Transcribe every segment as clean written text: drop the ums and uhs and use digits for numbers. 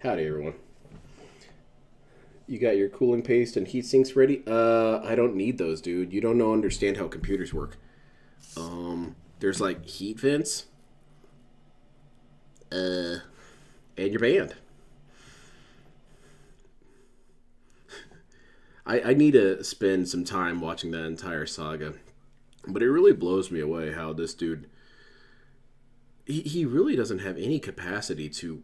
Howdy, everyone. You got your cooling paste and heat sinks ready? I don't need those, dude. You don't understand how computers work. There's like heat vents. And your band. I need to spend some time watching that entire saga. But it really blows me away how this dude... He really doesn't have any capacity to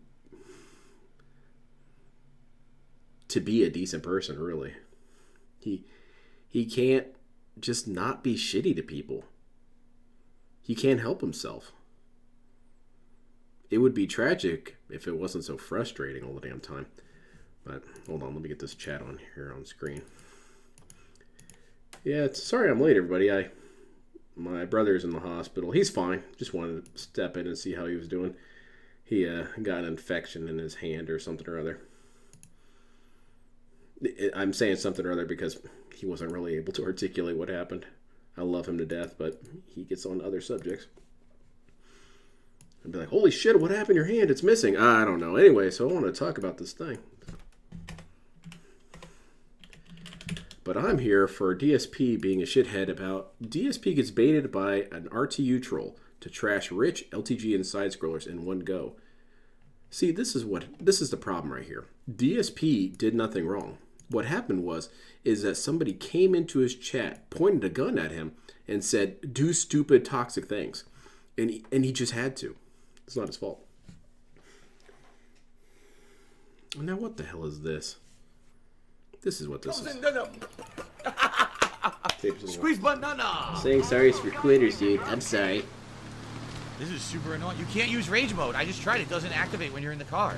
be a decent person, really. He can't just not be shitty to people. He can't help himself. It would be tragic if it wasn't so frustrating all the damn time. But hold on, let me get this chat on here on screen. Yeah, sorry I'm late, everybody. My brother's in the hospital. He's fine. Just wanted to step in and see how he was doing. He got an infection in his hand or something or other. I'm saying something or other because he wasn't really able to articulate what happened. I love him to death, but he gets on other subjects. I'd be like, holy shit, what happened to your hand? It's missing. I don't know. Anyway, so I want to talk about this thing. But I'm here for DSP being a shithead about DSP gets baited by an RTU troll to trash rich LTG and side-scrollers in one go. See, this is the problem right here. DSP did nothing wrong. What happened is that somebody came into his chat, pointed a gun at him, and said, do stupid, toxic things. And he just had to. It's not his fault. Now, what the hell is this? This is what this is. Squeeze banana! Saying sorry for quitters, dude. I'm sorry. This is super annoying. You can't use rage mode. I just tried. It doesn't activate when you're in the car.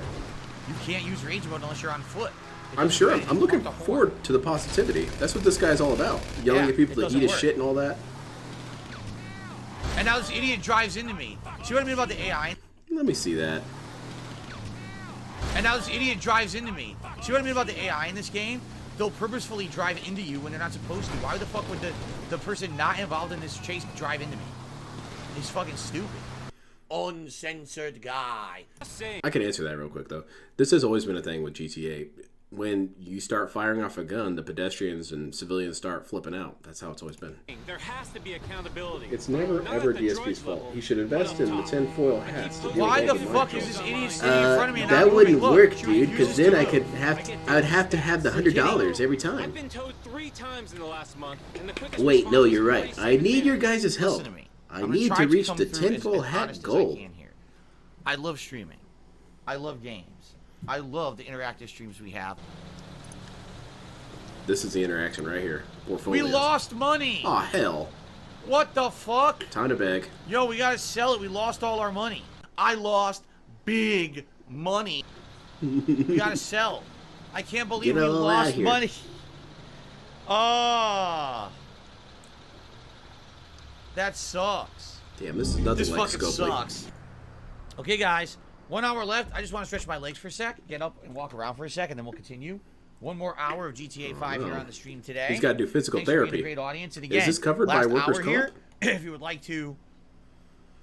You can't use rage mode unless you're on foot. I'm sure. I'm looking forward to the positivity. That's what this guy's all about. Yelling at people to eat his shit and all that. And now this idiot drives into me. See what I mean about the AI? Let me see that. And now this idiot drives into me. See what I mean about the AI in this game? They'll purposefully drive into you when they're not supposed to. Why the fuck would the person not involved in this chase drive into me? He's fucking stupid. Uncensored guy. I can answer that real quick, though. This has always been a thing with GTA. When you start firing off a gun, the pedestrians and civilians start flipping out. That's how it's always been. There has to be accountability. It's never ever DSP's fault. He should invest in the tinfoil hats. Why the fuck is this idiot standing in front of me? And that wouldn't work, dude. Because then I would have to have the $100 every time. I've been towed 3 times in the last month. Wait, no, you're right. I need your guys' help. I need to reach the tinfoil hat goal. I love streaming. I love games. I love the interactive streams we have. This is the interaction right here. Portfolios. We lost money. Aw, hell. What the fuck? Time to beg. Yo, we gotta sell it. We lost all our money. I lost big money. We gotta sell. I can't believe we lost money. Ah. That sucks. Damn, this is nothing this like fucking sucks. Okay, guys. 1 hour left. I just want to stretch my legs for a sec, get up and walk around for a sec, and then we'll continue. 1 more hour of GTA 5 here on the stream today. He's got to do physical Thanks therapy. For being a great audience. And again, is this covered by workers' comp? Here, if you would like to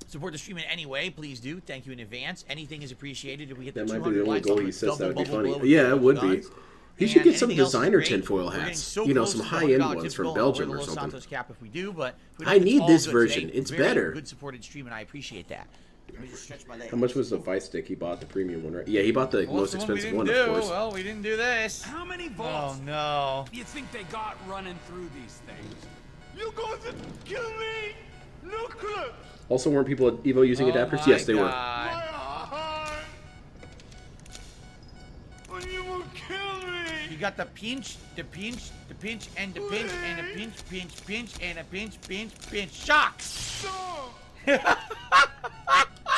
support the stream in any way, please do. Thank you in advance. Anything is appreciated. If we get the 200 likes, goal he says that would be funny. Yeah, it would be. He should get some designer tinfoil hats. You know, some high-end ones from Belgium or something. Cap if we do, but I need this version. It's better. Good supported stream, and I appreciate that. Let me just stretch my legs. How much was the fight stick? He bought the premium one, right? Yeah, he bought the most expensive one, of course. Well, we didn't do this. How many volts? Oh, no. Do you think they got running through these things? You going to kill me? No clue. Also, weren't people at Evo using adapters? Yes, they were. You will kill me. You got the pinch, and the pinch, and the pinch, and a pinch. Shock!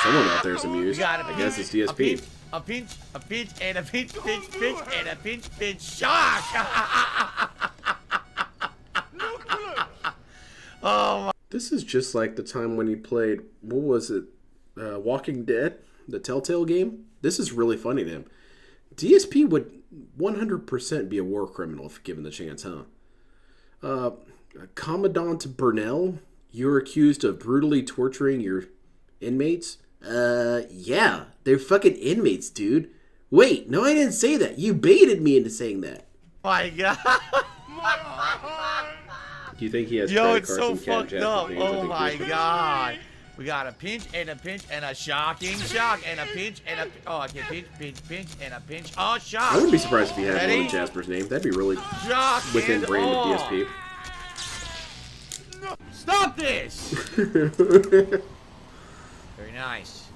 Someone out there is amused. I guess it's DSP. A pinch, and a pinch, and a pinch. Shock! Oh my. This is just like the time when he played, what was it? Walking Dead? The Telltale game? This is really funny to him. DSP would 100% be a war criminal if given the chance, huh? Commandant Burnell, you're accused of brutally torturing your inmates? Yeah, they're fucking inmates, dude. Wait, no, I didn't say that. You baited me into saying that. My God. Do you think he has Yo, credit it's cards so and fucked cash up. apps? Oh my God. We got a pinch and a pinch and a shocking shock and a pinch and a okay, pinch and a pinch. Oh, shock. I wouldn't be surprised if he had Ready? one with Jasper's name. That'd be really Shock within and brand of oh. DSP. Stop this. Very nice.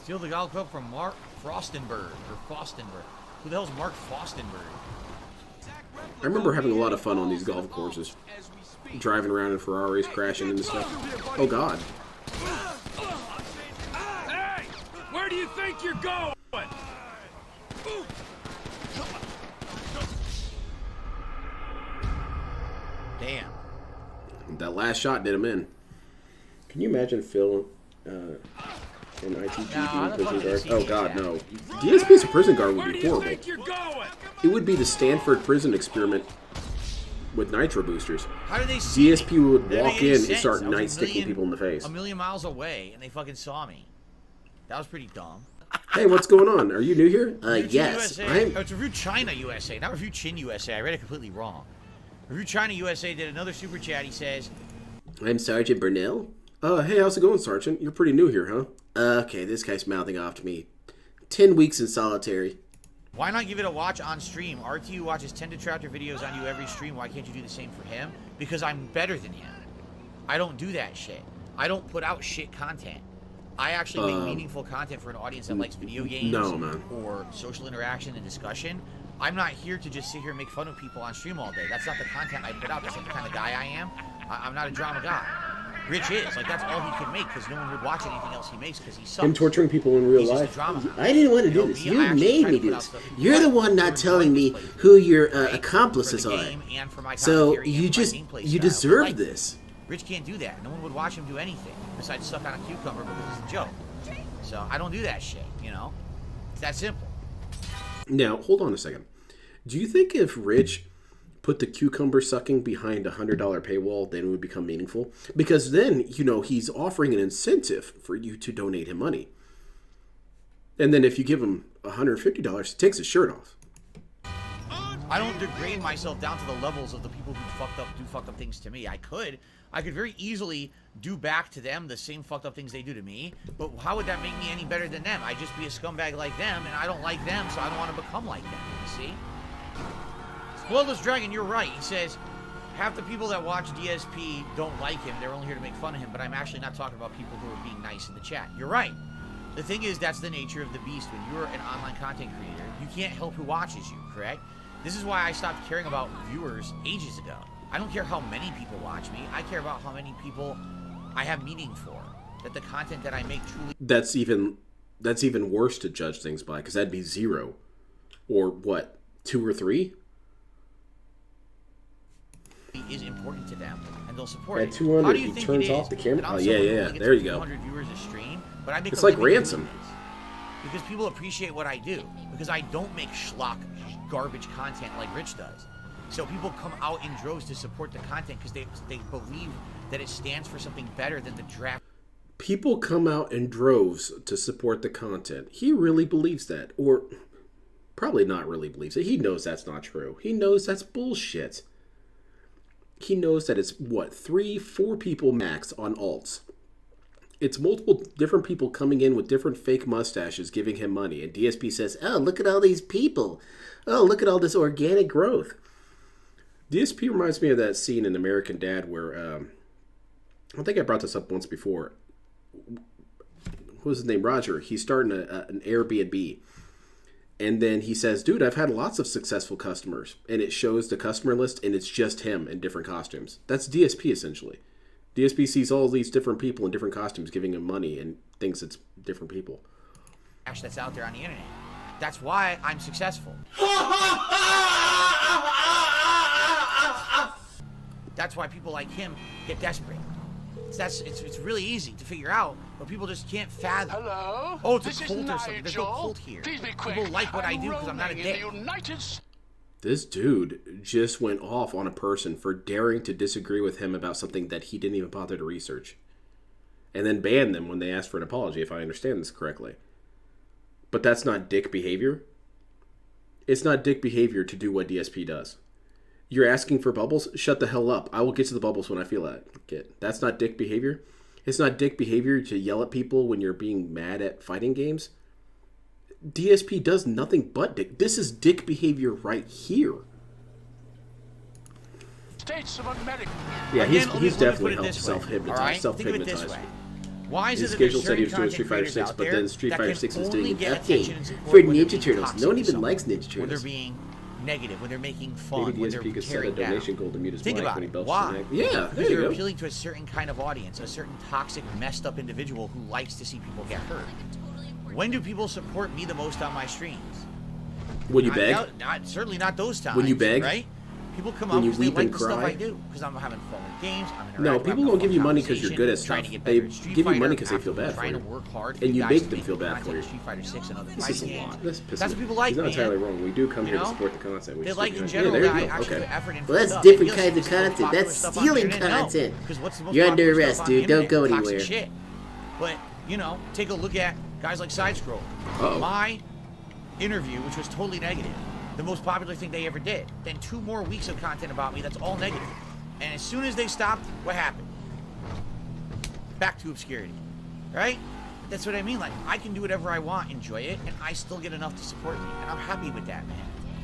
Steal the golf club from Mark Frostenberg or Fostenberg. Who the hell's Mark Fostenberg? I remember having a lot of fun on these golf courses. Driving around in Ferraris, crashing into stuff. Oh, God. Hey! Where do you think you're going? Damn. That last shot did him in. Can you imagine Phil in ITG No, being prison guard? see Oh, me God, chat. no. DSP's a prison guard would Where be do you horrible. think you're going? It would be the Stanford prison experiment with nitro boosters. How did they see DSP me? would That didn't walk make any in and sense. start I was night sticking people in the face. A million miles away, and they fucking saw me. That was pretty dumb. Hey, what's going on? Are you new here? Review Yes. USA. Oh, it's Review China USA, not Review Chin USA. I read it completely wrong. Review China USA did another super chat. He says, I'm Sergeant Burnell. Hey, how's it going, Sergeant? You're pretty new here, huh? Okay, this guy's mouthing off to me. 10 weeks in solitary. why not give it a watch on stream? RTU watches 10 detractor videos on you every stream. Why can't you do the same for him? Because I'm better than him. I don't do that shit. I don't put out shit content. I actually make meaningful content for an audience that likes video games man. or social interaction and discussion. I'm not here to just sit here and make fun of people on stream all day. That's not the content I put out. That's not the kind of guy I am. I'm not a drama guy. Rich is. Like, that's all he can make because no one would watch anything else he makes because he sucks. Him torturing people in real He's just a life. drama guy. I didn't want to You know, do this. me, You I actually made try me to do put out this. stuff that You're the people one not enjoy telling me this who your right? accomplices For the are. game and for my So commentary you and for my just gameplay you style. deserve Like, this. Rich can't do that. No one would watch him do anything besides suck on a cucumber because it's a joke. So I don't do that shit, you know? It's that simple. Now, hold on a second. Do you think if Rich put the cucumber sucking behind a $100 paywall, then it would become meaningful? Because then, you know, he's offering an incentive for you to donate him money. And then if you give him $150, he takes his shirt off. I don't degrade myself down to the levels of the people who do fucked up things to me. I could very easily do back to them the same fucked up things they do to me, but how would that make me any better than them? I'd just be a scumbag like them, and I don't like them, so I don't want to become like them, you see? Bloodless Dragon, you're right. He says, half the people that watch DSP don't like him. They're only here to make fun of him, but I'm actually not talking about people who are being nice in the chat. You're right. The thing is, that's the nature of the beast. When you're an online content creator, you can't help who watches you, correct? This is why I stopped caring about viewers ages ago. I don't care how many people watch me. I care about how many people I have meaning for. That the content that I make truly... That's even worse to judge things by, because that'd be 0. Or what, 2 or 3? is important to them, and they'll support At it. 200, How do you he think turns it off is the camera? that I'm Oh, someone yeah, who yeah, only gets there you go. 200 viewers a stream, but I make It's a like living doing ransom. this? Because people appreciate what I do. Because I don't make schlock, garbage content like Rich does. So people come out in droves to support the content because they believe that it stands for something better than the draft. People come out in droves to support the content. He really believes that. Or probably not really believes it. He knows that's not true. He knows that's bullshit. He knows that it's, 3-4 people max on alts. It's multiple different people coming in with different fake mustaches giving him money. And DSP says, oh, look at all these people. Oh, look at all this organic growth. DSP reminds me of that scene in American Dad where, I think I brought this up once before. What was his name? Roger. He's starting an Airbnb. And then he says, dude, I've had lots of successful customers. And it shows the customer list, and it's just him in different costumes. That's DSP, essentially. DSP sees all these different people in different costumes giving him money and thinks it's different people. That's out there on the internet. That's why I'm successful. That's why people like him get desperate. It's really easy to figure out, but people just can't fathom. Hello? Oh, it's This a is cult or something. There's no Nigel. cult here. Please be quick. People like what I do because I'm not a roaming dick. in the United States. This dude just went off on a person for daring to disagree with him about something that he didn't even bother to research. And then banned them when they asked for an apology, if I understand this correctly. But that's not dick behavior. It's not dick behavior to do what DSP does. You're asking for bubbles? Shut the hell up. I will get to the bubbles when I feel like it. That's not dick behavior. It's not dick behavior to yell at people when you're being mad at fighting games. DSP does nothing but dick. This is dick behavior right here. States of a medical. Yeah, he's Again, let me definitely put it helped this way, self-hypnotize. all right? Self-hypnotize. Think of it this way. Why is His it that there's schedule said he was certain doing Street Fighter content 6, creators but out then there Street that Fighter can 6 was only doing get an attention update and support for when they're Ninja being Turtles. toxic No one to even someone, likes Ninja when they're Turtles. being negative, when they're making fun, Maybe when they're DSP could set a tearing down. donation goal to mute his Think mic about when he it. belches Why? the mic. Yeah, there Because you they're go. appealing to a certain kind of audience, a certain toxic, messed up individual who likes to see people get hurt. When do people support me the most on my streams? When you beg? Certainly not those times. When you beg? Right? People come When out you because they weep like and the stuff cry? I do. Because I'm having fun with games. I'm interacting. No, I'm people having don't fun give you money because you're good at trying stuff. to get They better at Street give you money Fighter, because they feel bad for trying you. to work hard for And you guys make to them make feel bad content for you. in Street Fighter 6 and other This fighting is a games. lot. That's pissing That's me. what people like, He's not man. entirely wrong. We do come here You to know? support the content. We They just like get in behind- general yeah, there that you I go. actually Okay. put effort in Well, that's stuff. different Yes, kinds of it's the most content. popular That's stuff on the stealing internet. No, content. 'cause what's the most You're under popular arrest, stuff on the dude. Don't internet? go Toxic anywhere. shit. But, you know, take a look at guys like Side Scroll. Uh-oh. My interview, which was totally negative, the most popular thing they ever did. Then 2 more weeks of content about me that's all negative. And as soon as they stopped, what happened? Back to obscurity. Right? That's what I mean. Like, I can do whatever I want, enjoy it, and I still get enough to support me. And I'm happy with that, man.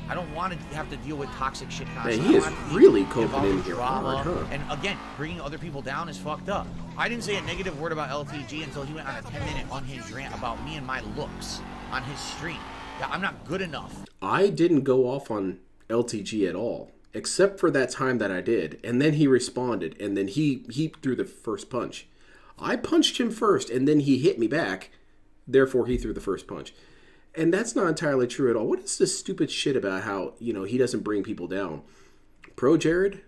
I don't want to have to deal with toxic shit constantly. Man, he is I don't want to be really coping involved in with here drama. hard, huh? And again, bringing other people down is fucked up. I didn't say a negative word about LTG until he went on a 10-minute unhinged rant about me and my looks on his stream. That I'm not good enough. I didn't go off on LTG at all, except for that time that I did. And then he responded, and then he threw the first punch. I punched him first, and then he hit me back. Therefore, he threw the first punch. And that's not entirely true at all. What is this stupid shit about how, he doesn't bring people down? Pro Jared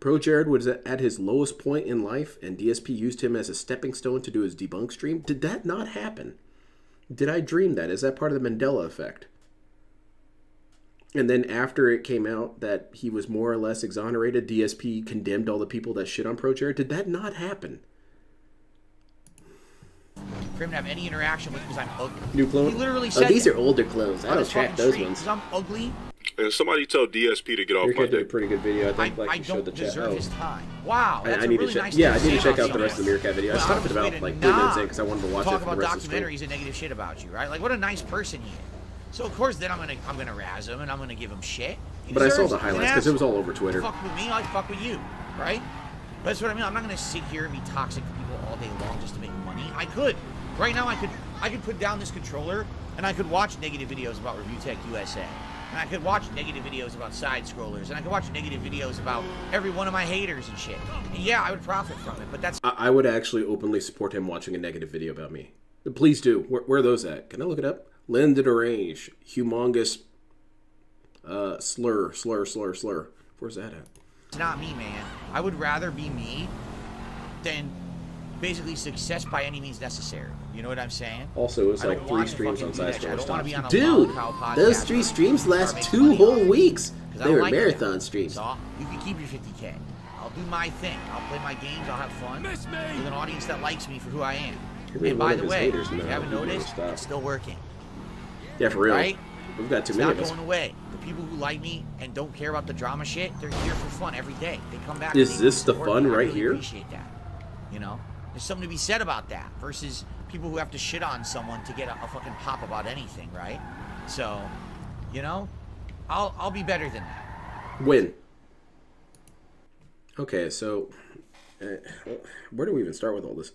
was at his lowest point in life, and DSP used him as a stepping stone to do his debunk stream. Did that not happen? Did I dream that? Is that part of the Mandela effect? And then after it came out that he was more or less exonerated, DSP condemned all the people that shit on Pro Jared. Did that not happen? For him to have any interaction with because I'm ugly. New clone? He literally said These that are older clones. I on don't his track fucking those stream, ones. 'cause I'm ugly. And somebody tell DSP to get off my Meerkat did a dick. pretty good video. I think I like you showed don't the chat. deserve his time. Wow, that's I a need really to check. nice Yeah, I thing need to say check about out the rest of the someone. Meerkat video. I But stopped was it about waiting like to 3 minutes in not because I wanted to watch talk it for the about rest of the stream. documentaries and negative shit about you, right? Like what a nice person he is. So of course then I'm gonna razz him and I'm gonna give him shit. He But I saw deserves the it. He's an highlights because it was asshole. all over Twitter. You fuck with me, I fuck with you, right? That's what I mean. I'm not gonna sit here and be toxic to people all day long just to make money. I could. Right now I could put down this controller and I could watch negative videos about Review Tech USA. And I could watch negative videos about side scrollers, and I could watch negative videos about every one of my haters and shit. And yeah, I would profit from it, but that's I would actually openly support him watching a negative video about me. Please do. Where are those at? Can I look it up? Linda Derange. Humongous slur. Where's that at? it's not me, man. I would rather be me than basically success by any means necessary. You know what I'm saying? Also, it was I don't like 3 want to streams fucking on do side that shit. I don't want to be on a Dude, Lolcow podcast those 3 streams where I last make 2 money whole off it. weeks. 'Cause I They don't were like marathon that. streams. So you can keep your 50K. I'll do my thing. I'll play my games. I'll have fun with an audience that likes me for who I am. Every And one by of the his way, haters if you know haven't he never noticed, stopped. it's still working. Yeah, for real. Right? We've got too It's many not of us. going away. The people who like me and don't care about the drama shit, they're here for fun every day. They come back. Is and they this the support fun me. I right really here? Appreciate that. You know, there's something to be said about that versus people who have to shit on someone to get a fucking pop about anything, right? So, you know, I'll be better than that. Win. Okay, so where do we even start with all this?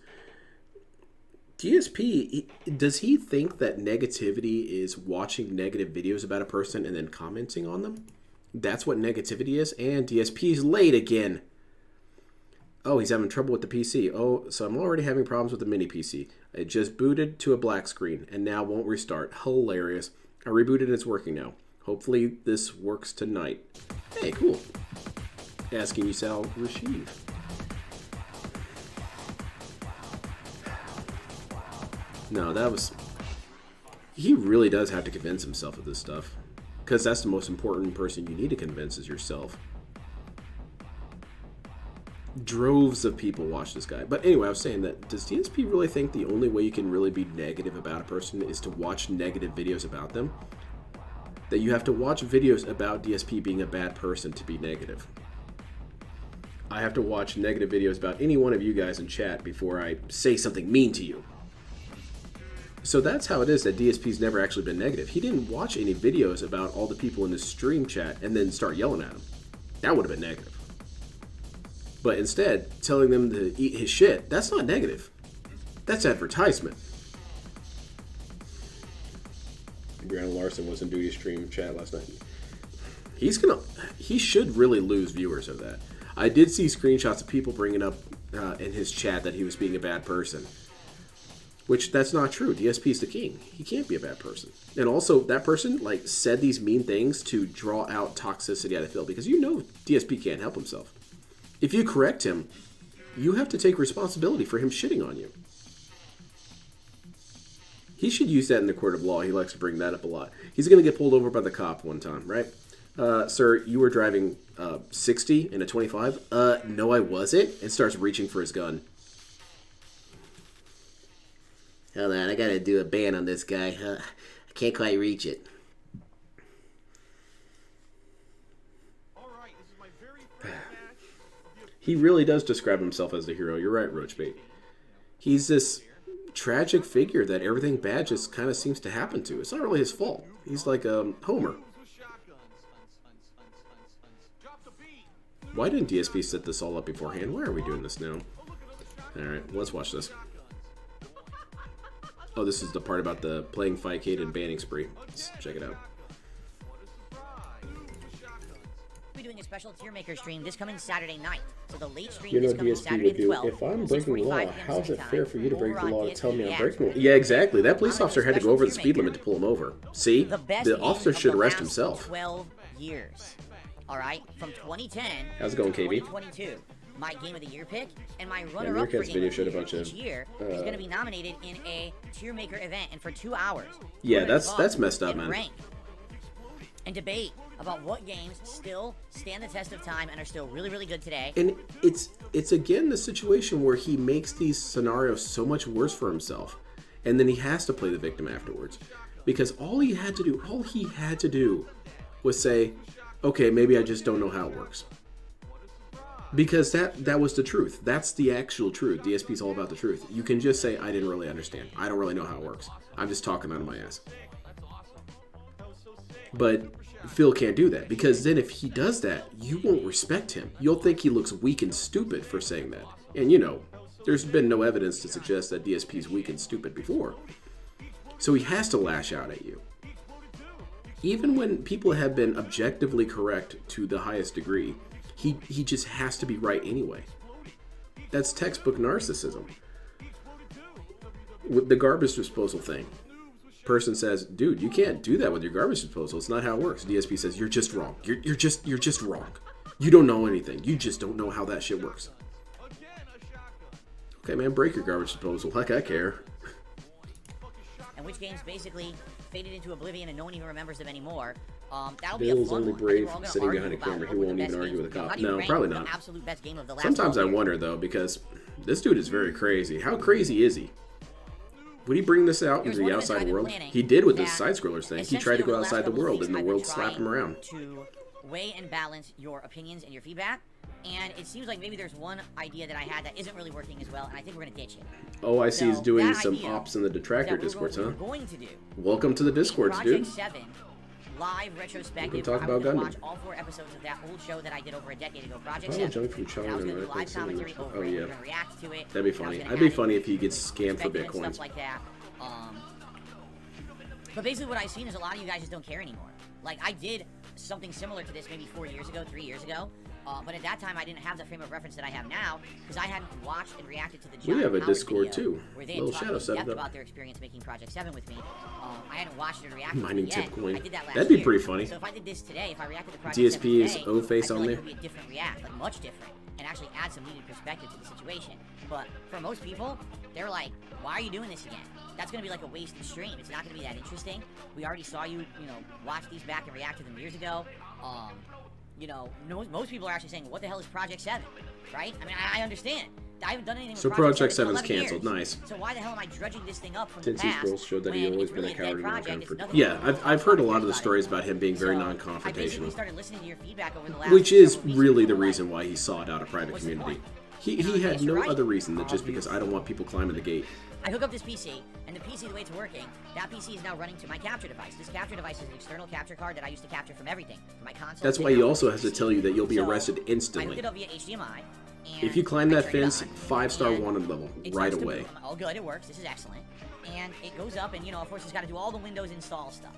DSP, does he think that negativity is watching negative videos about a person and then commenting on them? That's what negativity is? And DSP's late again. Oh, he's having trouble with the PC. Oh, so I'm already having problems with the mini PC. It just booted to a black screen and now won't restart. Hilarious. I rebooted and it's working now. Hopefully this works tonight. Hey, cool. Asking you shall receive. No, that was... He really does have to convince himself of this stuff. Because that's the most important person you need to convince is yourself. droves of people watch this guy. But anyway, I was saying that, does DSP really think the only way you can really be negative about a person is to watch negative videos about them? That you have to watch videos about DSP being a bad person to be negative? I have to watch negative videos about any one of you guys in chat before I say something mean to you. So that's how it is that DSP's never actually been negative. He didn't watch any videos about all the people in his stream chat and then start yelling at them. That would have been negative. But instead, telling them to eat his shit, that's not negative. That's advertisement. Brianna Larson was in Duty Stream chat last night. He should really lose viewers of that. I did see screenshots of people bringing up in his chat that he was being a bad person. Which, that's not true. DSP's the king. He can't be a bad person. And also, that person, like, said these mean things to draw out toxicity out of Phil. Because you know DSP can't help himself. If you correct him, you have to take responsibility for him shitting on you. He should use that in the court of law. He likes to bring that up a lot. He's going to get pulled over by the cop one time, right? Sir, you were driving 60 in a 25? No, I wasn't. And starts reaching for his gun. Hold on, I gotta do a ban on this guy. I can't quite reach it. He really does describe himself as the hero. You're right, Roachbait. He's this tragic figure that everything bad just kind of seems to happen to. It's not really his fault. He's like Homer. Why didn't DSP set this all up beforehand? Why are we doing this now? Alright, let's watch this. Oh, this is the part about the playing Fightcade and banning spree. Let's check it out. We're doing a special tier maker stream this coming Saturday night. So the late stream You know is coming DSP Saturday would the do, 12th. if I'm breaking the law, how is it fair for you to break the Over on law to tell me I'm DSP breaking the law? reacts. Yeah, exactly. That police officer had to go over the Special speed tier limit to pull him over. See? The best The game officer of should the arrest last himself. 12 years. All right, from 2010 How's it going, to KB? 2022. My game of the year pick and my Yeah, runner-up for Meerkat's game video of the showed a year bunch of, each year is going to be nominated in a tier maker event, and for 2 hours. Yeah, we're gonna that's talk messed up, and man. rank and debate about what games still stand the test of time and are still really, really good today. And it's again the situation where he makes these scenarios so much worse for himself, and then he has to play the victim afterwards, because all he had to do was say, okay, maybe I just don't know how it works. Because that was the truth. That's the actual truth. DSP's all about the truth. You can just say, I didn't really understand. I don't really know how it works. I'm just talking out of my ass. But Phil can't do that, because then if he does that, you won't respect him. You'll think he looks weak and stupid for saying that. And you know, there's been no evidence to suggest that DSP's weak and stupid before. So he has to lash out at you. Even when people have been objectively correct to the highest degree, he just has to be right anyway. That's textbook narcissism. With the garbage disposal thing, person says, dude, you can't do that with your garbage disposal. It's not how it works. DSP says, you're just wrong. You're just wrong. You don't know anything. You just don't know how that shit works. Okay, man, break your garbage disposal. Like I care. And which games basically faded into oblivion and no one even remembers them anymore. That'll be a Bill's fun only one. brave How do you sitting argue behind a about camera. what He were the won't best even argue games with a of the game? cop. How do you No, rank probably the not. absolute best game of the last Sometimes 12 I years? wonder, though, because this dude is very crazy. How crazy is he? Would he bring this out into There's one the event that outside I've been world? planning He did with his that side-scrollers thing. He tried to go essentially over outside the last couple world, weeks, and the I've been world slapped him trying around. to weigh and balance your opinions and your feedback. And it seems like maybe there's one idea that I had that isn't really working as well, and I think we're going to ditch it. Oh, I see he's So, doing that some idea ops in the detractor that discords, huh? we're going to do Welcome to the discords, Project dude. 7 live retrospective. We can talk where I was about gonna Gundam. watch all 4 episodes of that old show that I did over a decade ago, Project Follow 7. Junk from China And I was and going to do I live think some of commentary them- over oh, it. yeah. We're going to react to it. That'd be and I was funny. gonna That'd be add funny if he gets scammed for perspective and bitcoins. stuff like that. But basically what I've seen is a lot of you guys just don't care anymore. Like, I did something similar to this maybe 4 years ago, 3 years ago. But at that time, I didn't have the frame of reference that I have now, because I hadn't watched and reacted to the John We have a Howard Discord, video, too. where they Little had talked Shadow in set it depth up. about their experience making Project 7 with me. I hadn't watched it or reacted Mining to it yet. Tipcoin. I did that last That'd be year. pretty funny. So if I did this today, if I reacted to Project DSP 7 is today, O-face I feel on like there. it would be a different react, like much different, and actually add some needed perspective to the situation. But for most people, they're like, why are you doing this again? That's going to be like a wasted stream. It's not going to be that interesting. We already saw you, watch these back and react to them years ago. Most people are actually saying, what the hell is Project 7? right? I mean, I understand. I haven't done anything with So Project 7's 11 years. canceled. Nice. So why the hell am I dredging this thing up from the Tinsley past? Scrolls showed that he when always it's been really a dead coward and project, non it's nothing Yeah, to do I've heard a lot of the about it. stories about him being very So, I non-confrontational, basically started listening to your feedback over the last which is several weeks really and the people were reason like, why he sought out a private What's the community. point? He You know, had yes, you're no right. other reason than just because I don't want people climbing the gate. I hook up this PC, and the PC, the way it's working, that PC is now running to my capture device. This capture device is an external capture card that I used to capture from everything. From my console. That's to why he now. also has to tell you that you'll be So, arrested I hooked instantly. it up via HDMI. And If you climb I that turned it fence, on, 5-star and wanted level it right starts to away. move. I'm, oh, good, it works. This is excellent. And it goes up, and of course, it's got to do all the Windows install stuff.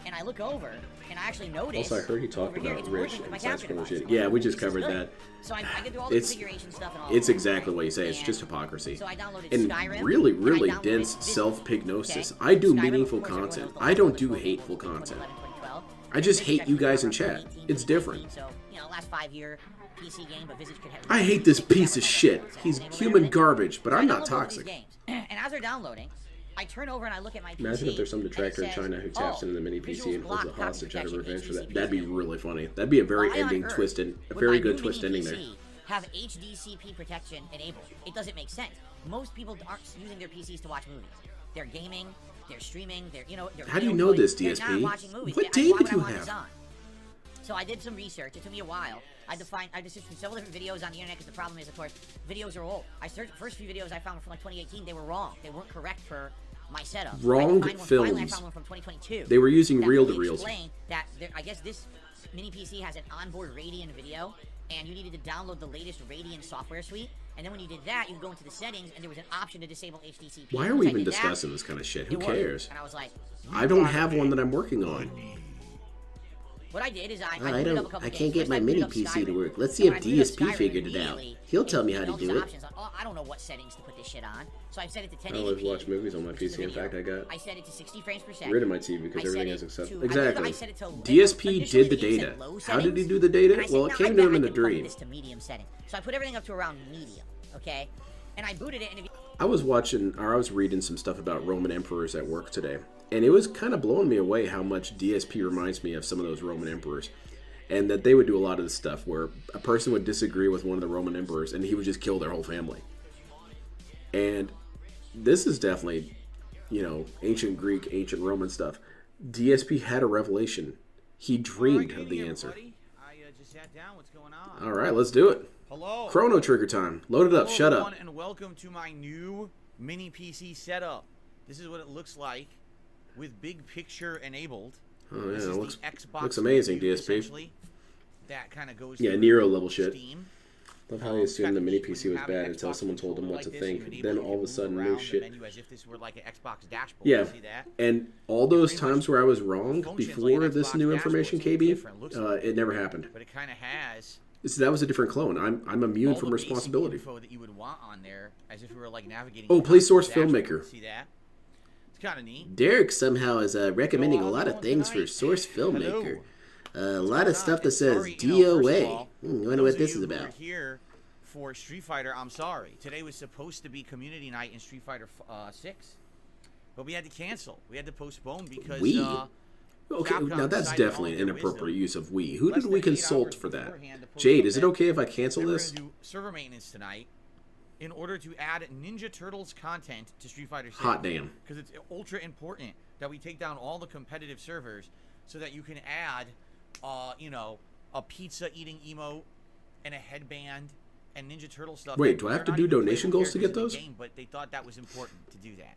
And I look over, and I actually notice. Also, I heard he talked over here, about it's Rich working with my and side capture scroller device. shit. I'm Yeah, like, we just this is covered good. that. So I get through all the configuration stuff and all. It's that, exactly right? what you say. It's And just hypocrisy. So I downloaded And Skyrim. really, and I really downloaded dense this self-pignosis. okay? I do Skyrim, meaningful of course, everyone content. knows the I don't last do one was hateful 2011, content. 2012. I just Visage hate you actually guys in came out chat. around It's 2018, different. So, last 5-year PC game, but Visage could have. I hate this piece of shit. He's human garbage, but I'm not toxic. And as they're downloading, I turn over and I look at my PC. Imagine if there's some and it detractor in says, China who taps "Oh, into the mini PC and holds a visuals block hostage out of copy revenge for protection, that. That'd be HDCP. really funny. That'd be a very Why on ending earth twist and a would very my good new twist mini ending there. PC have HDCP protection enabled? It doesn't make sense. Most people aren't using their PCs to watch movies. They're gaming, they're streaming, they're they're How do you video know playing. this, They're DSP? not watching movies. What Why data would do I you want this have? on? So I did some research. It took me a while. I just searched several different videos on the internet because the problem is, of course, videos are old. I searched the first few videos I found were from like 2018. They were wrong. They weren't correct for my setup. Wrong Finally, I films. found one from 2022. They were using that reel-to-reels. explained that I guess this mini PC has an onboard Radeon video, and you needed to download the latest Radeon software suite. And then when you did that, you could go into the settings, and there was an option to disable HDCP. Why are Once we I even did that, discussing this kind of shit? Who it worked. cares? And I was like, I don't have one that I'm working on. what I did is I I booted up a couple can't games. get First, my I mini booted up PC to Skyrim. work. Let's see if When I booted up DSP Skyrim figured it out. immediately, He'll tell me how it to all do these it. options. I don't know what settings to put this shit on. So I set it to 1080p. I always watch movies on my which is the PC. In fact, video. I set it to 60 frames per got second. rid of my TV because I set everything it has acceptable. to- Exactly. I set it to DSP initially did the the game said data. low How did he settings, do the data? and I said, Well, it no, came I to bet him I in a can bump dream. this to medium setting. So I put everything up to around medium, okay? And I booted it, and I was reading some stuff about Roman emperors at work today, and it was kind of blowing me away how much DSP reminds me of some of those Roman emperors. And that they would do a lot of this stuff where a person would disagree with one of the Roman emperors and he would just kill their whole family. And this is definitely, ancient Greek, ancient Roman stuff. DSP had a revelation. He dreamed of the answer. I just sat down. What's going on? All right, let's do it. Hello. Chrono Trigger time. Load it up. Hello, Shut everyone, up. and welcome to my new mini PC setup. This is what it looks like with big picture enabled. Oh, yeah, This it is looks, the Xbox looks amazing, menu, DSP. essentially. That kind of goes Yeah, through Nero level shit. Steam. Love how he assumed the It's mini kinda neat PC when was you have an bad until Xbox someone told him controller what to like this, think. you can Then enable all of a it to sudden, move new around the shit. menu as if this were like an Xbox dashboard. Yeah, See that? and all those pretty much times where I was wrong functions before like an this Xbox new dashboard. information, It's KB, different, looks like it never happened. But it kind of has So that was a different clone. I'm immune all from the basic responsibility. info that you would want on there, as if we were like navigating. Oh, the play top of Source the dashboard. Filmmaker. See that? It's kind of neat. Derek somehow is recommending So, a lot how's of it things going for tonight? Source Hello. Filmmaker. A lot going of stuff on? that says Sorry, first of DOA. all, I wonder those what of this you is who about. are here for Street Fighter, I'm sorry. Today was supposed to be community night in Street Fighter 6, but we had to cancel. We had to postpone because We? Okay, Capcom now that's decided definitely all an their inappropriate wisdom. use of we. Who Less did we than 8 consult hours for that? beforehand to post Jade, up is it that okay if I cancel we're this? gonna do server maintenance tonight in order to add Ninja Turtles content to Street Fighter 6. Hot damn. Because it's ultra important that we take down all the competitive servers so that you can add, a pizza eating emote and a headband and Ninja Turtle stuff. Wait, that do I have they're to not do even donation playable goals to get characters those? in the game, but they thought that was important to do that.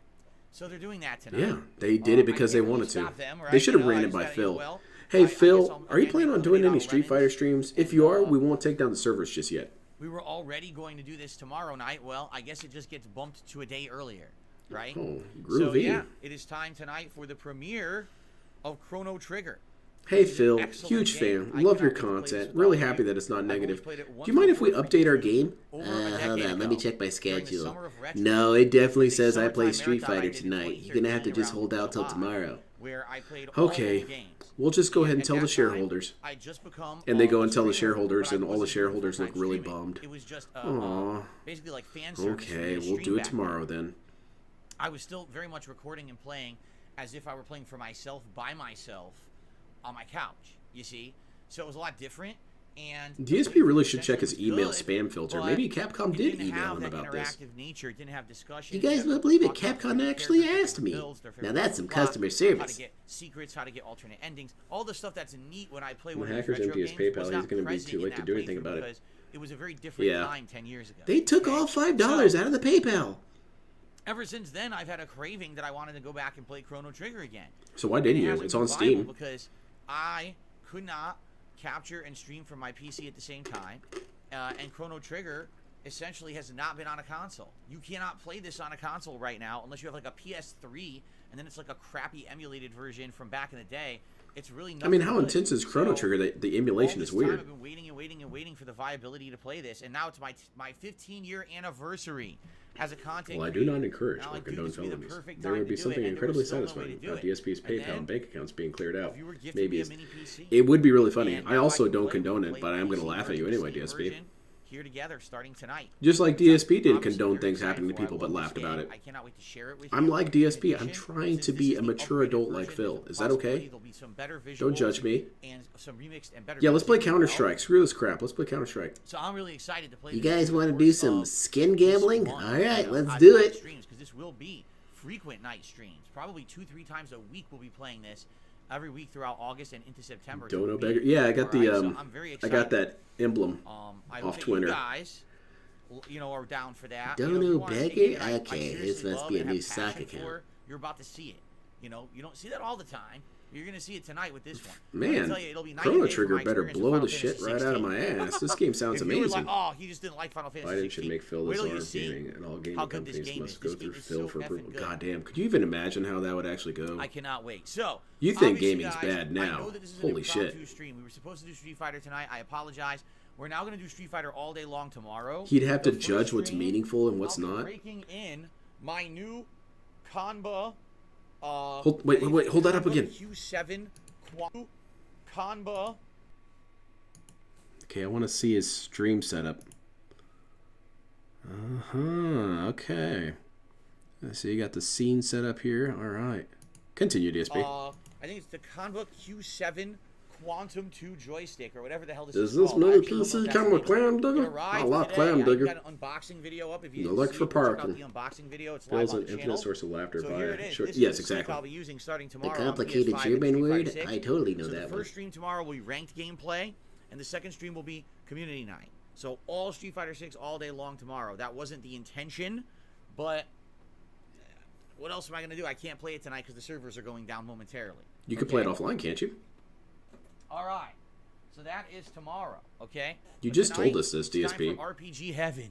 So they're doing that tonight. Yeah, they did it because I they can't really wanted to. stop them, right? They should have I ran it just by gotta, Phil. well, Hey, I Phil, guess are you I'll planning on eliminate doing all any Street lemons. Fighter streams? If you are, we won't take down the servers just yet. We were already going to do this tomorrow night. Well, I guess it just gets bumped to a day earlier, right? Oh, So groovy. yeah, it is time tonight for the premiere of Chrono Trigger. Hey It's an Phil, excellent huge game. fan. I Love cannot your wait to play this content. with Really all of happy you. that it's not I've only negative. played it Do once you mind if we before update our from game? over a Hold decade on, let me ago, check my during the schedule. summer of retro. No, it definitely The says I play summertime Street marathon I Fighter did in tonight. You're gonna have to 2013 just around hold out till July, tomorrow. Where I played all Okay, the games. we'll just go ahead and At tell the that time, shareholders. I just become And they go a and tell the streamer, shareholders, but I and all the wasn't doing shareholders look full-time really streaming. bummed. It was just Aw. basically like fan service. for me Okay, to we'll stream do it back tomorrow then. then. I was still very much recording and playing as if I were playing for myself by myself on my couch, you see? So it was a lot different. And DSP really should check his was email good, spam filter. but Maybe Capcom it did didn't email have him that about this. interactive nature. It didn't have discussion. You guys didn't won't believe it. talk about Capcom their actually characters, asked their me. builds, their Now favorite that's some plot, customer How to service. get secrets, how to get alternate endings, all the stuff that's neat when I play When one of these hackers retro empty his games PayPal, was he's not gonna be present too in late to that do anything playthrough about it. because it was a very different Yeah. time 10 years ago. They took okay? all $5 So, out of the PayPal. ever since then, I've had a craving that I wanted to go back and play Chrono Trigger again. So why didn't And it you? hasn't It's been on viable Steam. because I could not capture and stream from my PC at the same time, and Chrono Trigger essentially has not been on a console. You cannot play this on a console right now unless you have like a PS3, and then it's like a crappy emulated version from back in the day. It's really nothing. I mean, how good. intense is Chrono So, Trigger? The emulation all is this time weird. I've been waiting and waiting and waiting for the viability to play this, and now it's my 15-year anniversary as a content. Well, I do creator. not encourage Now, or like, dude, condone this would be the felonies. perfect There time would be to do something it, and there incredibly was still no way satisfying to do about it. DSP's And PayPal then, and bank accounts being cleared out. if you were gifted Maybe me a it's, mini PC, it would be really funny. and I now also can don't play- condone we it, can but play I'm going to PC laugh at you version, anyway, Steam DSP. version here together starting tonight. Just like So, DSP didn't obviously condone very things excited happening to for it. I people but love laughed this about game. it. I cannot wait to share it with I'm you. like DSP. In I'm addition, trying since to this be is a the mature upgraded adult like version, Phil. there's a Is that possibility okay? There'll be some better visuals Don't judge me. and some remixed and better. Yeah, let's play music as Counter well. Strike. Screw this crap. Let's play Counter Strike. So I'm really excited to play. You this guys over want to the do course some of skin this gambling? month. All right, let's I've do got it. Streams because this will be frequent night streams. Probably 2-3 times a week we'll be playing this every week throughout August and into September. Dono Beggar. Yeah, I got the Alright, so I'm very I excited. got that emblem I off hope that Twitter. you guys, are down for that. Dono if you wanna see Beggar? it, I Okay, seriously this must love be a and new have sock passion account. for, you're about to see it. You don't see that all the time. You're gonna see it tonight with this one. I'm Man, gonna tell you, it'll be night Chrono and day from Trigger my better experience with blow Final the shit Fantasy right out of 16. my ass. This game sounds If you were amazing. like, oh, he just didn't like Final Fantasy Biden 16. should make Phil Wait this till you arm see gaming, and all gaming how good this companies game must is. go This through game is Phil so for effing approval. good. God damn, could you even imagine how that would actually go? I cannot wait. So You think obviously, gaming's guys, bad I now. know that this is Holy an shit. impromptu stream. We were supposed to do Street Fighter tonight. I apologize. We're now going to do Street Fighter all day long tomorrow. He'd have to The first judge what's stream, meaningful and what's I'll be not. breaking in my new Kanba. Wait, hold that up again. Q7 Kanba. Okay, I want to see his stream setup. Okay. So you got the scene set up here. All right. Continue, DSP. I think it's the Kanba Q7 Quantum 2 joystick or whatever the hell this Is is this called. I new actually don't know PC if come with that's the name clam of it. digger? It arrived I like today. clam I digger. got an unboxing video up. If you You didn't look see for it, check out parking. the unboxing video. It's Phil's live on an the infinite channel. source of laughter So by here it is. sure. This Yes, is the exactly. stick I'll be using starting The tomorrow. on complicated PS5 German and word? 356. I totally know So that the one. first stream tomorrow will be ranked gameplay, and the second stream will be community night. So all Street Fighter 6 all day long tomorrow. That wasn't the intention, but what else am I going to do? I can't play it tonight because the servers are going down momentarily. You can play it offline, can't you? All right. So that is tomorrow, okay? You But just tonight, told us this, it's time DSP. for RPG Heaven.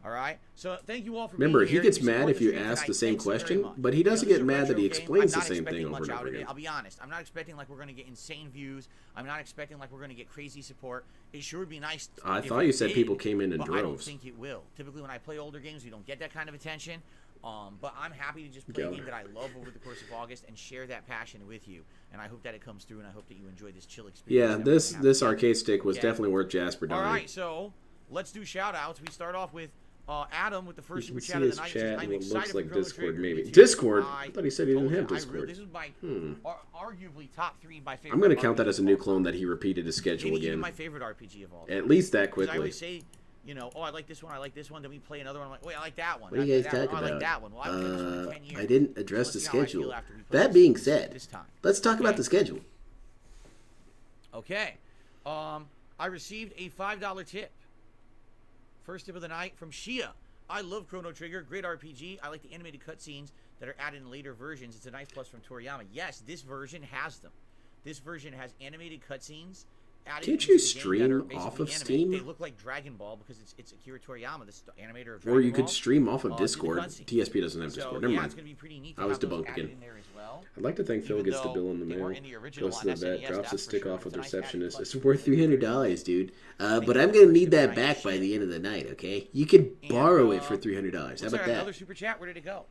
All right? So thank you all for Remember, being he here. gets You support mad if the you stream ask tonight. the same Thanks very question, much. but he doesn't This is get a mad that retro he game. explains I'm the not same expecting thing much over and out over of it. again. I'll be honest. I'm not expecting like we're going to get insane views. I'm not expecting like we're going to get crazy support. It sure would be nice. I if thought it you said did, people came in but I don't droves. think it will. Typically, when I play older games, we don't get that kind of attention. But I'm happy to just play a game that I love over the course of August and share that passion with you. And I hope that it comes through, and I hope that you enjoy this chill experience. Yeah, that we're this gonna have this together. arcade stick was Okay. definitely worth Jasper All dying. right, so let's do shout-outs. We start off with Adam with the first You super can chat see of his the night. chat I'm and what excited looks for like Chrono Discord, Trigger. maybe. Me too. Discord? I thought he said he didn't told have you, Discord. This is my arguably top 3 my favorite. I'm going to count that RPG as a of new all clone time. that he repeated his schedule Maybe even again. my favorite RPG of all time. At least that 'Cause I quickly. always say, oh, I like this one, I like this one. Then we play another one. I'm like, wait, I like that one. What are you guys that one. talking Oh, I like about? that one. Well, I haven't played this one in 10 years. I didn't address So the let's see how I feel schedule. after we play That this being said, this time. let's talk about Okay. the schedule. Okay. I received a $5 tip. First tip of the night from Shia. I love Chrono Trigger. Great RPG. I like the animated cutscenes that are added in later versions. It's a nice plus from Toriyama. Yes, this version has them. This version has animated cutscenes added Can't into you the game that stream are off basically of animated. Steam? They look like Dragon Ball because it's Akira Toriyama, the animator of Dragon Or you Ball. could stream off of did the Discord. cutscenes. TSP doesn't have So, Discord. Never yeah, mind. it's going to be pretty neat to I was have those debunked added again. in there as well. I'd like to thank Phil Even gets the though bill in the they mail. weren't in the original Goes on to the vet, SNES, drops the that's for stick sure. off with It's a nice added receptionist. plus. It's worth $300, dude. think But it's I'm the gonna first need that super back nice by shit. the end of the night. Okay? You can And, borrow it for $300. How Looks about like another that? super chat. Where did it go?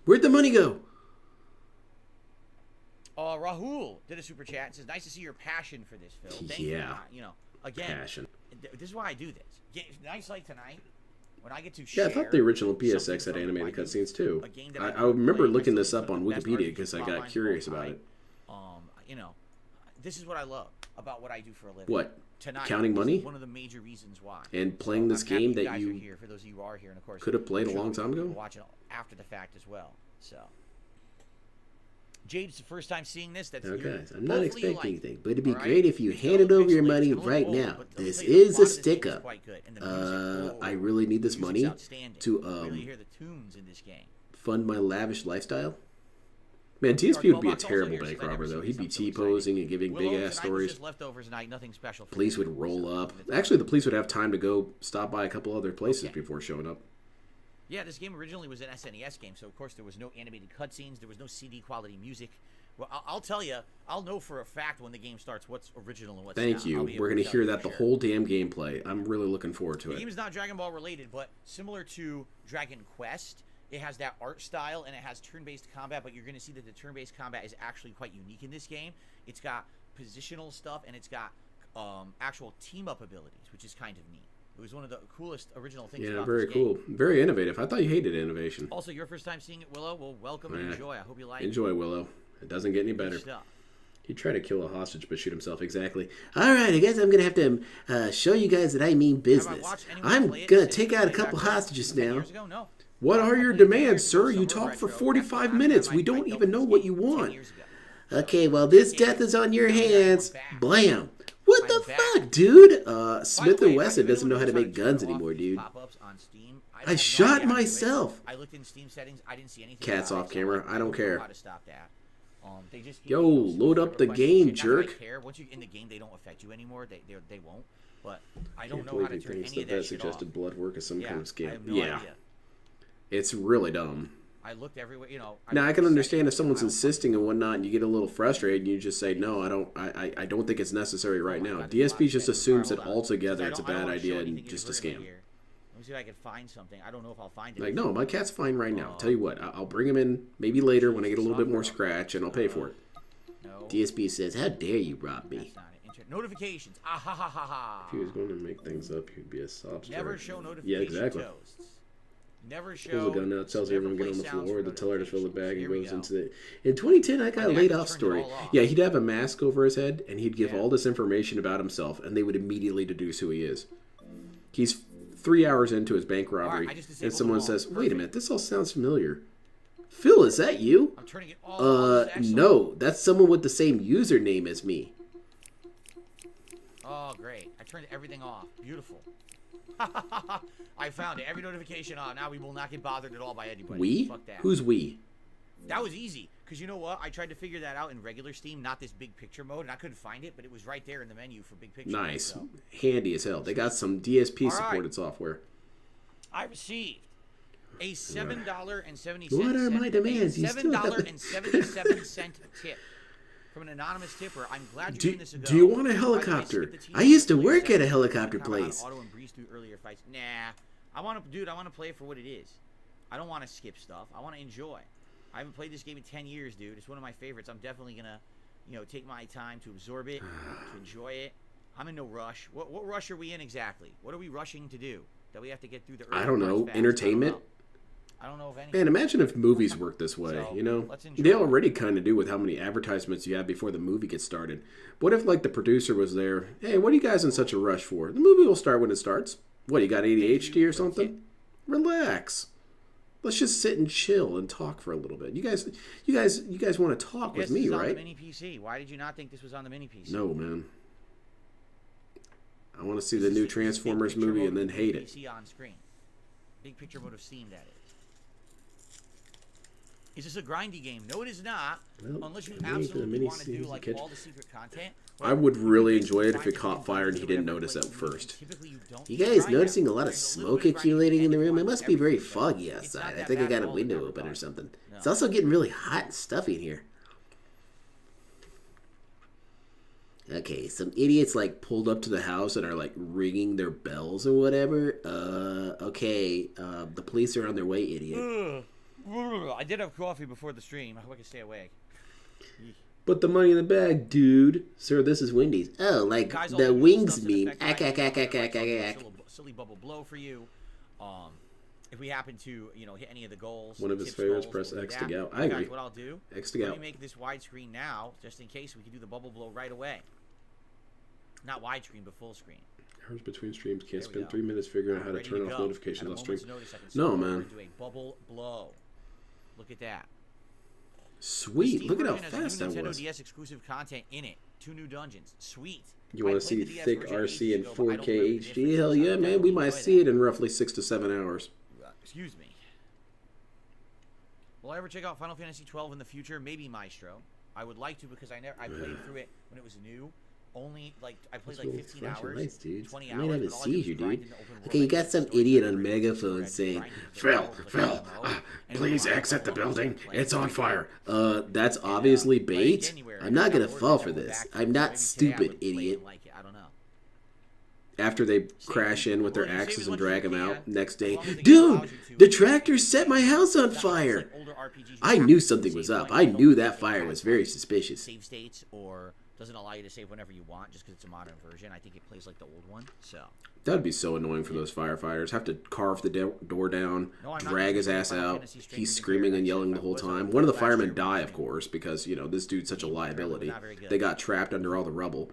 Where'd the money go? Rahul did a super chat. It says, "Nice to see your passion for this, Phil." Thank Yeah. you. Again, Passion. this is why I do this. Nights like tonight, when I get to Yeah, share. I thought the original PSX something had from animated my cutscenes too. a game that I remember played, looking that's this up one on of the best Wikipedia RPG because I plot got lines of curious all about time. it. This is what I love. about what I do for a living. What? Tonight, Counting this is money? One of the major reasons why. And playing this I'm happy game that guys you are here, for those of you who are here, and of course could have played a I'm sure long time ago? Watch it after the fact as well. So, Jade, it's the first time seeing this. That's Now, you're- guys, I'm not hopefully you expecting like anything, it, but it'd be all right? great if you It's handed no over your pixelated, money it's a little right old, now. but let me This tell you, is lot a of this game stick is up. quite good, and the music, I really need this music's money outstanding. to really hear the tunes in this game. fund my lavish lifestyle. Man, DSP would be a Bucks also terrible here, so bank that never robber, though. seems He'd be something so T-posing and giving Willow, big-ass tonight was stories. just leftovers night, nothing special. For Police me. would roll So, up. it's Actually, the police would have time to go stop by a couple other places Okay. before showing up. Yeah, this game originally was an SNES game, so of course there was no animated cutscenes, there was no CD quality music. Well, I'll tell you, I'll know for a fact when the game starts what's original and what's not. Thank you. I'll be We're able going to tell hear you that for the sure. whole damn gameplay. I'm really looking forward to The it. game is not Dragon Ball related, but similar to Dragon Quest, it has that art style and it has turn-based combat, but you're going to see that the turn-based combat is actually quite unique in this game. It's got positional stuff and it's got actual team-up abilities, which is kind of neat. It was one of the coolest original things Yeah, about very this game. cool. Very innovative. I thought you hated innovation. Also, your first time seeing it, Willow. Well, welcome and Yeah. enjoy. I hope you like Enjoy, Willow. It doesn't get any it. better. Good stuff. He tried to kill a hostage but shoot himself. Exactly. All right, I guess I'm gonna have to show you guys that I mean Have I business. watched anyone I'm play it gonna since take it out a came couple back hostages 10 now. years ago? No. What are your I played it 10 demands, years ago, sir? You Summer talked for Retro. 45 That's the minutes. last We time I don't dealt even with know this what game you 10 want. years ago. Okay, well this death is on your hands. back. Blam. What the I'm back. fuck, dude? By the Smith way, and Wesson if doesn't know anyone how to knows make turn guns off anymore, these dude. pop-ups on Steam, I have no shot idea how to do it. myself. I looked in Steam settings. I didn't see anything. Cat's about off it, so camera. like, I don't know care. How to stop that. They just Yo, load up the game, jerk. Care. Once you're in the game, they don't affect you anymore. They won't. But I Can't don't know how believe to he turn thinks any of that that shit off. suggested blood work is some Yeah, kind of scam. I have no Yeah, idea. it's really dumb. I looked everywhere. You know. Now I looked can the understand if settings, someone's I don't- insisting and whatnot, and you get a little frustrated, and you just say, "No, I don't think it's necessary right Oh my now." God, there's a lot DSP of just settings. assumes All that right, hold on. altogether I it's a don't- I don't bad wanna show idea anything and in just a vertical scam. here. Let me see if I can find something. I don't know if I'll find it. Like, no, my cat's fine right now. Tell you what, I'll bring him in maybe later when I get a little bit more Software. scratch, and I'll pay for it. No. DSP says, "How dare you rob me?" That's not it. Notifications. Ah ha ha ha ha. If he was going to make things up, he'd be a sob story. Never show Yeah, notification exactly. toasts. Never show. Pulls a gun out, tells never everyone get play on the sounds floor, for the teller to fill the bag, and notifications. Here we goes go. into the. In 2010, I got a think I laid just off turned it story. all off. Yeah, he'd have a mask over his head, and he'd give Yeah. all this information about himself, and they would immediately deduce who he is. He's 3 hours into his bank robbery, I just disabled and them someone all. says, "Wait a Perfect. minute, this all sounds familiar." Phil, is that you? I'm turning it all off. This is excellent. No, that's someone with the same username as me. Oh, great. I turned everything off. Beautiful. I found it. Every notification on. Now we will not get bothered at all by anybody. We? Fuck that. Who's we? That was easy. Because you know what? I tried to figure that out in regular Steam, not this big picture mode, and I couldn't find it, but it was right there in the menu for big picture Nice, mode, so. handy as hell. They got some DSP All right. supported software. I received a $7.70 What are my demands? You still have- $7.77 tip from an anonymous tipper. I'm glad you're Do- doing this ago. do you want a By the way, helicopter? skip the TV I used to please. work at a Comment helicopter on place. Auto and breeze through earlier fights. Nah, I want to play it for what it is. I don't want to skip stuff. I want to enjoy. I haven't played this game in 10 years, dude. It's one of my favorites. I'm definitely gonna, take my time to absorb it, to enjoy it. I'm in no rush. What rush are we in exactly? What are we rushing to do? That we have to get through the early I don't parts know. fast? Entertainment? I don't know if any. Man, imagine if movies worked this way, So, you know? let's enjoy They it. already kind of do with how many advertisements you have before the movie gets started. What if, like, the producer was there? Hey, what are you guys in such a rush for? The movie will start when it starts. What, you got ADHD or something? Relax. Let's just sit and chill and talk for a little bit. You guys want to talk Yes, with me, this is on right? the mini PC. Why did you not think this was on the mini PC? No, man. I want to see the This new is big Transformers picture movie mode and then with hate it. PC on screen. Big picture mode of Steam, that is. Is this a grindy game? No, it is not. Well, Unless you maybe the absolutely mini want to do series like catch- all the secret content. I would really You enjoy it if find it your caught own fire and he buttons or didn't whatever, notice but at first. typically you don't You need to guys grind noticing that. a lot of There's little smoke bit of grinding accumulating in the if you room? It want must be very everything, but foggy it's not outside. I that think I bad got at a all window in that open or regard. something. No. It's also getting really hot and stuffy in here. Okay, some idiots like pulled up to the house and are like ringing their bells or whatever. Okay, the police are on their way, idiot. I did have coffee before the stream. I hope I can stay awake. Put the money in the bag, dude. Sir, this is Wendy's. Oh, like Guys, all the the wings stuff to meme. affect Ack, my ack, ack, ack, game, ack, ack, ack. silly bubble blow for you. If we happen to, hit any of the goals, One of his tip favorites, goals, press we'll do X to that. go. In I fact, agree. What I'll do, X to let go. me make this widescreen now, just in case we can do the bubble blow right away. Not widescreen, but full screen. Hours between streams. Can't There we spend go. 3 minutes figuring out how to Ready turn off go. notifications At a off stream. moment's notice, I can No, switch man. over and do a bubble blow. Look at that. Sweet. Steam Look at how version has new fast that Nintendo was. DS exclusive content in it. 2 new dungeons. Sweet. You I want to played see the DS thick version RC in ages ago, but I don't 4K remember the HD? differences. Hell I yeah, don't man. We enjoy might that. see it in roughly 6 to 7 hours. Excuse me. Will I ever check out Final Fantasy 12 in the future? Maybe Maestro. I would like to because I played through it when it was new. Only I played like 15 hours, Nice, dude. 20 You hours. might have a but all I did was seizure, grind dude. in the open world. Okay, you I got did some story idiot mode, on story megaphone mode, saying, grinding the Phil, levels, like, Phil, I don't know. And please it was exit the like, oh, building. like, It's on like, fire. That's obviously like bait. January, I'm not I gonna got fall orders, for I went this. back to I'm it. not Maybe today I stupid, would play it idiot. and like it. I don't know. After they crash in with their Well, you save axes as and much as drag you him can, out next as day. long as the game Dude, allows you to. the tractor set my house on It's fire. like older RPGs, you I have knew to something save was up. points. I You don't knew get that it fire as was very like suspicious. Save states or doesn't allow you to save whenever you want just because it's a modern version. I think it plays like the old one. So That would be so annoying for those firefighters. Have to carve the door down, No, I'm not drag his using ass Final out. Fantasy Strength He's in the screaming gear. and yelling Actually, the whole if I was time. on One of the last firemen year, die, we of course, because, this dude's such a Game liability. not very good. They got trapped under all the rubble.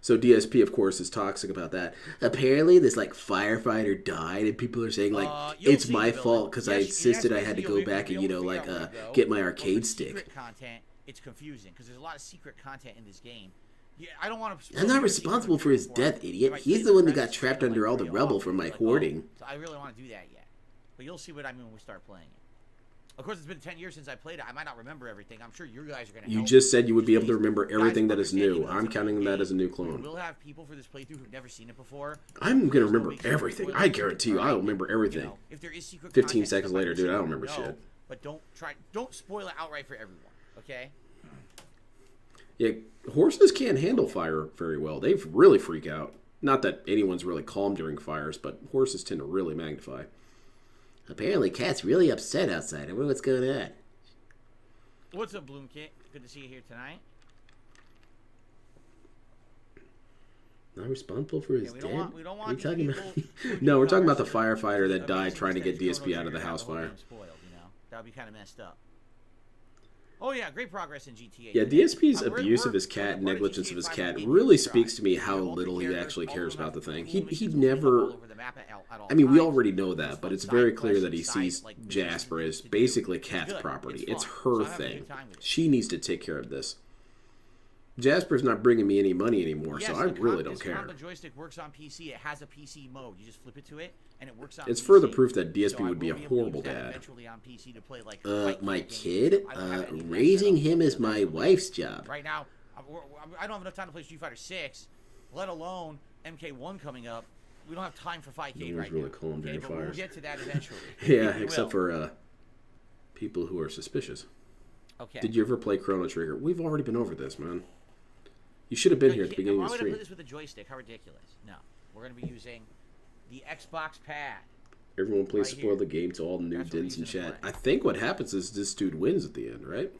So DSP, of course, is toxic about that. Apparently, this firefighter died, and people are saying you'll it's see my the fault villain. because Yes, I yes, insisted I yes, had to you'll go be back and able to figure out where to go. get my But arcade for stick. secret content, it's confusing because there's a lot of secret content in this game. Yeah, I don't want to. I'm not responsible for his death, idiot. He's the one that got trapped under all the rubble from my hoarding. So I really want to do that yet, but you'll see what I mean when we start playing it. Of course, it's been 10 years since I played it. I might not remember everything. I'm sure you guys are going to You help. just said you would be able to Please, remember guys everything that is understand new. even though I'm it's a counting new that game, as a new we clone. will have people for this playthrough who've never seen it before. I'm going to remember We'll make sure everything. spoil I it. guarantee you, I'll remember everything. If there is secret 15 content, seconds stuff later, I'm dude, I sure don't you remember know, shit. But don't spoil it outright for everyone, okay? Yeah, horses can't handle fire very well. They really freak out. Not that anyone's really calm during fires, but horses tend to really magnify. Apparently, Cat's really upset outside. I wonder what's going on. What's up, Bloom Kit? Good to see you here tonight. Not responsible for his We death? don't want. We don't want. What are you these talking people about? No, we're talking about the newcomers firefighter that to died amazing trying to get extents DSP out of the Chrono house Trigger and fire. have the whole game spoiled, that would be kind of messed up. Oh yeah, great progress in GTA. Yeah, today. DSP's We're- abuse we're- of his cat, part of negligence GTA of his 5 cat, is really Drive. speaks to me how You have little he multi-characters, actually all cares of them about the have thing. cool He missions never. all over the map at all I mean, we times. already know that, but it's very clear that he Side quests, sees like, Jasper as to do. basically It's Cat's good. property. It's It's fun. her So I'm having a thing. good time with it. She needs to take care of this. Jasper's not bringing me any money anymore, so I really don't care. The joystick works on PC. It has a PC mode. You just flip it to it, and it works on It's PC. further proof that DSP So I would be a will able to horrible use that dad. eventually on PC to play, like, My games. kid? I don't have any of that Raising set up. him is my wife's job. Right now, I don't have enough time to play Street Fighter 6, let alone MK1 coming up. We don't have time for 5K No one's right really now. calm during but we'll fires. get to that eventually. Yeah, We except will. for people who are suspicious. Okay. Did you ever play Chrono Trigger? We've already been over this, man. You should have been here at the beginning Why of the would I play stream. this with a joystick? How ridiculous. No. We're going to be using the Xbox Pad. Everyone please right spoil here. the game to all the new That's what we're dids in using to chat. play. I think what happens is this dude wins at the end, right?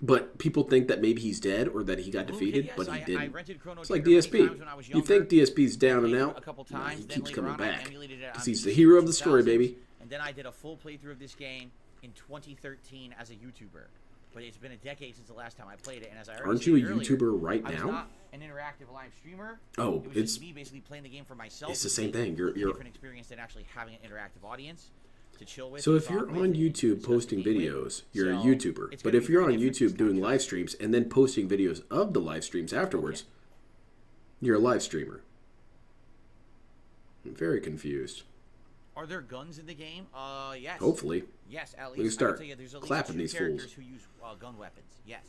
But people think that maybe he's dead or that he got Blue defeated, Kid, but yes, he I didn't. rented Chrono It's like Trigger many times DSP. when I was You younger. think DSP's down and Played out? a couple Nah, times. he Then keeps later coming on, I back. emulated it on Because he's PC the hero of in the story, 2000s, baby. And then I did a full playthrough of this game in 2013 as a YouTuber. But it's been a decade since the last time I played it, and as I already Aren't you a stated earlier, YouTuber right I was now? not an interactive live streamer. Oh, it was it's- just me basically playing the game for myself. it's the which same is a thing. completely You're- different experience than actually having an interactive audience to chill with. So and if you're talk with on and YouTube discuss posting the game with. videos, you're a So, YouTuber. it's But gonna if be you're very on different YouTube this doing time. live streams and then posting videos of the live streams afterwards, you're a live streamer. I'm very confused. Are there guns in the game? Yes. Hopefully. Yes, at least. We can start I can tell you, there's at least clapping 2 these characters fools. who use gun weapons. Yes.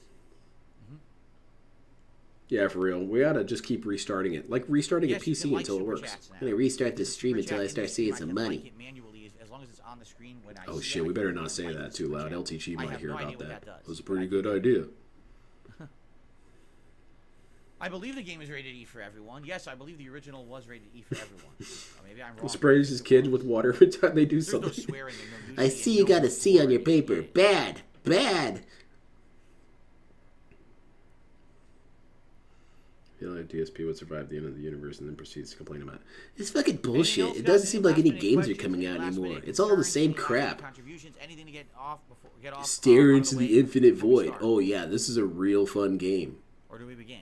Yeah, for real. We ought to just keep restarting it. Like restarting Yes, a you PC can like until it super works. chats now. I'm gonna restart this stream Super until I chat in start the seeing stream, I some can money. like it manually as long as it's on the screen when I Oh see shit, it, we I better can not say like that the too super loud. chat. LTG I might have hear no about idea what that. that does, That was a but I pretty can good idea. I believe the game is rated E for everyone. Yes, I believe the original was rated E for everyone. Maybe I'm wrong. Sprays his kids with water every time they do There's no something. swearing and no I nudity see and you no got a C on your authority. paper. Bad. Bad. You know, DSP would survive the end of the universe and then proceeds to complain about it. It's fucking bullshit. else, It guys? doesn't seem like any last-minute games are questions, coming out last-minute anymore. It's all the concerns, same last-minute crap. Contributions, anything to get off before Stare out of into way the infinite before we void. start? Oh yeah, this is a real fun game. Or do we begin?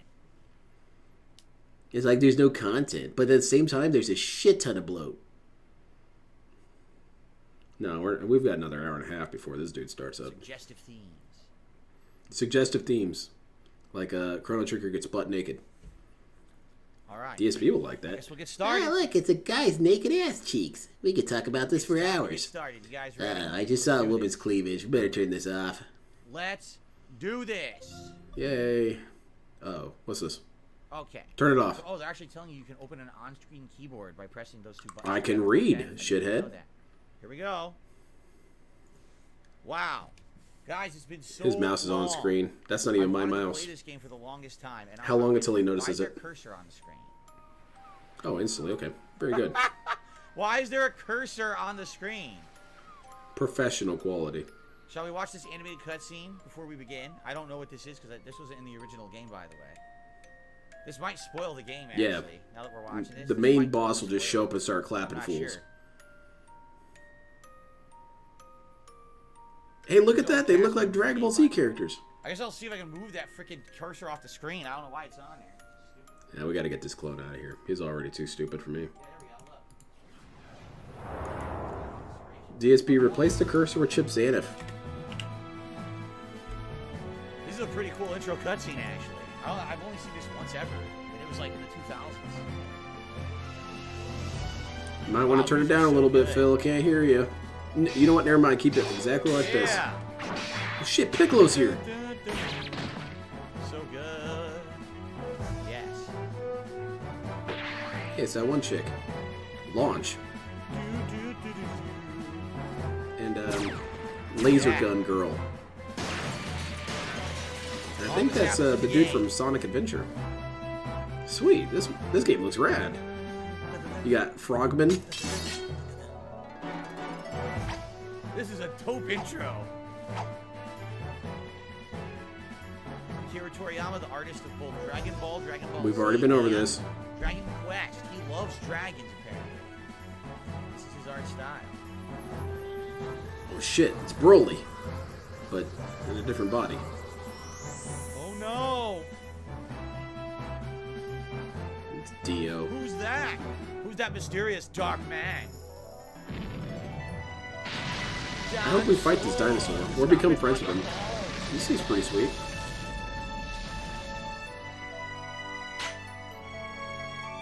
It's like there's no content, but at the same time, there's a shit ton of bloat. No, we've got another hour and a half before this dude starts up. Suggestive themes. Suggestive themes. Like Chrono Trigger gets butt naked. All right. DSP will like I that. guess we'll get started. Ah, look, it's a guy's naked ass cheeks. We could talk about this for Get hours. started. You guys ready? I just saw a woman's cleavage. We better turn this off. Let's do this. Yay. Oh, what's this? Okay. Turn it off. Oh, they're actually telling you can open an on-screen keyboard by pressing those two buttons. I can read, Okay, I didn't shithead. know that. Here we go. Wow. Guys, it's been so His mouse is on long. screen. That's not even I my wanted to mouse. play this game for the longest time. And How long until he notices why is there it? a cursor on the screen? Oh, instantly. Okay. Very good. Why is there a cursor on the screen? Professional quality. Shall we watch this animated cutscene before we begin? I don't know what this is because this wasn't in the original game, by the way. This might spoil the game, actually. Yeah. Now that we're watching this. The This main might boss will just spoil show up and start I'm clapping not fools. sure. Hey, look at that. They look like Dragon Ball Z characters. I guess I'll see if I can move that freaking cursor off the screen. I don't know why it's on there. Stupid. Yeah, we got to get this clone out of here. He's already too stupid for me. Yeah, there we go. Look. DSP, replace the cursor with Chip Zanif. This is a pretty cool intro cutscene, actually. I've only seen this once ever, and it was like in the 2000s. You might want to turn it down a little bit, Phil. Can't hear you. You know what? Never mind. Keep it exactly like this. Yeah. Oh, shit, Piccolo's here. So good. Yes. Hey, it's that one chick. Launch. And, Laser Gun Girl. I think that's the dude from Sonic Adventure. Sweet. This game looks rad. You got Frogman. This is a dope intro. Akira Toriyama, the artist of both Dragon Ball, Dragon Ball We've Z, already been over and this. Dragon Quest. He loves dragons, apparently. This is his art style. Oh shit, it's Broly. But in a different body. Oh no! It's Dio. Who's that? Who's that mysterious dark man? I hope we fight this dinosaur or become friends with him. He seems pretty sweet.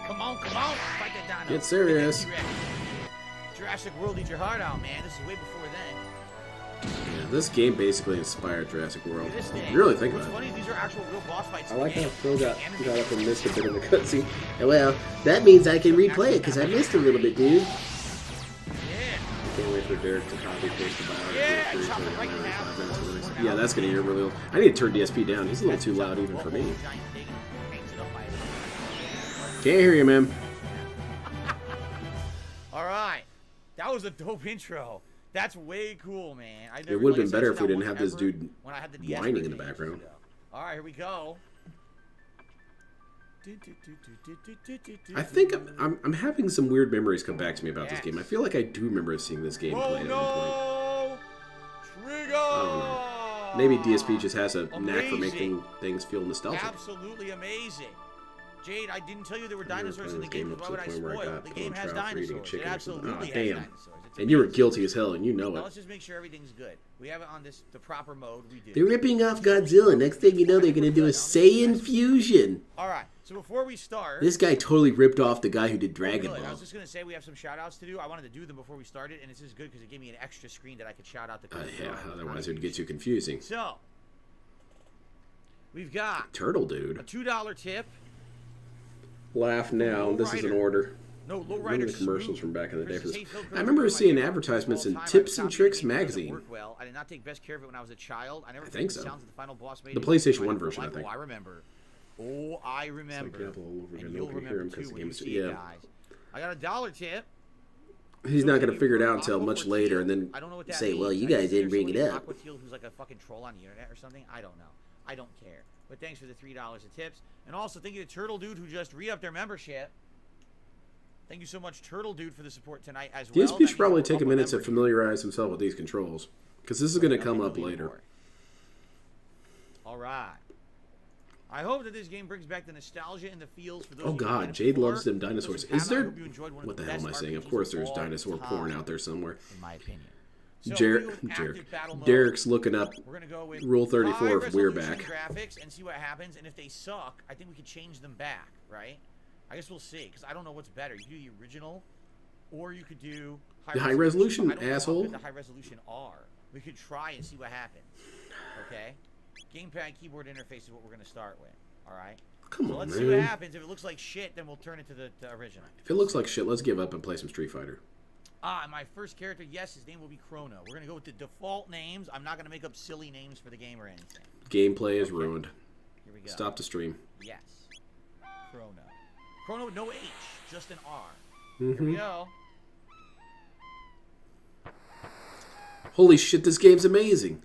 Come on, fight that dino. Get serious. Get that T-Rex. Jurassic World, eat your heart out, man. This is way before then. Yeah, this game basically inspired Jurassic World. Look at this thing. You really think What's about it. funny, these are actual real boss fights. I in the like how game. Phil got Animated. up and missed a bit of the cutscene. Well, that means I can replay it because I missed a little bit, dude. Yeah. Can't wait for Derek to copy paste the biography. Yeah, of chop it 3 right in half. 5 minutes release. Yeah, that's gonna hear really old. I need to turn DSP down. He's a little too loud even for me. Giant pig and hangs it up by it. Can't hear you, man. All right. That was a dope intro. That's way cool, man. I never, It would have like I been said, better I've if we seen didn't that have this once ever dude when I had the DS whining in the version years background. ago. All right, here we go. I think I'm having some weird memories come back to me about this Yes. game. I feel like I do remember seeing this game Oh played at one point. no! Trigger! I don't know. Maybe DSP just has a knack for Amazing. making things feel nostalgic. Absolutely amazing. Jade, I didn't tell you there were I remember dinosaurs in the playing game. this Why would I game up to the point where I spoil? got The put game on has trial for eating dinosaurs. It chicken or something. absolutely Aw, has damn. dinosaurs. It's And you were amazing. guilty as hell, and you know Now it. let's just make sure everything's good. We have it on the proper mode. We do. They're ripping off Godzilla. Next thing you know, they're going to do a Saiyan fusion. All right. So before we start, This guy totally ripped off the guy who did oh, Dragon really, I Ball. was just gonna say we have some shout outs to do. I wanted to do them before we started, and this is good because it gave me an extra screen that I could shout out the. Yeah, otherwise it would get too confusing. So we've got Turtle a dude. $2 tip. Laugh now. This is an order. No, low Remember rider the commercials smooth. from back in the day for Versus this. Hey, Phil, I remember my seeing favorite advertisements all in time. Tips I and copied Tricks the game because it magazine. worked well. I did not take best care of it when I was a child. I never I think the so. sounds of the final boss made The it PlayStation into 1 my version, I life. think. Oh, I remember. Oh, I remember. Apple all over And again. you'll Nobody hear remember him 'cause too the when you game's- see it, yeah. guys. I got a $1 tip. He's not going to figure it out until much later and then I don't know what that say, means. well, you I guess guys didn't there's bring it somebody up. Aqua Teal who's like a fucking troll on the internet or something. I don't know. I don't care. But thanks for the $3 of tips. And also thank you to Turtle Dude who just re-upped their membership. Thank you so much, Turtle Dude, for the support tonight as well. DSP should probably take a minute to familiarize himself with these controls. Because this is going to come up later. All right. I hope that this game brings back the nostalgia and the feels for those. Oh who played God, it Jade before. loves them dinosaurs. Those who Is there? haven't, I hope you enjoyed one of What the the hell am I best saying? Of RPGs course, there's all dinosaur time, porn out there somewhere. in my opinion. So we're gonna go with active battle mode. Derek's looking up We're gonna go with Rule 34 high if we're resolution back. graphics and see what happens. And if they suck, I think we could change them back, right? I guess we'll see, because I don't know what's better. You could do the original, or you could do The high resolution, I don't know how asshole. good the high resolution are. We could try and see what happens. Okay? Gamepad keyboard interface is what we're gonna start with. All right. Come So on, let's man. see what happens. If it looks like shit, then we'll turn it to the original. If it looks like shit, let's give up and play some Street Fighter. And my first character, yes, his name will be Chrono. We're gonna go with the default names. I'm not gonna make up silly names for the game or anything. Gameplay is ruined. Here we go. Stop the stream. Yes. Chrono. Chrono with no H, just an R. Mm-hmm. Here we go. Holy shit, this game's amazing.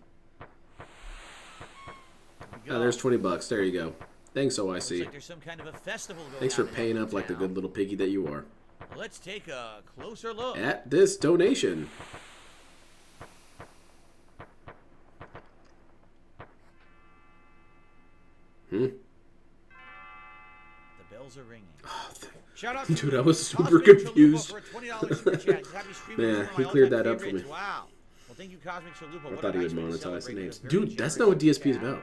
Here we go. Oh, there's $20. There you go. Thanks, Looks OIC. like there's some kind of a festival going Thanks for on in paying up like the town. good little piggy that you are. Let's take a closer look. At this donation. The bells are ringing. Shout out to Dude, I was Cosmic super Chalupa confused. for a $20 super chat. Happy streaming Man, with one of he my cleared all-time that up for favorites. me. Wow. Well, thank you, Cosmic Chalupa. I What thought a he would nice way to monetize the celebrate names. a very Dude, that's not what generous DSP is cat. about.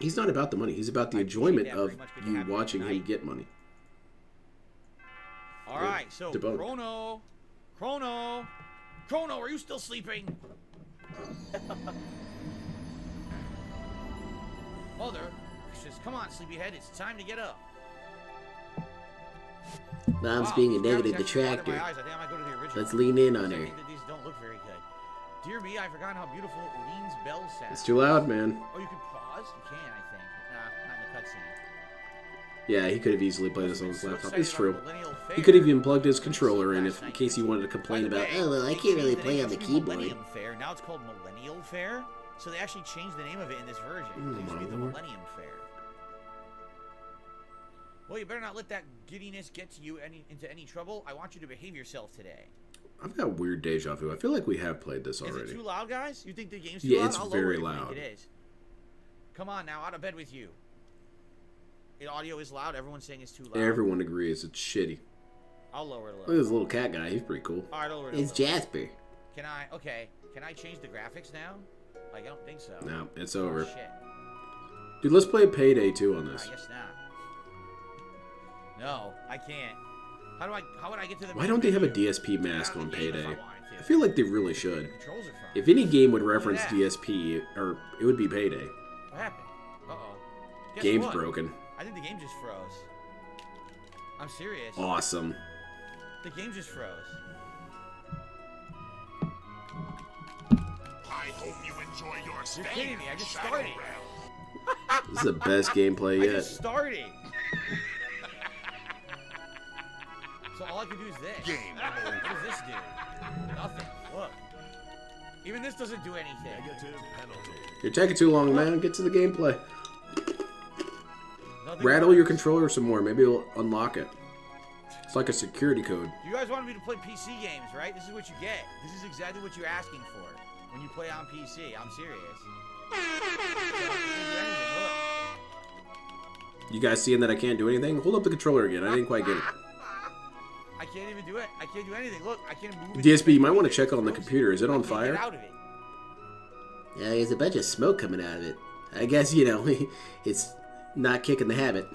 He's not about the money. He's about the I appreciate enjoyment that of very much. Good to you have you watching him tonight. get money. All right, so Debunk. Chrono, are you still sleeping? Mother says, "Come on, sleepyhead, it's time to get up." Mom's Wow, being a these negative graphics actually water detractor. my eyes. I think I might go to the original. Let's lean in on I her. think that these don't look very good. Dear me, I forgot how beautiful Lean's bell sounds. It's too loud, man. Oh, you can pause? You can, I think. Nah, not in the cutscene. Yeah, he could have easily played this on his So laptop. excited It's about true. Millennial He Fair. could have even plugged his controller in Last in night. case he wanted to complain By the about, way, oh, well, I they can't changed really the play name. on the It used to be keyboard. Millennium Fair. Now it's called Millennial Fair. So they actually changed the name of it in this version. It used to be the Lord. Millennium Fair. Well, you better not let that giddiness get to you into any trouble. I want you to behave yourself today. I've got weird deja vu. I feel like we have played this Is already. it too loud, guys? You think the game's too Yeah, loud? it's I'll very lower it if you loud. think it is. Come on now, out of bed with you. The audio is loud. Everyone's saying it's too loud. Everyone agrees it's shitty. I'll lower it a Look little. at this little cat guy. He's pretty cool. All right, I'll lower it a It's little. Jasper. Can I? Okay. Can I change the graphics now? Like, I don't think so. No, it's Oh, over. shit. Dude, let's play Payday 2 on I this. guess not. No, I can't. How would I get to the Why don't they have a menu? DSP mask Get out on of the game if Payday? I wanted to. I feel like they really should. The controls are fine. If any game would reference that. DSP, or it would be Payday. What happened? Uh-oh. Guess Game's what? broken. I think the game just froze. I'm serious. Awesome. The game just froze. I hope you enjoy your You're stay. kidding me. I just Shadow started. Realm. This is the best gameplay I yet. just started. So all I can do is this. Game over. What does this do? Nothing. Look. Even this doesn't do anything. Negative penalty. You're taking too long, man. Get to the gameplay. Nothing Rattle your works. controller some more. Maybe it'll unlock it. It's like a security code. You guys wanted me to play PC games, right? This is what you get. This is exactly what you're asking for when you play on PC. I'm serious. So I can't do anything. Look. You guys seeing that I can't do anything? Hold up the controller again. I didn't quite get it. I can't even do it. I can't do anything. Look, I can't move it. DSP, you might want to check on the computer. Is it on I can't fire? Get out of it. Yeah, there's a bunch of smoke coming out of it. I guess, you know, it's not kicking the habit.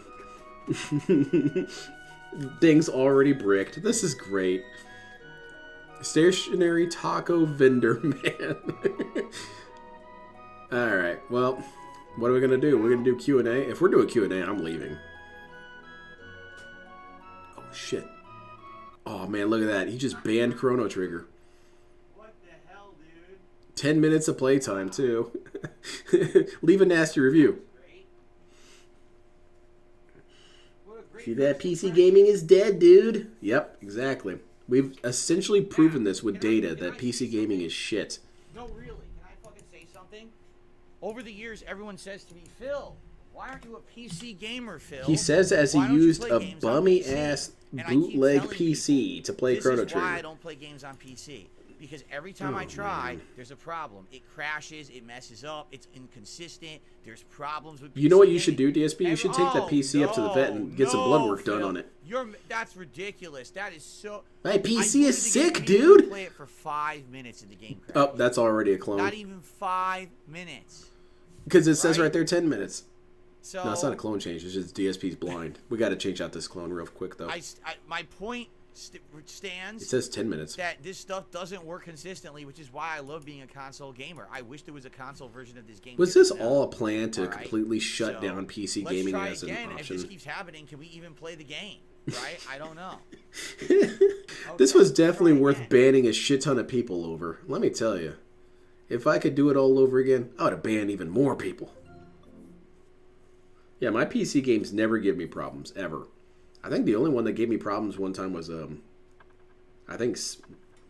Thing's already bricked. This is great. Stationary taco vendor man. All right. Well, what are we gonna do? We're gonna do Q&A. If we're doing Q&A, I'm leaving. Oh shit. Oh man, look at that. He just banned Chrono Trigger. What the hell, dude? 10 minutes of playtime too. Leave a nasty review. See, that PC gaming is dead, dude. Yep, exactly. We've essentially proven this with data that PC gaming is shit. No, really. Can I fucking say something? Over the years, everyone says to me, Phil, why aren't you a PC gamer, Phil? He says as he Why don't you used play a games on bummy PC?" ass And I keep bootleg telling PC people, to play this Chrono is why I Trigger. don't play games on PC. because every time Oh, I try, man. there's a problem. It crashes, it messes up, it's inconsistent. There's problems with. You know what you PC should do, DSP? You should take that PC up to the vet and get some blood work done on it. That's ridiculous. That is so. My PC I is played the game, sick, didn't even dude. Play it for 5 minutes in the game. Oh, that's already a clone. Not even 5 minutes. Because it says Right? right there 10 minutes. So No, it's not a clone change. It's just DSP's blind. We got to change out this clone real quick, though. my point stands. It says 10 minutes. That this stuff doesn't work consistently, which is why I love being a console gamer. I wish there was a console version of this game. Was this all a plan to All right. completely shut So, down PC let's gaming try as an again. If option? this keeps happening, can we even play the game? Right? I don't know. This was definitely try worth again. banning a shit ton of people over. Let me tell you. If I could do it all over again, I would have banned even more people. Yeah, my PC games never give me problems, ever. I think the only one that gave me problems one time was, I think,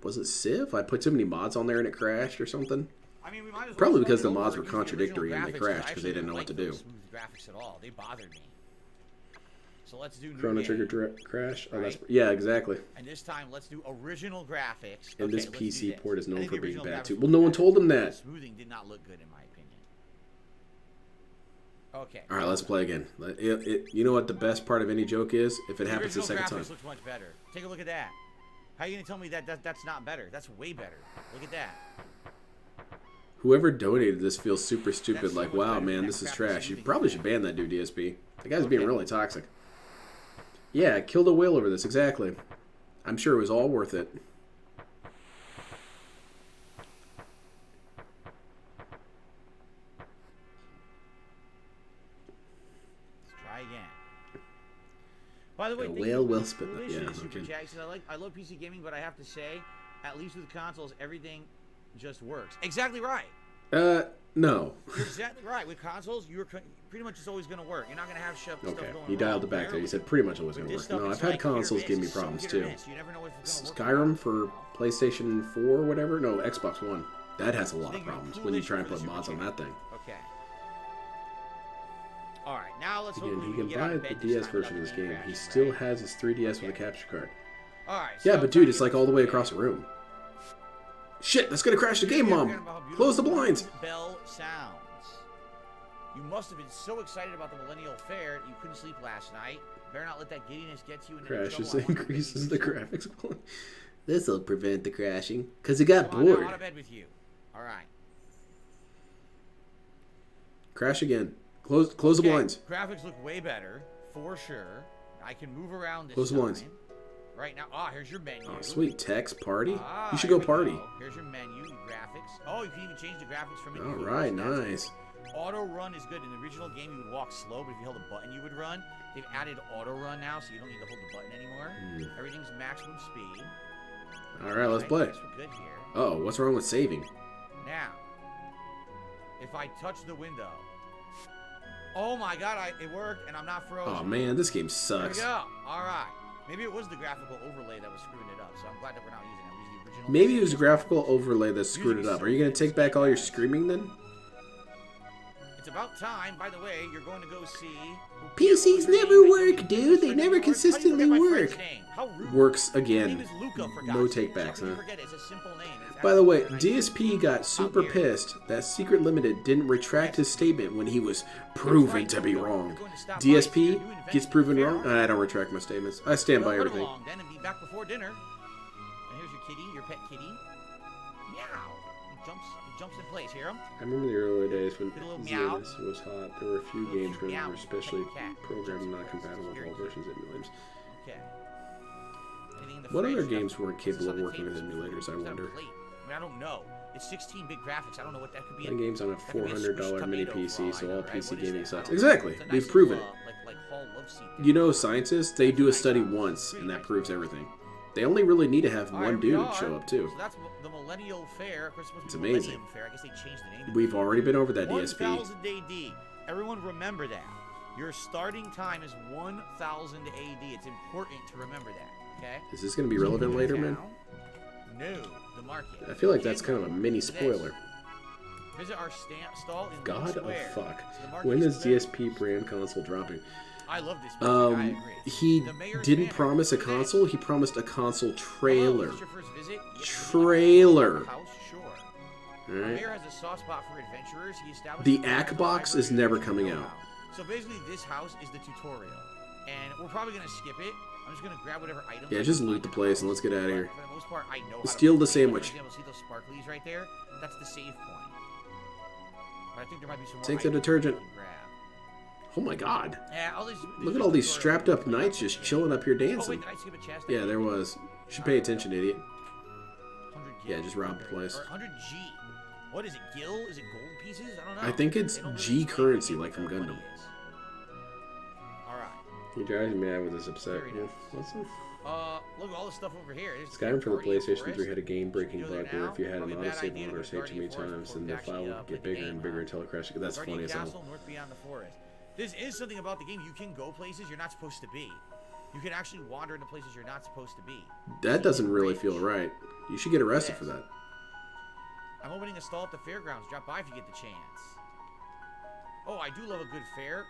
was it Civ? I put too many mods on there and it crashed or something. I mean, we might as well Probably start because it the over mods and were use the original contradictory and they graphics, crashed I because they actually didn't know what to like do. those smooth graphics at all. They bothered me. So let's do new Chrono game. Trigger crash? Oh, that's, Right. yeah, exactly. And this time, let's do original graphics. And Okay, this let's do PC this. port is I known think for the being original bad graphics too. were Well, no one bad. told them The that. smoothing did not look good, in my opinion. Okay. All right, let's play again. You know what the best part of any joke is? If it The happens the original second time. graphics looks much better. Take a look at that. How are you gonna tell me that's not better? That's way better. Look at that. Whoever donated this feels super stupid. That's so Like, much wow, better. man, That this is crap is trash. You smoothing. probably should ban that dude, DSP. The guy's being Okay. really toxic. Yeah, killed a whale over this, exactly. I'm sure it was all worth it. Let's try again. By the way, A thank whale you will for spit the- Delicious yeah, Super okay. Chat. He says, I love PC gaming, but I have to say, at least with consoles, everything just works. Exactly right. No. You're exactly right. With consoles, pretty much it's always going to work. You're not going to have stuff Okay, going he dialed wrong. it back there. He Barely. said pretty much always With going to this work. stuff, No, it's I've had like hit or consoles miss. give me It's so problems hit or too. miss. You never know if it's gonna work Skyrim or for not. PlayStation 4 or whatever? No, Xbox One. That has a lot of Thank you, problems when you foolish try and for the put super mods on chat. that thing. Okay. All right, now let's hope Again, we he can can get out buy of the bed DS this time version of this without the game. crashing, He still right? has his 3DS with a Okay. capture card. All right. Yeah, so but try dude, to it's get like us all the way through across it. the room. Shit, that's gonna crash the game, Forget Mom. about how beautiful Close the blinds. Bell sounds. You must have been so excited about the Millennial Fair you couldn't sleep last night. Better not let that giddiness get to you. And Crashes trouble. I wonder if increases they the need graphics. This'll prevent the crashing. Because he got Come on now, bored. out of bed with you. All right. Crash again. Close the Okay, blinds. Graphics look way better, for sure. I can move around this Close the blinds. time. Right now, here's your menu. Oh, sweet. Text party? Ah, You should here go we party. go. Here's your menu, graphics. Oh, you can even change the graphics from All individuals. right, That's nice. good. Auto run is good. In the original game, you would walk slow, but if you held a button, you would run. They've added auto run now, so you don't need to hold the button anymore. Everything's maximum speed. All right, let's play. Guess we're good here. Oh, what's wrong with saving? Now, if I touch the window, oh my God, it worked, and I'm not frozen. Oh man, this game There we sucks. go. All right. Maybe it was the graphical overlay that was screwing it up, so I'm glad that we're not using it. We're using the original. Maybe it was a graphical overlay that screwed it up. Are you gonna take back all your screaming then? It's about time. By the way, you're going to go see. PCs never work, dude. They never consistently work. How rude. Works His name again. is Luca, for No God's sake. takebacks, How can you huh? forget it? It's a simple name. It's By the way, actually nice. DSP got super here. pissed that Secret Limited didn't retract his statement when he was proven to be wrong. DSP gets proven wrong. I don't retract my statements. I stand by Well, run everything. along then and be back before dinner. And here's your kitty, your pet kitty. Meow. He jumps in place. Hear him? I remember the early days when Get a little meow. Xenos was hot. There were a few Little games where they meow. were especially Like a cat. programmed not Jumps compatible with very all cute. versions of emulators. Okay. Anything in the What fridge? other Stuff- games weren't what's this capable on of the working with table? emulators, I What's that on wonder? the plate? I mean, I don't know. It's 16-bit graphics. I don't know what that could be. Playing games on a that could be $400 Swiss mini tomato PC, for all I so know, all right? PC What is gaming that? sucks. I don't know. Exactly. It's a We've nice proven little, it. like Hall love seat. You know, scientists, they do a study once, and that proves everything. They only really need to have All right, one here we dude are. show up, too. So that's the Millennial Fair. Of course, it's supposed It's to be amazing. Millennium Fair. I guess they changed the name. to We've already been over that, 1000 DSP. AD. Everyone remember that. Your starting time is 1000 AD. It's important to remember that. Okay. Is this going to be relevant later, man? No, the market. I feel like that's kind of a mini spoiler. Visit our stall in God Square. of fuck. So the market When is closed. DSP brand console dropping? I love this movie. I agree. He The mayor's didn't banner. promise a Look at this. console. He promised a console Hello, trailer. is this your first visit? Yes, Trailer. House, sure. All The right. mayor has a soft spot for adventurers. He established The a ACK box is library never and coming know-how. out. So basically, this house is the tutorial, and we're probably gonna skip it. I'm just gonna grab whatever items. Yeah, I just can loot find the in place and house. let's get out of But here. For the most part, I know. Let's how to steal play the the game. sandwich. For example, see those sparklies right there? That's the save point. But I think there might be some more Take the items detergent. we can grab. Oh my God! Yeah, all these, Look at all these strapped up knights just chilling up here Oh wait, dancing. did I skip a chest? Yeah, there was. You should pay attention, idiot. 100 Yeah, gil. just rob the place. Or 100 G. What is it? Gil? Is it gold pieces? I don't know. I think it's They don't really G explain currency, what like from the money Gundam. is. All right. He drives me mad with this upset. Very Yeah, nice. what's this? Look at all the stuff over here. There's Skyrim for the Guardian PlayStation Forest. 3 had a game-breaking Go there bug where now. if you had an Probably a bad autosave idea on to or go saved too many Guardian times, Forest then the before file we would actually get play the bigger and game, bigger huh? until it crashed. That's Guardian funny as hell. Castle, North Beyond the Forest. This is something about the game. You can go places you're not supposed to be. You can actually wander into places you're not supposed to be. That doesn't really Rich. feel right. You should get arrested Yes. for that. I'm opening a stall at the Fairgrounds. Drop by if you get the chance. Oh, I do love a good fair.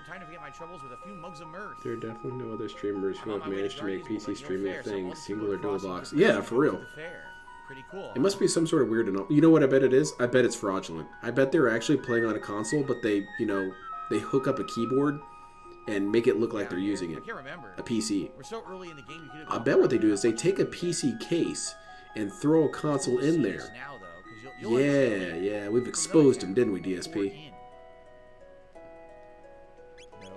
Time to forget my troubles with a few mugs of mirth. There are definitely no other streamers who I'm on have my way managed to make Guardians, but PC like, streaming fair, a so thing, most people single or are dual crossing box. the bridge Yeah, to for go to real. the fair. Pretty cool. It must be some sort of weird. You know what I bet it is? I bet it's fraudulent. I bet they're actually playing on a console, but they hook up a keyboard and make it look like they're using it. I can't remember. A PC. We're so early in the game. You could have I gone bet what they do further. is they take a PC case and throw a console We'll see in this there. now, though, 'cause you'll Yeah, understand it. yeah, we've exposed him, didn't we, DSP? No.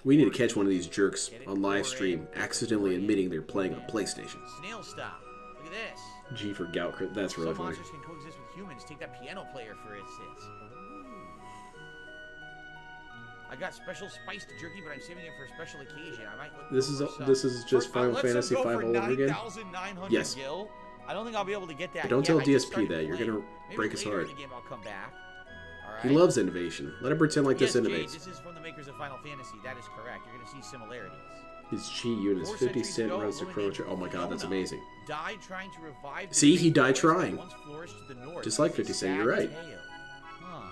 We need to catch one of these jerks on live stream accidentally admitting they're playing a PlayStation. Snail stop. Look at this. G for gout. That's really Some funny. monsters can coexist with humans. Take that piano player, for instance. I got special spiced jerky, but I'm saving it for a special occasion. I might look This is just Final Fantasy 5 all over again. 9,900 Yes. gil. I don't think I'll be able to get that. But don't yet. tell I just DSP started that. You're playing. gonna Maybe break his later heart. in the game I'll come back. All right. He loves innovation. Let him pretend like Yes, this Jade, innovates. this is from the makers of Final Fantasy. That is correct. You're going to see similarities. His chi units, 4 50 centuries cent ago, runs to a woman Chrono named Trigger. Oh my god, that's Fiona amazing. Died trying to revive the See, he great died forest that trying. once flourished to the north. Just like It's a 50 Cent, you're sad right. tale. Huh.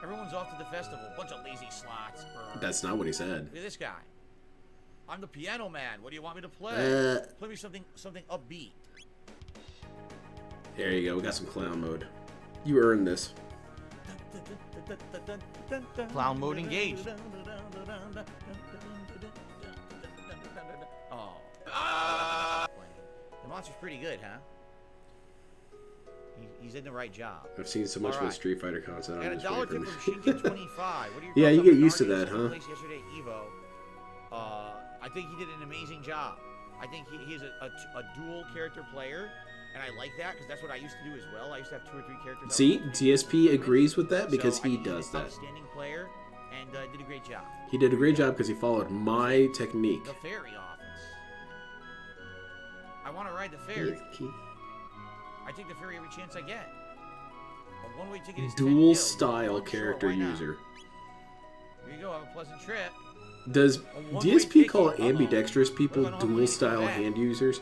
Everyone's off to the festival. Bunch of lazy slots. Brr. That's not what he said. Look at this guy. I'm the piano man. What do you want me to play? Play me something upbeat. There you go. We got some clown mode. You earned this. Clown mode engaged. Oh. The monster's pretty good, huh? He's in the right job. I've seen so much of the Alright. Street Fighter content I on got a this dollar way tip from from Shinken25. What are your Yeah, thoughts you on get used to Bernardi's that, huh? place yesterday at Evo? I think he did an amazing job. I think he's a dual character player, and I like that because that's what I used to do as well. I used to have 2 or 3 characters. I was See, using. DSP agrees with that because So I he think he's does an that. Outstanding player, and did a great job. He did a great job because he followed my technique. The ferry office. I want to ride the ferry. I take the ferry every chance I get. A one-way ticket is 10 Dual gil. style Sure, character why not? user. Here you go. Have a pleasant trip. Does one-way DSP call ticket. ambidextrous people What if I don't dual wanna style go back? hand users?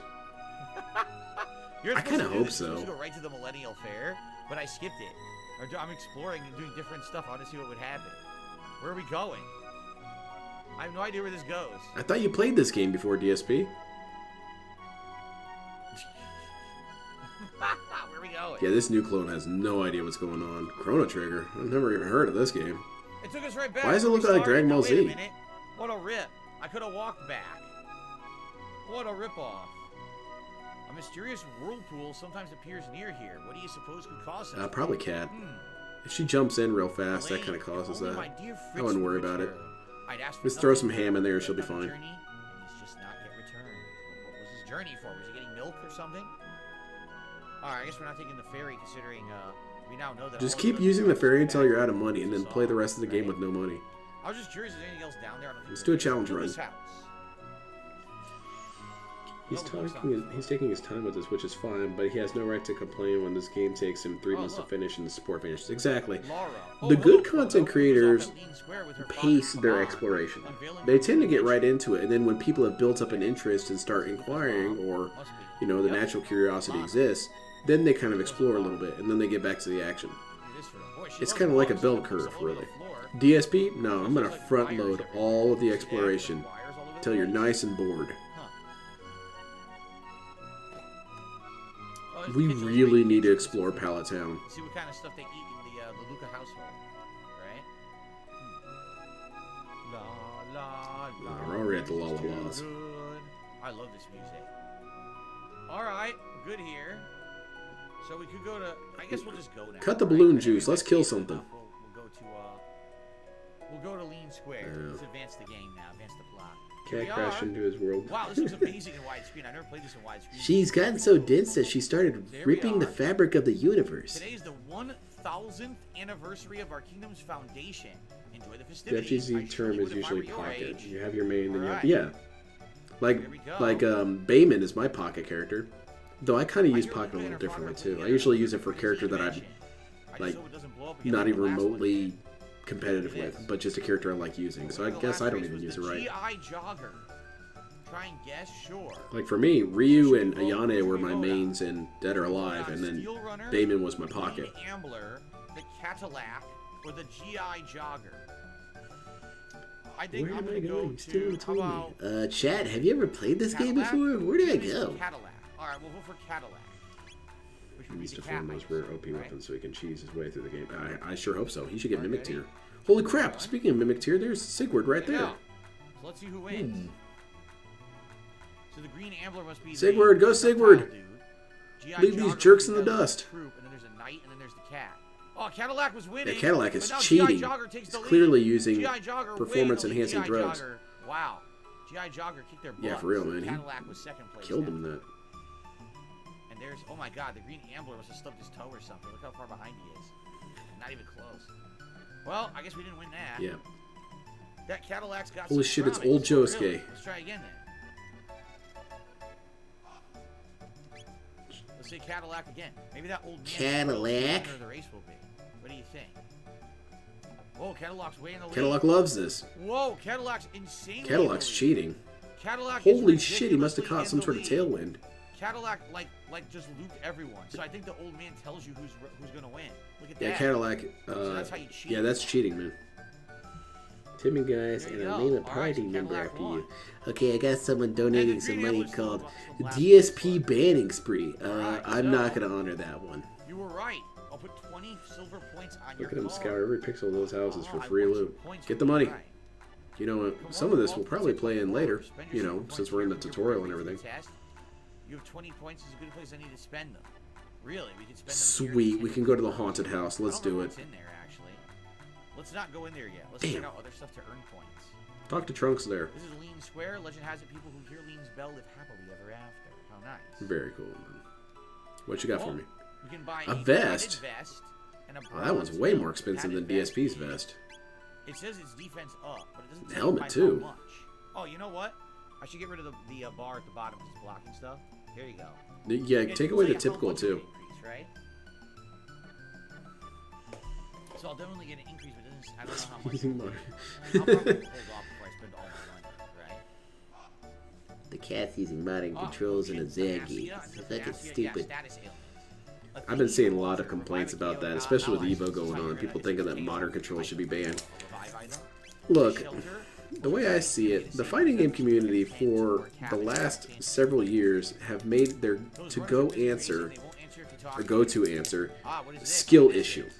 You're I supposed kinda to do hope this. You're supposed so. to go right to the Millennial Fair, but I skipped it. I'm exploring and doing different stuff. I want to see what would happen. Where are we going? I have no idea where this goes. I thought you played this game before, DSP. Where are we going? Yeah, this new clone has no idea what's going on. Chrono Trigger. I've never even heard of this game. It took us right back. Why does it where look we like started. Dragon Ball Now, wait a Z? minute. What a rip. I could have walked back. What a ripoff. A mysterious whirlpool sometimes appears near here. What do you suppose could cause such? Probably Cat. Hmm. If she jumps in real fast, that Elaine, kind of causes only that. my dear I Fritz wouldn't would worry about it. return. I'd ask for Just throw nothing some ham in there and she'll be about the fine. journey, and he's just not yet returned. What was his journey for? Was he getting milk or something? Alright, I guess we're not taking the ferry considering we now know that Just all keep the using the drugs ferry are until bad. you're out of money, and then play the rest of the game Right. with no money. I was just curious if there's anything else down there. I don't think Let's there do a is. challenge Look at this run. house. He's taking his time with this, which is fine, but he has no right to complain when this game takes him 3 Oh, months to look. finish and the support finishes. Exactly. Laura. The good hello, content Chrono. creators Who's off at Lean Square with her pace father, their Kamal, exploration. unveiling They her tend to get true right nature. into it, and then when people have built up an interest and start inquiring, or Must be. the Yep. natural curiosity exists, then they kind of explore a little bit, and then they get back to the action. this for a boy. She It's loves kind of like a books, bell she loves curve, all over the really. floor. DSP? No, I'm gonna Like front wires load everywhere. all of the Yeah, exploration wires all over the till you're place. nice and bored. Huh. Oh, there's We the kitchen. really need to Kitchen. explore Pallet Town. See what kind of stuff they eat in the Luca household, right? La la la. We're already at the la la Too la's. good. I love this music. All right, good here. So we could go to. I guess we'll just go now. Cut the right? balloon I think juice. if Let's I kill feel something. enough, We'll go to Lean Square. Yeah. Let's advance the game now. Advance the plot. Cat Here we crashed are. into his world. Wow, this looks amazing in widescreen. I've never played this in widescreen. She's gotten so dense that she started There we ripping the are. fabric of the universe. Today is the 1000th anniversary of our kingdom's foundation. Enjoy the The festivities. I FGC surely term is would if I usually were your pocket. age. You have your main, then you have Alright. yeah. Like There we go. Bayman is my pocket character. Though I kind of I use hear pocket a Luca little and her differently father too. I were usually together. use it for a character that I'm I just like, hope it doesn't blow up again not like even the last one remotely did. competitive Look at with, this. but just a character I like using. So I The guess last I don't race even was use it the right. GI Jogger. Try and guess, sure. Like for me, Ryu and Should we vote? Ayane Should were we my vote mains in Dead or Alive, On and then Steel Runner, Bayman was my the pocket. Green Ambler, the Cadillac, or the GI Jogger. I think Where I'm am I gonna go going? Still to. How between about Chat, have you ever played this game Cadillac? before? Where did I Maybe it's go? Cadillac. All right, we'll vote for Cadillac. Which He would be needs the to find cat those rare race, OP right? weapons so he can cheese his way through the game. I sure hope so. He should get Mimic Alrighty. Tier. Holy crap! Speaking of Mimic Tier, there's Sigurd right There you there. go. So let's see who wins. So the Green Ambler must be Sigurd, the go reptile Sigurd. dude. GI Leave these Jogger jerks would in be the dust. Troop, and then there's a knight, and then there's the cat. Oh, Cadillac was winning. Yeah, Cadillac but is now cheating. GI Jogger takes It's the lead. clearly using GI Jogger performance-enhancing GI drugs. Jogger. Wow. GI Jogger kicked their butt. Yeah, for real, man. He Cadillac was second place. Killed now. him that. And there's, oh my god, the Green Ambler must have stubbed his toe or something. Look how far behind he is. Not even close. Well, I guess we didn't win that. Yeah. That Cadillac's got Holy some shit, it's promise. old Really? Josuke. Let's try again then. Let's say Cadillac again. Maybe that old man Cadillac? the race will be. What do you think? Whoa, Cadillac's way in the lead. Cadillac loves this. Whoa, Cadillac's insane. Cadillac's cheating. Cadillac is Holy shit, he must have ridiculously caught some in sort the of lead. tailwind. Cadillac like just looped everyone. So I think the old man tells you who's gonna win. Look at Yeah, that. Cadillac. So that's how you cheat. Yeah, that's cheating, man. Timmy guys, There and you I'll go. name a All right, party so member Cadillac after won. you. Okay, I got someone donating And the some Green money Ambler's still called the last DSP place. Banning Spree. Alright, I'm so- not going to honor that one. You were right. I'll put 20 silver points on your Look at him card. scour every pixel of those houses Oh, for I free want some loot. points Get for the you, money. right. You know, Come some on, of this well, we'll probably take play in four. later. Spend your You know, silver since points we're in here the for your tutorial and birthday everything. test. You have 20 points. Is a good place I need to spend them. Really, we can spend them here Sweet, in we the can go to the haunted house. I Let's don't do know it. what's in there actually. Let's not go in there yet. Let's check Damn. out other stuff to earn points. Talk to Trunks there. This is Lean Square. Legend has it people who hear Lean's bell live happily ever after. How nice. Very cool, man. What you got for me? You can buy A padded vest? vest and a Oh, that one's bronze way belt. more expensive than Padded DSP's is- vest. It says it's defense up, but it doesn't. Helmet, specify how too. much. Oh, you know what? I should get rid of the bar at the bottom because it's blocking stuff. Here you go. Yeah, It take looks away the like a typical helmet too. increase, right? So I'll definitely get an increase, but it doesn't. I don't know how much. Using money. I'll probably hold off before I spend all my money, right? The cat's using modern Oh, controls and a shit, Zangief. Stasia, It's the fucking Stasia, stupid. yeah, status ailment. A I've been theme seeing a of lot of water, complaints revive a about that, KO, especially with allies, Evo going on. fire, People and thinking that KO, modern controls should be banned. revive item, Look, shelter, the way I see it, the fighting game community for the last several years have made their those to-go runners are answer, busy, they won't answer if you talk or to go-to them. answer, What is this? skill What is issue. this?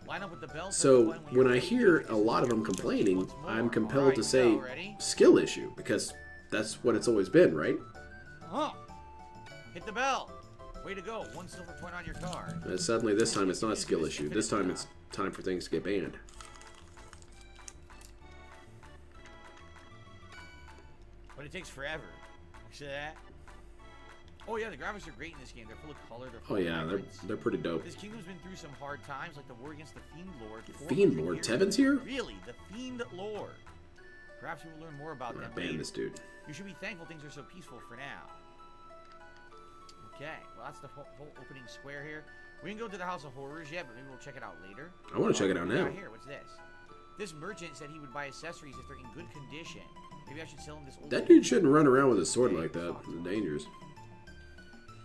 Line up with the bell, press the So button when you're I ready. hear a lot of them complaining, Once more. I'm compelled Alright, to say go, ready? skill issue because that's what it's always been, right? Huh. Hit the bell. Way to go. 1 silver point on your card. And suddenly this time it's not a skill issue. This time it's time for things to get banned. But it takes forever. You see that? Oh yeah, the graphics are great in this game. They're full of color. They're full Oh of yeah, vibrance. they're pretty dope. This kingdom's been through some hard times, like the war against the Fiend Lord. Fiend 400 Lord? years Tevin's ago. here? Really, the Fiend Lord. Perhaps we will learn more about I'm them gonna ban later. this dude. You should be thankful things are so peaceful for now. Okay, well that's the whole opening square here. We didn't go to the House of Horrors yet, but maybe we'll check it out later. I want to check it out What do we now. got here? What's this? This merchant said he would buy accessories if they're in good condition. Maybe I should sell him this old. That dude shouldn't run around with a sword like that. It's dangerous.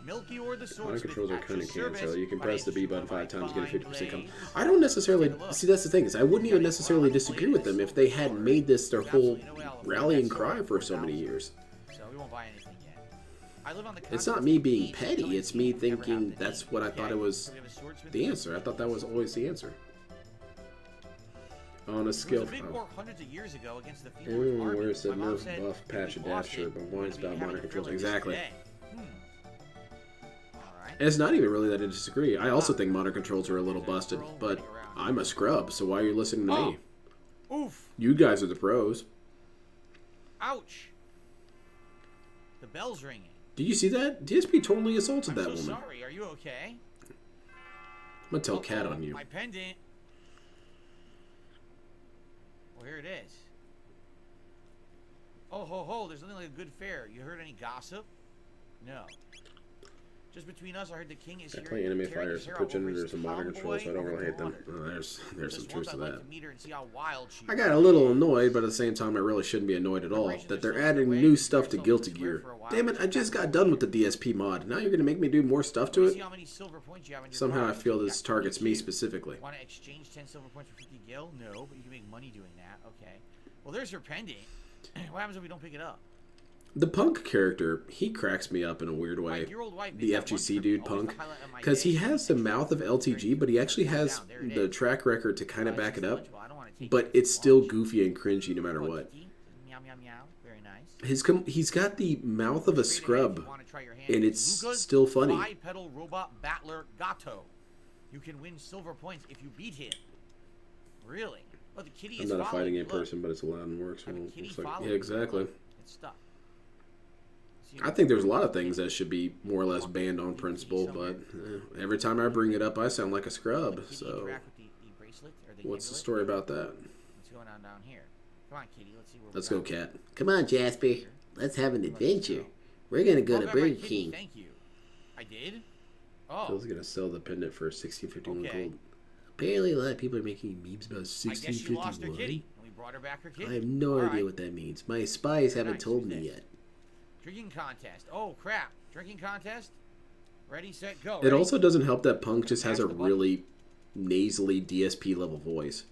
Milky or the Mind swordsmith controls are at kind your of cancer. service, You can but press the if B you button 5 want times, get a fine 50% come. blades, I don't necessarily take a look. see. That's the thing is, I wouldn't even necessarily disagree with them if they hadn't made this their whole rallying cry for so many years. So we won't buy anything yet. I live on the It's not continent me of being each, petty. so It's me never have thinking to that's eat. what I thought it was So we have a swordsmith the here. answer. I thought that was always the answer. On a There was skill. a big war hundreds of years ago against the Field army. Where's the My mom nerf said, buff if patch we and lost dash it, shirt, but we're mine's gonna be about having modern a controls? drill like this Exactly. today. Alright. And it's not even really that I disagree. I also think modern controls are a little busted, but I'm a scrub, so why are you listening to me? Oof. You guys are the pros. Ouch. The bell's ringing. Did you see that? DSP totally assaulted I'm that so woman. sorry. Are you okay? I'm gonna tell Cat on you. My pendant. Well, here it is. Oh, ho, ho. There's nothing like a good fare. You heard any gossip? No. Just between us, I heard the king is I here. play Anime tearing his Fighters, hair out Switch over and his there's some modern controls, so I don't tomboy really hate them. over water. There's some Just truth once to I'd that. like to meet her and see how wild she I is. got a little annoyed, but at the same time, I really shouldn't be annoyed at all that they're adding new stuff to Guilty Gear. Damn it, I just got done with the DSP mod. Now you're gonna make me do more stuff to Let me it? see how many silver points you have in your Somehow I card. feel this Yeah, targets me you. specifically. Want to exchange 10 silver points for 50 gil? No, but you can make money doing that. Okay. Well, there's your pendant. What happens if we don't pick it up? The Punk character, he cracks me up in a weird My way. dear-old wife The did that once FGC for me. dude, Always the Punk. highlight of my Because day. he has the mouth of LTG, but he actually has There it the is. track record to kind of back it up. Well, I don't wanna take But it. it's still Lunch. goofy and cringy no matter Oh, what. Kiki. Meow, meow, meow. Very nice. He's got the mouth of a Great if scrub, you wanna try your hand and at it's Luca's still funny. Bipedal robot battler Gato. You can win silver points if you beat him. Really? Oh, the kitty I'm is not a following fighting me. game Look. person, but it's allowed and works. I have a Well, kitty looks like, following yeah, me. exactly. Look, it's stuck. See, I think there's a lot of things that should be more or less banned on principle, but every time I bring it up, I sound like a scrub. Kitty So, interact with the bracelet or the what's the amulet? story about that? What's going on down here? Come on, kitty. Let's see where Let's we're go, going. Cat. Come on, Jasper. Let's have an adventure. We're gonna go Oh, to got my Burger kitty, King. Thank you. I did? Oh. Bill's gonna sell the pendant for 1651 Okay. gold. Apparently, a lot of people are making memes about I guess she lost her 1651. kitty. And we brought her back her kitty. I have no All idea right. what that means. My spies haven't Nice. told Who's me this? yet. Drinking contest. Oh, crap. Drinking contest? Ready, set, go. It Ready? also doesn't help that Punk just has a Mash the button. really nasally DSP level voice.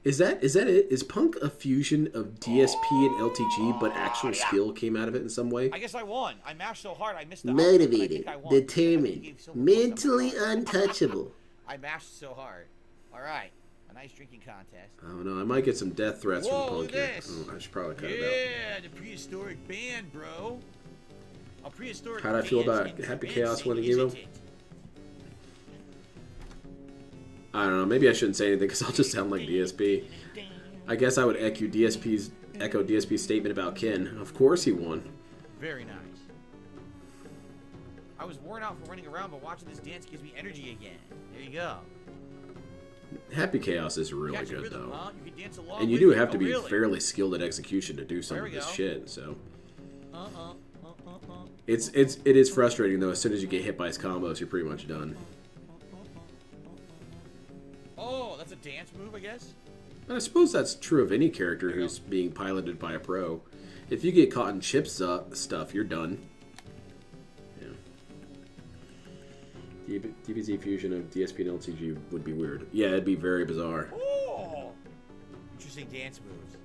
Is that it? Is Punk a fusion of DSP and LTG, but actual skill came out of it in some way? I guess I won. I mashed so hard I missed the output, but I Motivated, think I won. I determined, gave silver points on my mentally card. untouchable. I mashed so hard. All right. A nice drinking contest. I don't know. I might get some death threats Whoa, from look Punk at here. this. Oh, I should probably cut it out. Yeah, the prehistoric band, bro. A prehistoric How'd I feel band about in Happy band Chaos scene, winning isn't Evo? it? I don't know. Maybe I shouldn't say anything because I'll just sound like DSP. I guess I would echo DSP's statement about Ken. Of course he won. Very nice. I was worn out from running around, but watching this dance gives me energy again. There you go. Happy Chaos is really Catch a good rhythm, though. huh? You can dance along And you with do it. have to Oh, be really? fairly skilled at execution to do some There of we this go. shit. So Uh-uh. it is frustrating though. As soon as you get hit by his combos, you're pretty much done. Oh, that's a dance move, I guess? And I suppose that's true of any character who's being piloted by a pro. If you get caught in chip stuff, you're done. Yeah. DBZ fusion of DSP and LTG would be weird. Yeah, it'd be very bizarre. Oh! Interesting dance moves.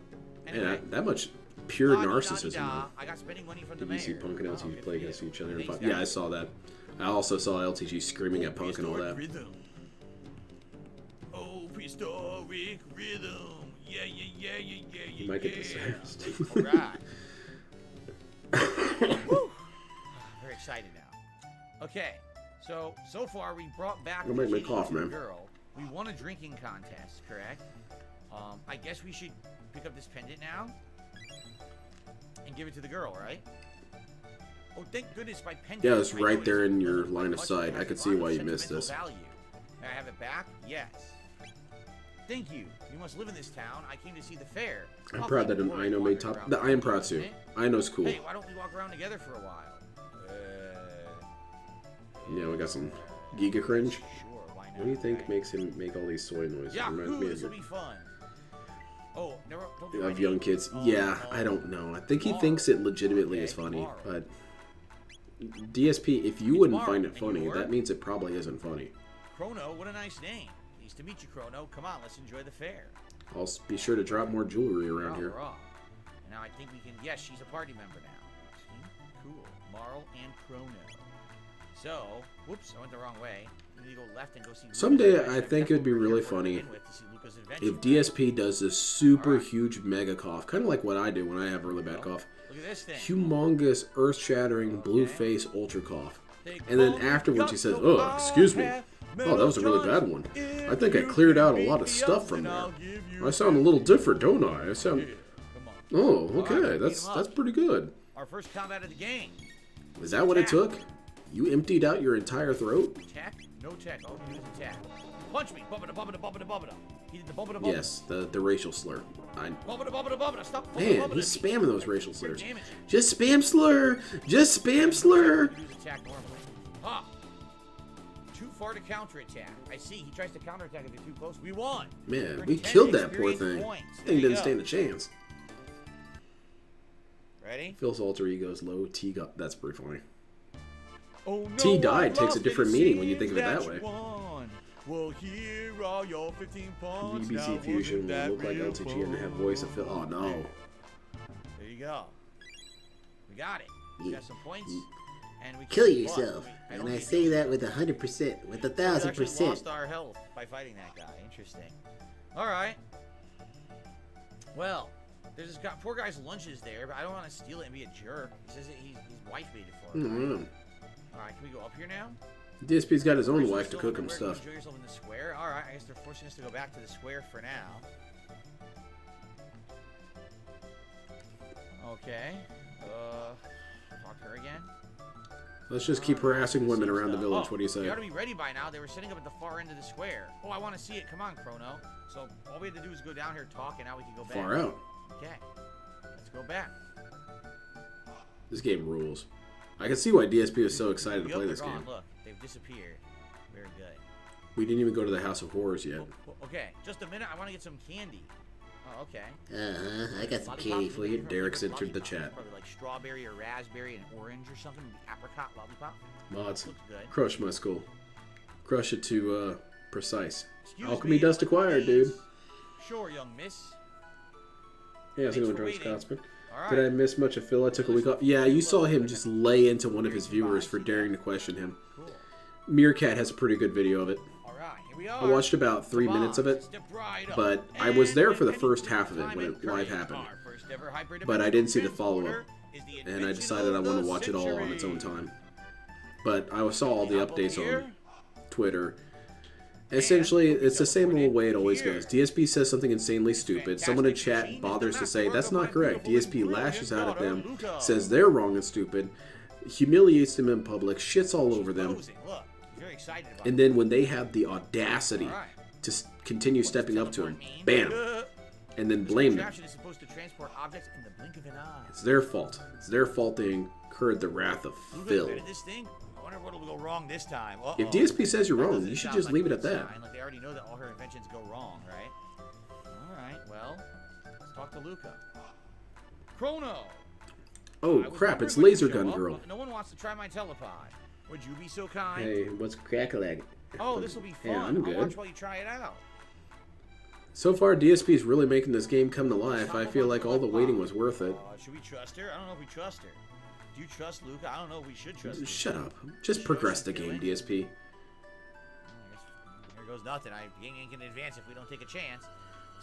Anyway, And that much pure la-di-da-di-da. narcissism. Though. I got spending money from the Did you see mayor. Punk and Oh, LTG good play for against you. each other? And Thanks, fight? Yeah, I guys. saw that. I also saw LTG screaming at Punk and all that. Prehistoric rhythm. Oh, prehistoric rhythm. Yeah, yeah, yeah, yeah, yeah, yeah. You might get the yeah. sass. All right. Woo. Very excited now. Okay, so far we brought back Don't the make me kitty cough, to the man. girl. We won a drinking contest, correct? I guess we should pick up this pendant now and give it to the girl, right? Oh, thank goodness my pendant. Yeah, it's I right noticed there in your how line of much it sight. has I could a see lot of why you missed sentimental this. value. May I have it back? Yes. Thank you. You must live in this town. I came to see the fair. I'm I'll proud thank that you an for Ino made wandering top. around The I am for a proud too. minute. Ino's cool. Hey, why don't we walk around together for a while? Yeah, we got some Giga cringe. Sure, why not? What do you think right? makes him make all these soy noises? Yeah, Reminds me this will of, be fun. Oh, never. Don't do of my young name. kids. Yeah, I don't know. I think he thinks it legitimately is funny, but DSP, if you wouldn't find it funny, that means it probably isn't funny. Chrono, what a nice name. Pleased to meet you, Chrono. Come on, let's enjoy the fair. I'll be sure to drop more jewelry around here. Raw. And now I think we can. Yes, she's a party member now. See? Cool. Marl and Chrono. So, whoops, I went the wrong way. We need to go left and go see. Someday I think it would be really funny if DSP does this super huge mega cough, kind of like what I do when I have a really bad cough. Look at this thing. Humongous, earth-shattering, blue face ultra cough. And then afterwards he says, "Oh, excuse me. Oh, that was a really bad one. I think I cleared out a lot of stuff from there. I sound a little different, don't I? I sound... Oh, okay. That's pretty good. Our first combat of the game. Is that what it took? You emptied out your entire throat? Tech? No tech. All we do is attack. Punch me. Bubba da bubba da bubba da bubba da. He did the bubba da bubba. Yes, the racial slur. Bubba da bubba da bubba da. Stop. Man, he's spamming those racial slurs. Just spam slur. Just spam slur. Use attack normally. Ha! Too far to counterattack. I see. He tries to counterattack if you're too close. We won. Man, we killed that poor thing. Thing didn't stand a chance. Ready? Phil's alter ego's low. T got. That's pretty funny. Oh, no, T died takes a different meaning when you think of it that way. Well, here are your 15 points. BBC Fusion will look like LTG and have voice of Phil. Oh no. There you go. We got it. We got some points. And we Kill yourself. And I say that with 100%, with 1,000%. We lost our health by fighting that guy. Interesting. All right. Well, there's this guy, poor guy's lunches there, but I don't want to steal it and be a jerk. He says that his wife made it for him. All right, can we go up here now? DSP's got his own wife to cook him stuff. Enjoy yourself in the square. All right, I guess they're forcing us to go back to the square for now. Okay. Talk to her again. Let's just keep harassing women around the village. What do you say? You ought to be ready by now. They were setting up at the far end of the square. Oh, I want to see it. Come on, Chrono. So all we had to do was go down here, talk, and now we can go back. Far out. Okay. Let's go back. This game rules. I can see why DSP is so excited to play this game. Look, they've disappeared. Very good. We didn't even go to the House of Horrors yet. Okay, just a minute. I want to get some candy. Oh, okay. I got some candy for you. Derek's entered the chat. Probably like strawberry or raspberry and orange or something. Apricot lollipop. Mods. Looks good. Crush my skull. Crush it to precise. Excuse Alchemy me, dust acquired, dude. Sure, young miss. Yeah, I was going to drunk Scotsman. Right. Did I miss much of Phil? I took a week off. Yeah, you saw him just lay into one of his viewers for daring to question him. Cool. Meerkat has a pretty good video of it. All right, here we are. I watched about 3 minutes of it, but I was there for the first half of it when it live happened. But I didn't see the follow-up, and I decided I want to watch it all on its own time. But I saw all the updates on Twitter. Essentially, it's the same old way it always goes. DSP says something insanely stupid. Someone in chat bothers to say, that's not correct. DSP lashes out at them, says they're wrong and stupid, humiliates them in public, shits all over them. And then when they have the audacity to continue stepping up to him, bam, and then blame them. It's their fault. It's their fault they incurred the wrath of Phil. I wonder what'll go wrong this time. If DSP says you're wrong, you should just leave it at that. Like they already know that all her inventions go wrong, right? All right, well, let's talk to Luca. Chrono. Oh crap! It's Laser Gun Girl. No one wants to try my telepod. Would you be so kind? Hey, what's crack-a-lag? Oh, this will be fun. Yeah, I'm good. I'll watch while you try it out. So far, DSP is really making this game come to life. I feel like all the waiting was worth it. Should we trust her? I don't know if we trust her. Do you trust Luca? I don't know if we should trust Luca. Shut up. Just progress the game, DSP. Here goes nothing. I can advance if we don't take a chance.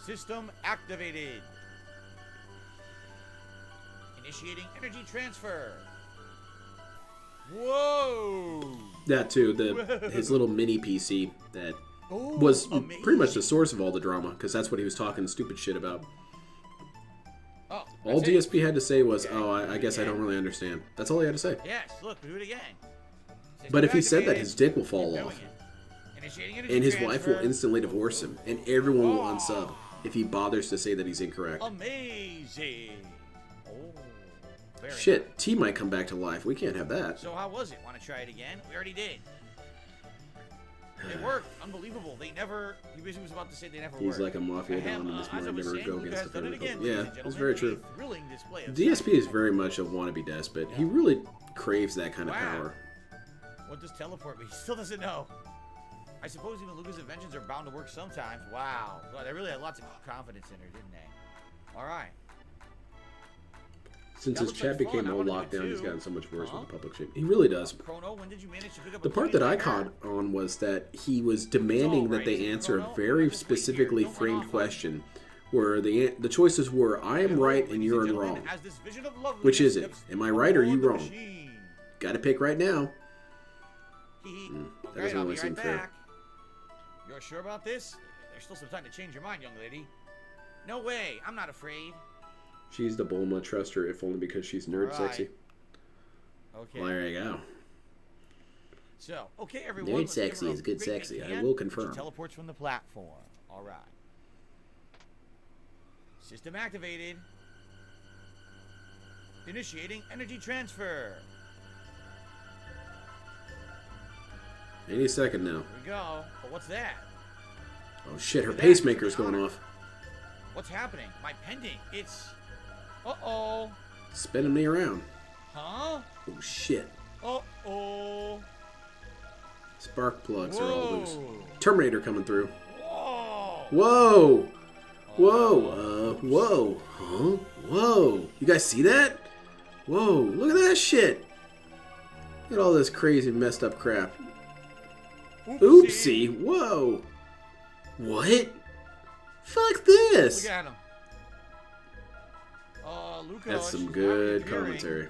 System activated. Initiating energy transfer. Whoa! That too, his little mini PC that was pretty much the source of all the drama, because that's what he was talking stupid shit about. Oh, all DSP had to say was, "Oh, I guess I don't really understand." That's all he had to say. Yes, look, do it again. But if he said that, his dick will fall off, and his wife will instantly divorce him, and everyone will unsub if he bothers to say that he's incorrect. Amazing. Shit, T might come back to life. We can't have that. So how was it? Want to try it again? We already did. It worked. Unbelievable. He basically was about to say they never worked. He's like a mafia don and this might never go against the again, Yeah, it's very true. Thrilling display of DSP is very much a wannabe despot. He really craves that kind of Wow. power. What does teleport mean? He still doesn't know. I suppose even Luca's inventions are bound to work sometimes. Wow. Well, they really had lots of confidence in her, didn't they? All right. Since That his looks chat like fun. became I all wanna do locked it down, he's too. gotten so much worse Huh? with the public shame. He really does. Chrono, when did you manage to pick up The a part that I Chrono caught on was that he was demanding that alright, they isn't it, answer a Chrono? very Just wait here. specifically Don't run framed off on me. question, where the choices were, I am right and you're in wrong. As this vision of loveliness Which is it? steps Am I right or you aboard the wrong? machine. Got to pick right now. Hee. that Okay, doesn't I'll really be seem right fair. back. You're sure about this? There's still some time to change your mind, young lady. No way. I'm not afraid. She's the Bulma. Trust her, if only because she's nerd Alright. sexy. Okay. Well, there you go. So, okay, everyone. Nerd let's give her sexy a is good big sexy. I hand. will She confirm. teleports from the platform. All right. System activated. Initiating energy transfer. Any second now. Here we go. But what's that? Oh shit, her Look at that. pacemaker's going Honor. off. What's happening? My pendant. It's. Uh-oh. Spinning me around. Huh? Oh shit. Uh-oh. Spark plugs are all loose. Whoa. Terminator coming through. Whoa. Whoa! Whoa! Whoa! Huh? Whoa! You guys see that? Whoa! Look at that shit! Look at all this crazy messed up crap. Oopsie! Whoa! What? Fuck this! Look at him. Luca. That's she's some not good interfering. commentary.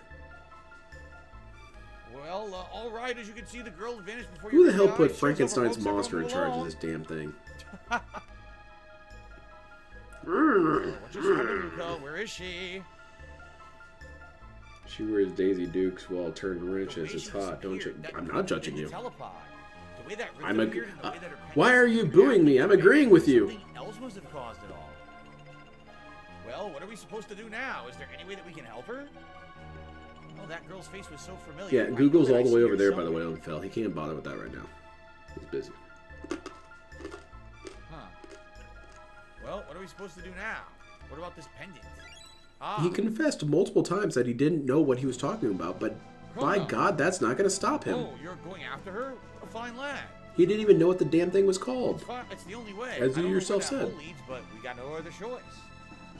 Well, all right. As you can see, the girl vanished before Who you the hell realized. put Shows Frankenstein's over folks, monster in everyone charge of alone. this damn thing? What just happened, Luca? Where is she? She wears Daisy Dukes while turned The wrenches. way It's she hot, don't you? disappeared, that I'm could not be judging the you. telepod. The way that I'm rhythm appeared and the way that her why are you pendant booing me? I'm reacted, agreeing with you. Something else must have caused it all. Well, what are we supposed to do now? Is there any way that we can help her? Oh, that girl's face was so familiar. Yeah, I know Google's that all I the see way her over there, by the somewhere. way, on Fell. He can't bother with that right now. He's busy. Huh. Well, what are we supposed to do now? What about this pendant? Ah, He confessed multiple times that he didn't know what he was talking about, but by Chrono. God, that's not going to stop him. Oh, you're going after her? A fine lad. He didn't even know what the damn thing was called. It's the only way. As I you don't know where yourself that said. hole leads, but we got no other choice.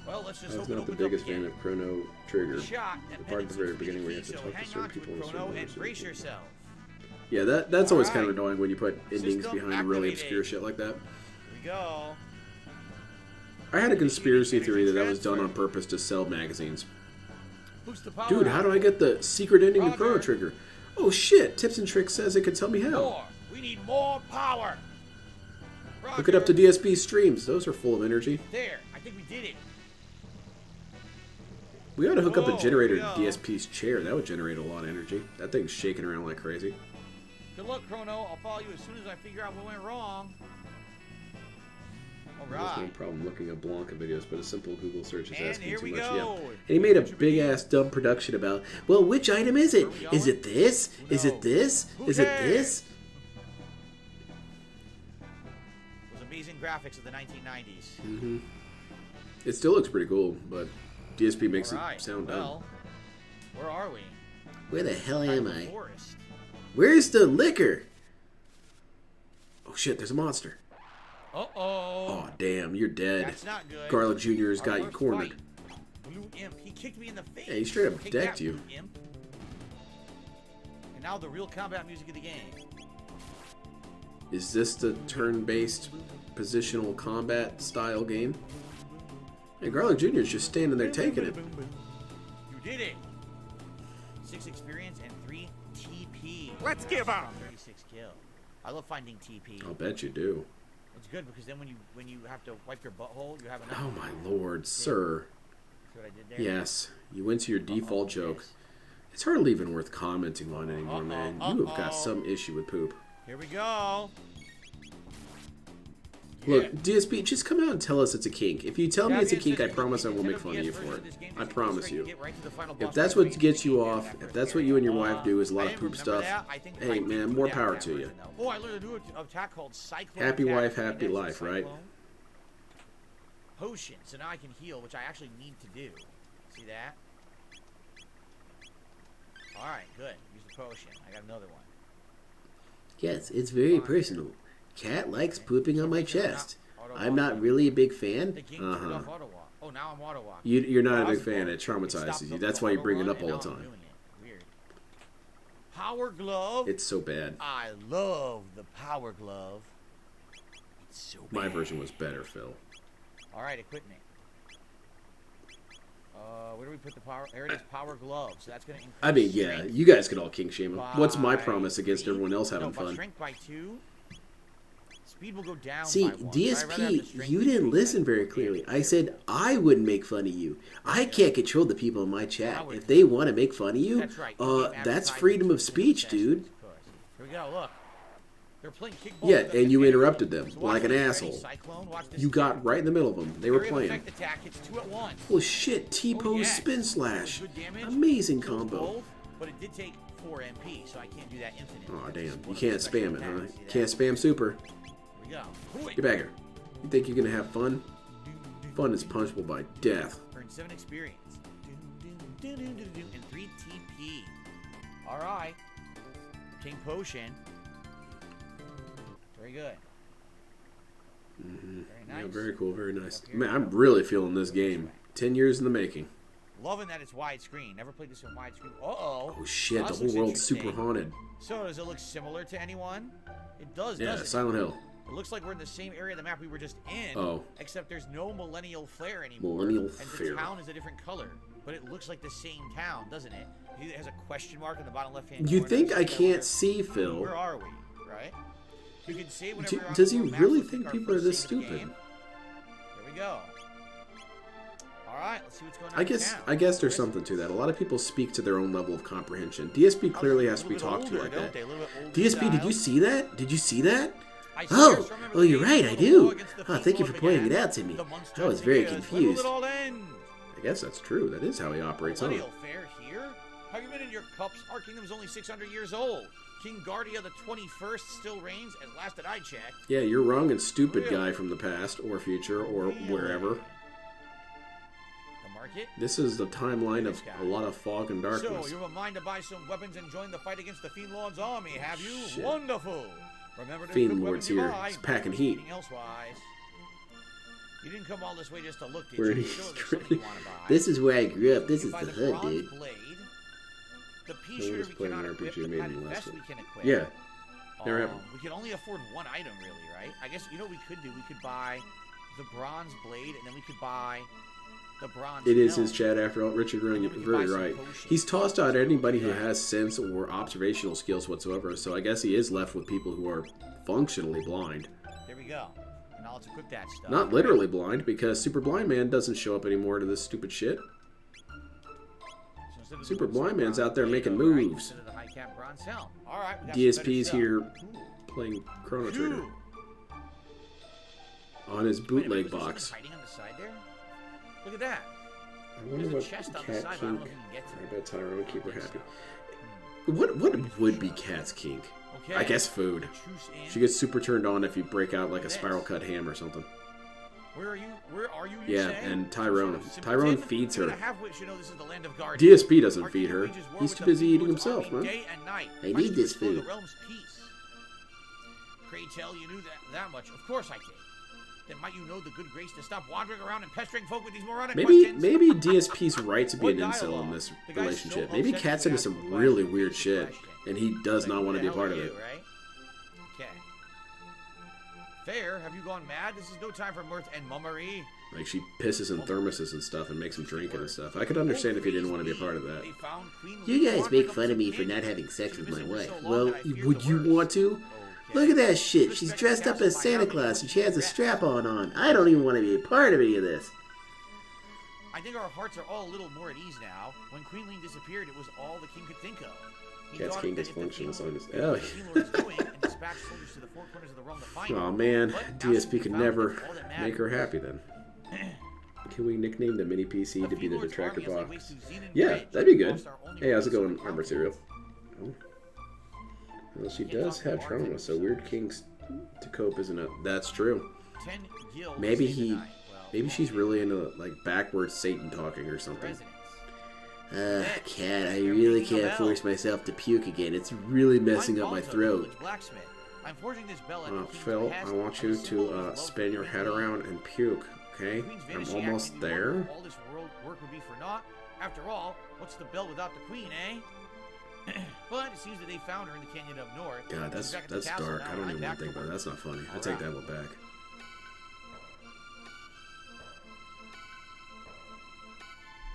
Well, let's just I was hope it not the opens up biggest again. fan of Chrono Trigger. Shot. The That part at the pendant very seems to be beginning where you key, have to so talk to hang certain on to people it, in Chrono, certain and ways. brace yourself. Yeah, that's always Alright. kind of annoying when you put endings System behind really activated. obscure shit like that. Here we go. I had a conspiracy theory that was done on purpose to sell magazines. Boost the power. Dude, how do I get the secret ending to Chrono Roger. Trigger? Oh shit, Tips and Tricks says it could tell me how. More. We need more power. Look it up to Roger. DSP streams. Those are full of energy. There. I think we did it. We ought to hook up Whoa, a generator to yeah. DSP's chair. That would generate a lot of energy. That thing's shaking around like crazy. Good luck, Chrono. I'll follow you as soon as I figure out what went wrong. All There's no right. problem looking up Blanca videos, but a simple Google search is And asking here too we much. go. Yeah. And he made a big ass dumb production about, well, which item is it? Where are we Is it going? this? Who Is it knows? this? Who Is it cares? this? Those amazing graphics of the 1990s. It still looks pretty cool, but DSP makes All right. it sound dumb. Well, where are we? Where the hell Back am in the I? forest. Where's the liquor? Oh shit, there's a monster. Uh-oh. Oh damn, you're dead. That's not good. Garlic Jr.'s Our got you first cornered. fight. Blue Imp. He kicked me in the face. Yeah, he straight up Take decked that, you. Blue Imp. And now the real combat music of the game. Is this the turn-based positional combat style game? Hey, Garlic Jr.'s just standing there taking it. You did it. 6 experience and 3 TP. Let's give up. 36 kill. I love finding TP. I'll bet you do. It's good because then when you have to wipe your butthole, you have enough. Oh my lord, sir. See what I did there? Yes, you went to your default joke. It's hardly even worth commenting on anymore, man. You have got some issue with poop. Here we go. Look, DSP, just come out and tell us it's a kink. If you tell me it's a Caveat kink, says I that promise I the won't make Nintendo fun of you DS for version it. of this game I just promise straight to you. get right to the final If boss that's fight what so gets you can off, get that if that's first what you and your area. wife do is a lot I of didn't poop remember stuff, that. I think hey I man, did more that power that to you. version, though. Oh, I learned a new attack called Cyclone. Happy Attack. wife, Can I happy dance life, right? Cyclone? Potion, so now I can heal, which I actually need to do. See that? Alright, good. Use the potion. I got another one. Yes, it's very personal. Cat likes pooping on my chest. I'm not really a big fan. The game turned off auto walk. Oh, now I'm auto walk. You're not a big fan. It traumatizes you. That's why you bring it up all the time. Weird. Power glove. It's so bad. I love the power glove. It's so bad. My version was better, Phil. Alright, equipment. Where do we put the power? There it is, power glove. So that's going to increase I mean, yeah, strength you guys could all king shame him. What's my by promise against 3. everyone else having No, fun? strength by 2. Speed will go down See, by 1. So I'd rather have the DSP, strength you be didn't 3 listen than very 3. clearly. I said I wouldn't make fun of you. I can't control the people in my chat. If they want to make fun of you, That's right. that's freedom of speech, dude. Here we go, look. They're playing kickball. Yeah, with and you the interrupted them So watch like an this. Ready? asshole. Cyclone, watch this You spin. got right in the middle of them. They were Area of playing. effect attack hits 2 at once. Oh shit, T-pose yes. spin slash. Good damage. Amazing Kills combo. both, but it did take 4 MP, so I can't do that infinitely. Oh That's damn, just you one of can't the special spam it, huh? attacks. See that? Can't spam super. Here we go. Get back here. You think you're gonna have fun? Fun is punishable by death. Earn 7 experience. And 3 TP. Alright. King Potion. Very good. Very nice. Yeah, very cool, very nice. Up here. Man, I'm really feeling this game. 10 years in the making. Loving that it's widescreen. Never played this in widescreen. Uh-oh. Oh shit, the This whole looks world's super interesting. haunted. So, does it look similar to anyone? It does, Yeah, doesn't Silent it? Hill. It looks like we're in the same area of the map we were just in. Oh. Except there's no millennial flare anymore. Millennial and flare. the town is a different color. But it looks like the same town, doesn't it? It has a question mark in the bottom left-hand corner. You think I So can't see, where Phil? are we, right? You can see whenever you're on Does the he world map, really let's think pick our people are first this save of the stupid? game. Here we go. Alright, let's see what's going on I in guess town. there's Where is something it? to that. A lot of people speak to their own level of comprehension. DSP clearly has to be talked to like that. DSP, did you see that? Did you see that? Oh, you're right, I do. Oh, thank you for pointing it out to me. I was very confused. I guess that's true. That is how he operates, huh? Millennial fair here? Have you been in your cups? Our kingdom's only 600 years old. King Guardia the 21st still reigns, as last that I checked. Yeah, you're wrong and stupid Really? guy from the past or future or wherever. The market? This is the timeline of a lot of fog and So, darkness. you have a mind to buy some weapons and join the fight against the Fiend Lord's army, have you? Shit. Wonderful! Remember to Fiend cook Lord's weapons you here. buy, He's packing not heat. anything elsewise. You didn't come all this way just to look, did Where you? he's Sure, there's something you want to buy. This is where I grew up. This You is buy the the hood, bronze dude. blade, the pea was shooter we playing cannot an equip, RPG the made in padded the last vest one. we can equip. Yeah. Never happened. We can only afford one item, really, right? I guess, you know what we could do? We could buy the bronze blade, and then we could buy the bronze It is helm. his chat after all. Richard, you're And then we could very buy some right. potions. He's tossed out anybody who has sense or observational skills whatsoever, so I guess he is left with people who are functionally blind. There we go. And now let's equip that stuff. Not literally blind, because Super Blind Man doesn't show up anymore to this stupid shit. So instead of Super doing Blind some Man's bronze out there blade, making though, right, moves. instead of the high cap bronze helm. All right, we got some DSP's better here stuff. playing Chrono Trigger Phew. on his Wait a minute, bootleg was there box. something hiding on the side there? Look at that. I wonder There's a what chest on the Cat side, but I don't Kink. know if you can get to I it. bet Tyrone keep her I think happy. so. What would be Cat's kink? Okay. I guess food. Truce in. She gets super turned on if you break out like a This. spiral cut ham or something. Where are you? Where are you? Yeah, say? and Some Tyrone. sort of Tyrone simpleton? feeds Even her. a half-wit should know this is the land of guardians. DSP doesn't Our feed king her. wages war He's with too the busy Fiend eating Lord's himself, army man. Day and night, I fighting need to this restore food. The realm's peace. Pray tell you knew that much. Of course I did. Then might you know the good grace to stop wandering around and pestering folk with these moronic questions? Maybe DSP's right to be What an incel in dialogue? this The guy's relationship. so Maybe upset Cat's that he into asked some the really question. weird It's a shit, question. and he does Like, not who want to the be a hell part are of you, it. Right? Okay. Fair, have you gone mad? This is no time for mirth and mummery. Like, she pisses in thermoses and stuff and makes him drink it and stuff. I could understand if he didn't want to be a part of that. They found Queen You Lee guys wandering make up fun some of me for canyon. not having sex She's with my been with me wife. so long Well, that I feared would the you worst. want to? Okay. Look at that shit. She's Suspect dressed up castle as by Santa Albion Claus and she has a Rat. strap-on on. I don't even want to be a part of any of this. I think our hearts are all a little more at ease now. When Queen Lee disappeared, it was all the king could think of. He Cat's thought kink that is if the functional, king so knew oh, what the King Lord is doing and dispatched soldiers to the four corners of the realm to find oh him. man, But now DSP we could found never that all that make her matters. happy then. Can we nickname the mini PC to be the Fiend Lord's detractor army as they box? waste through Xenon Yeah, Bridge, that'd be we good. lost our only Hey, how's it resource going, of Armor confidence. Cereal? Oh. Well, she does have trauma, so weird kinks to cope isn't it? That's true. 10 guilds Maybe saved the he, night. Well, maybe she's really into like backwards Satan talking or something. residents. Cat, I really can't force myself to puke again. It's really messing up my throat. Blacksmith. I'm forging this bell at Phil, I want you to spin your head around and puke, okay? I'm almost there. All this work would be for naught. After all, what's the bell without the queen, eh? But it seems that they found her in the canyon up north. God, that's dark. I don't even want to think about it. That's not funny. I take that one back.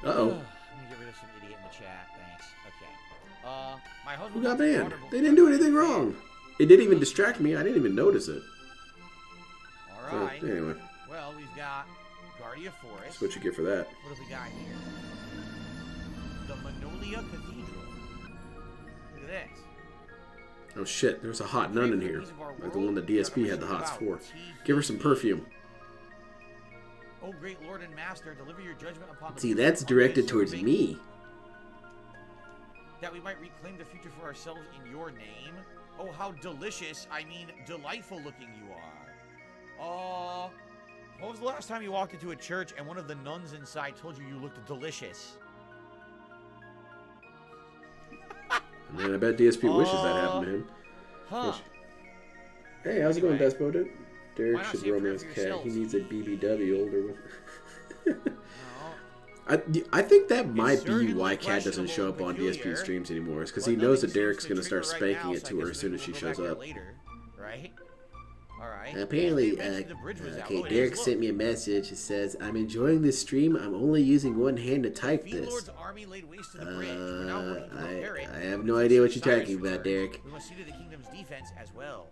Uh-oh. Let me get rid of some idiot in the chat. Thanks. Okay. My husband Who got banned? They didn't do anything wrong. It didn't even distract me. I didn't even notice it. All right. So, anyway. Well, we've got Guardia Forest. That's what you get for that. What have we got here? The Manolia Cathedral. Look at this. Oh shit, there's a hot nun in here. Like the one that DSP had the hots for. Give her some perfume. Oh, great Lord and Master, deliver your judgment upon the See, that's directed towards me. that we might reclaim the future for ourselves in your name. Oh, how delicious, I mean, delightful looking you are. When was the last time you walked into a church and one of the nuns inside told you looked delicious? Man, I bet DSP wishes that happened to him. Huh. Hey, how's it going, Anyway. Despoted? Derek Why not should say a prayer romance for Cat. yourselves? He needs a BBW older with. No. I think that might be certainly why Cat doesn't show up on DSP peculiar, streams anymore. Is because but he knows that nothing Derek's seems going to start trigger right spanking now, it so to I her guess as soon as she maybe we'll shows go back up. here later, right? All right. Apparently, They mentioned the bridge was out. okay, Oh, it Derek is. sent me a message. It says, I'm enjoying this stream. I'm only using one hand to type Look, this. Lord's army laid waste to the bridge. We're now working to repair it. I have no idea what you're Cyrus talking about, returned. Derek. We must see to the kingdom's defense as well.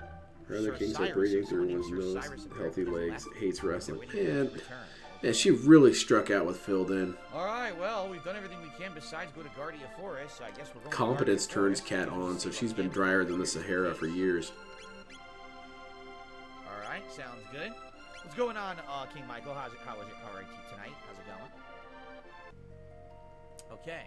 Her other Sir kings are Cyrus, breathing or through someone one's named Sir nose, Cyrus appeared healthy from his legs, left. hates wrestling. They're waiting for his And return. yeah, she really struck out with Phil then. All right, well, we've done everything we can besides go to Guardia Forest, so I guess we're going Competence to Guardia turns Forest. Cat on, so she's been drier than the Sahara for years. All right, sounds good. What's going on, King Michael? How is it tonight? How's it going? Okay.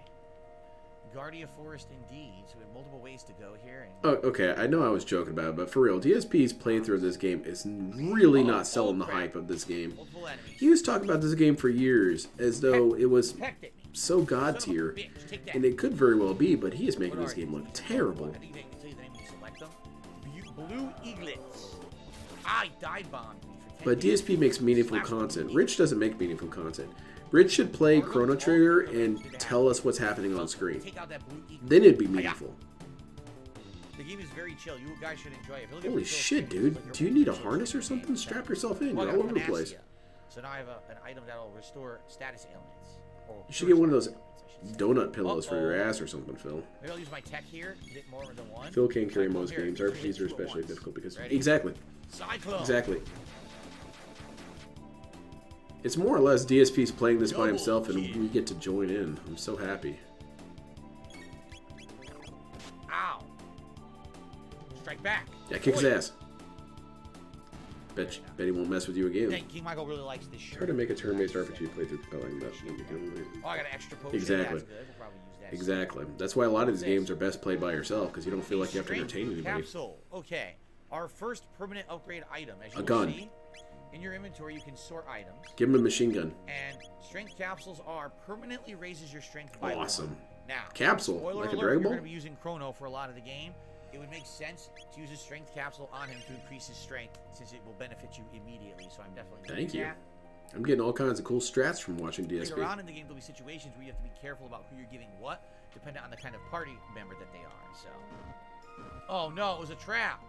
Guardia Forest indeed. So we have multiple ways to go here. And Oh, okay, I know I was joking about it, but for real, DSP's playthrough of this game is really not selling the hype of this game. multiple enemies. He was talking about this game for years, as though it was Pecked at me. so god Son of a tier, bitch, take that. and it could very well be, but he is making What this are game you? look terrible. I think they can tell you the name when you select them. Blue Eaglets. I dive bombed me for 10 But years. DSP makes meaningful content. Rich doesn't make meaningful content. Rich should play Chrono Trigger and tell us what's happening on screen. Take out that blue eaglet. Then it'd be meaningful. The game is very chill. You guys should enjoy it. If you look at Holy the shit, Phil dude. stream, Do you need a harness or something? Strap yourself in. Well, I You're all got over the place. Panacea. So now I have an item that'll restore status ailments. Or You should get one of those status ailments, I should say. donut pillows for your ass or something, Phil. Maybe I'll use my tech here. Get more than one. Phil can't carry Cyclone most here. games. Two RPGs hits, are two at especially once. difficult because... Ready? Exactly. Cyclone. Exactly. It's more or less DSP's playing this by himself and we get to join in. I'm so happy. Ow. Strike back. Yeah, kick his Boy. ass. Bet he won't mess with you again. Dang, King Michael really likes this shirt. Try to make a turn-based RPG playthrough. I like that. Oh, I got an extra potion. Exactly. That's good. We'll probably use that. Exactly. That's why a lot of these games are best played by yourself, because you don't feel like you have to Strength entertain anybody. Capsule. Okay. Our first permanent upgrade item. As you A will gun. see, in your inventory, you can sort items. Give him a machine gun. And strength capsules are permanently raises your strength by Awesome. 1. Now, Capsule? spoiler Like a alert, Dragon you're Ball? going to be using Chrono for a lot of the game. It would make sense to use a strength capsule on him to increase his strength, since it will benefit you immediately. So I'm definitely going Thank to do you. that. I'm getting all kinds of cool strats from watching Later DSP. on in the game, there'll be situations where you have to be careful about who you're giving what, depending on the kind of party member that they are. So, oh no, it was a trap.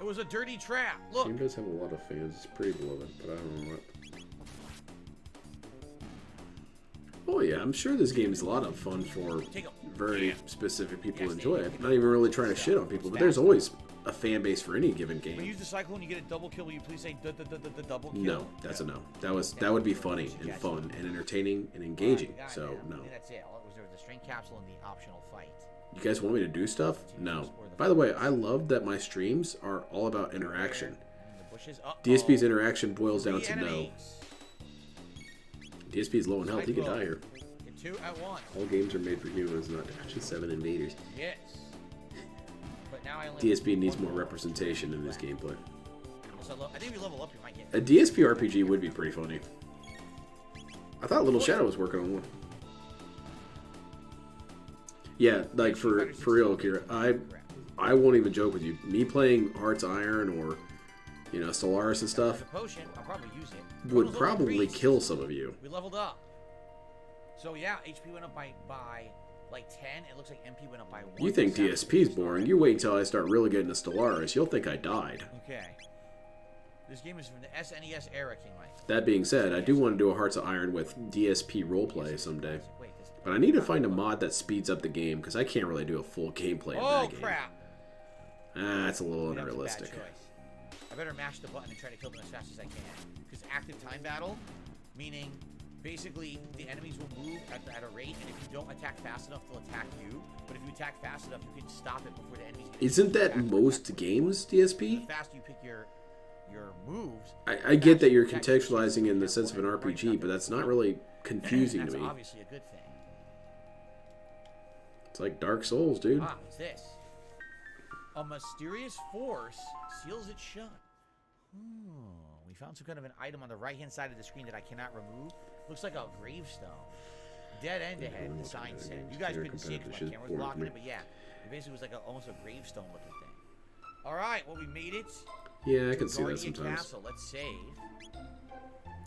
It was a dirty trap. The Look. game does have a lot of fans. It's pretty beloved, but I don't know what. Oh yeah, I'm sure this game is a lot of fun for very specific people who enjoy it. Not even really trying to shit on people, but there's always a fan base for any given When you game. use the cyclone, you get a double kill. Will you please say double kill? No, that's a no. That would be funny and fun and entertaining and engaging. So no. That's it. All it was there was the strength capsule and the optional fight. You guys want me to do stuff? No. By the way, I love that my streams are all about interaction. In the bushes. DSP's interaction boils down to no. Enemies. DSP's low in health. He could die here. Get 2 at once. All games are made for humans, not just 7 invaders. Yes. But now I only DSP needs more representation in his gameplay. So I think if you level up, you might get. A DSP RPG would be pretty funny. I thought Little Shadow was working on one. Yeah, like for real, Kira. I won't even joke with you. Me playing Hearts Iron or Stellaris and stuff The potion, I'll probably use it. would Levels probably increased. kill some of you. We leveled up. So yeah, HP went up by like 10. It looks like MP went up by 1. You think DSP is boring? You wait until I start really getting to Stellaris. You'll think I died. Okay. This game is from the SNES era, King Mike. That being said, I do want to do a Hearts of Iron with DSP roleplay someday. Wait, this... But I need to find a mod that speeds up the game, because I can't really do a full gameplay of Oh that game. crap! That's a little That was a bad unrealistic. choice. I better mash the button and try to kill them as fast as I can. Because active time battle, meaning basically the enemies will move at a rate, and if you don't attack fast enough, they'll attack you. But if you attack fast enough, you can stop it before the enemies get Isn't that back. most games, DSP? The faster you pick your moves. I get that you're contextualizing in the sense of an RPG, but that's not really confusing That's to me. obviously a good thing. It's like Dark Souls, dude. Ah, what's this? A mysterious force seals it shut. We found some kind of an item on the right-hand side of the screen that I cannot remove. Looks like a gravestone. Dead end ahead, the sign said. You guys couldn't see it because my camera was blocking it, but yeah. It basically was like almost a gravestone looking thing. Alright, well we made it. Yeah, I can see that Guardian sometimes. Castle. Let's save.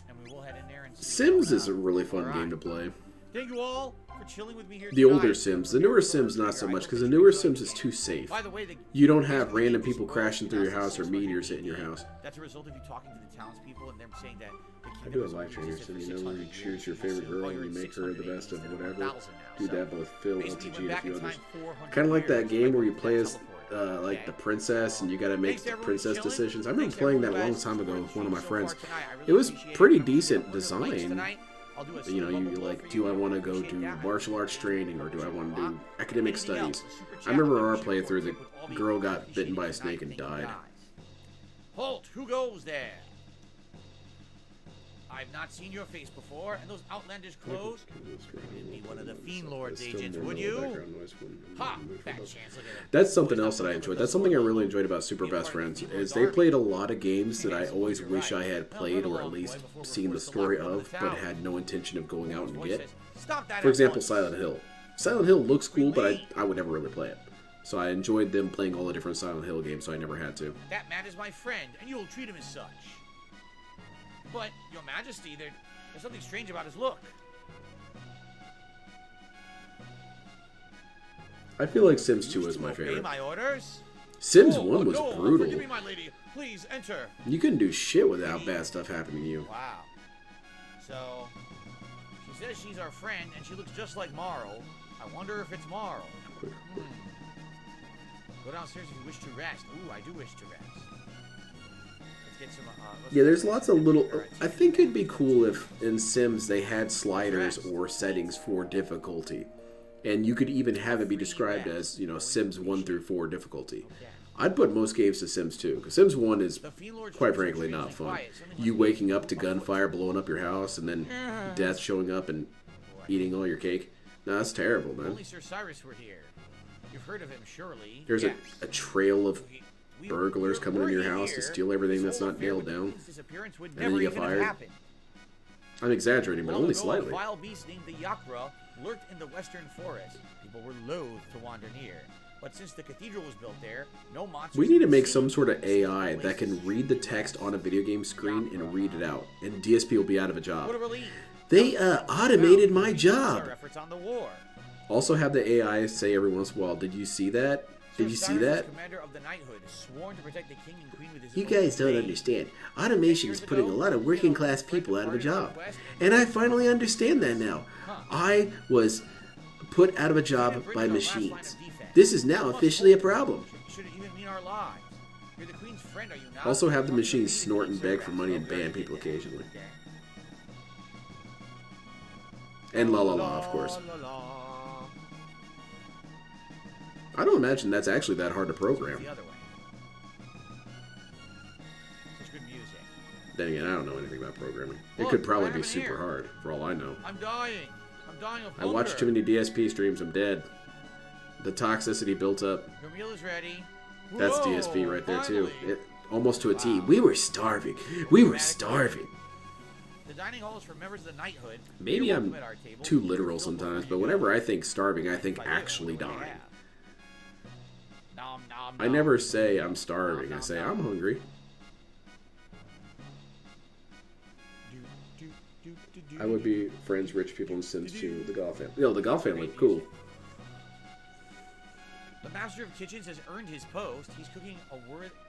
And we will head in there and see Sims what's is a going on. really fun Alright. game to play. Thank you all for chilling with me here. The older Sims. The newer Sims, not so much, because the newer Sims is too safe. By the way, You don't have random people crashing through your house or meteors hitting your house. That's a result of you talking to the townspeople and them saying that the I do a live stream here, so where you choose your favorite girl and you make her the best of whatever. Do that with Phil, LTG, and a few others. Kind of like that game where you play as like the princess and you gotta make the princess decisions. I remember playing that a long time ago with one of my friends. It was pretty decent design. You like, do I want to go do martial arts training or do I want to do academic studies? I remember our playthrough, the girl got bitten by a snake and died. Halt! Who goes there? I've not seen your face before, and those outlandish clothes. You'd be one of the Fiend Lord's agents, would you? Ha! Fat chance, look at him. That's something else that I enjoyed. That's something I really enjoyed about Super Best Friends, is they played a lot of games that I always wish I had played or at least seen the story of, but had no intention of going out and get. For example, Silent Hill. Silent Hill looks cool, but I would never really play it. So I enjoyed them playing all the different Silent Hill games, so I never had to. That man is my friend, and you will treat him as such. But, Your Majesty, there's something strange about his look. I feel like Sims 2 is my Obey favorite. my orders? Sims Oh, 1 was no, brutal. Forgive me, my lady. Please enter. You couldn't do shit without bad stuff happening to you. Wow. So, she says she's our friend, and she looks just like Marl. I wonder if it's Marl. Go downstairs if you wish to rest. Ooh, I do wish to rest. Let's get some, Yeah, there's lots of little... I think it'd be cool if in Sims they had sliders or settings for difficulty. And you could even have it be described as, Sims 1 through 4 difficulty. I'd put most games to Sims 2, because Sims 1 is, quite frankly, not fun. You waking up to gunfire blowing up your house, and then death showing up and eating all your cake. No, that's terrible, man. Only Sir Cyrus were here. You've heard of him, surely. There's Yes. a trail of We- burglars coming into your house to here. steal everything This that's whole not affair nailed with down. Queen's disappearance would And then never you get even have fired. happened. I'm exaggerating, but Long only ago, slightly. A vile beast named the Yakra lurked in the western forest. People were loath to wander near. But since the cathedral was built there, no monsters... We need to could make see. some sort of AI that can read the text on a video game screen and read it out, and DSP will be out of a job. What a relief. They automated my Our job. efforts on the war. Also have the AI say every once in a while, "Did you see that? Did you Sir see Cyrus was that?" commander of the knighthood, sworn to protect the king and queen with his You own guys don't blade. understand. Automation is putting a lot of working class people out of a job. And I finally understand that now. I was put out of a job by machines. This is now officially a problem. Should it even mean our lives? You're the queen's friend, are you not? Also have the machines snort and beg for money and ban people occasionally. Okay. And La La La, of course. La, la, la. I don't imagine that's actually that hard to program. The other way. Such good music. Then again, I don't know anything about programming. It Look, could probably right be over super here. hard, for all I know. I'm dying. I'm dying of I hunger. watched too many DSP streams, I'm dead. The toxicity built up. Your meal is ready. That's Whoa, DSP right there, too. finally. Almost to a T. We were starving. We were starving. The dining hall is for members of the knighthood. Maybe You're I'm welcome at our table. too You're literal filled with sometimes, food but you whenever go. I think starving, I think If do, actually what do we dying. have? Nom, nom, I nom. never say I'm starving. Nom, I nom, say nom. I'm hungry. Do, do, do, do, I would be friends, rich people, and Sims too. The Golf family. Yo, the Golf family, cool. The master of kitchens has earned his post. He's cooking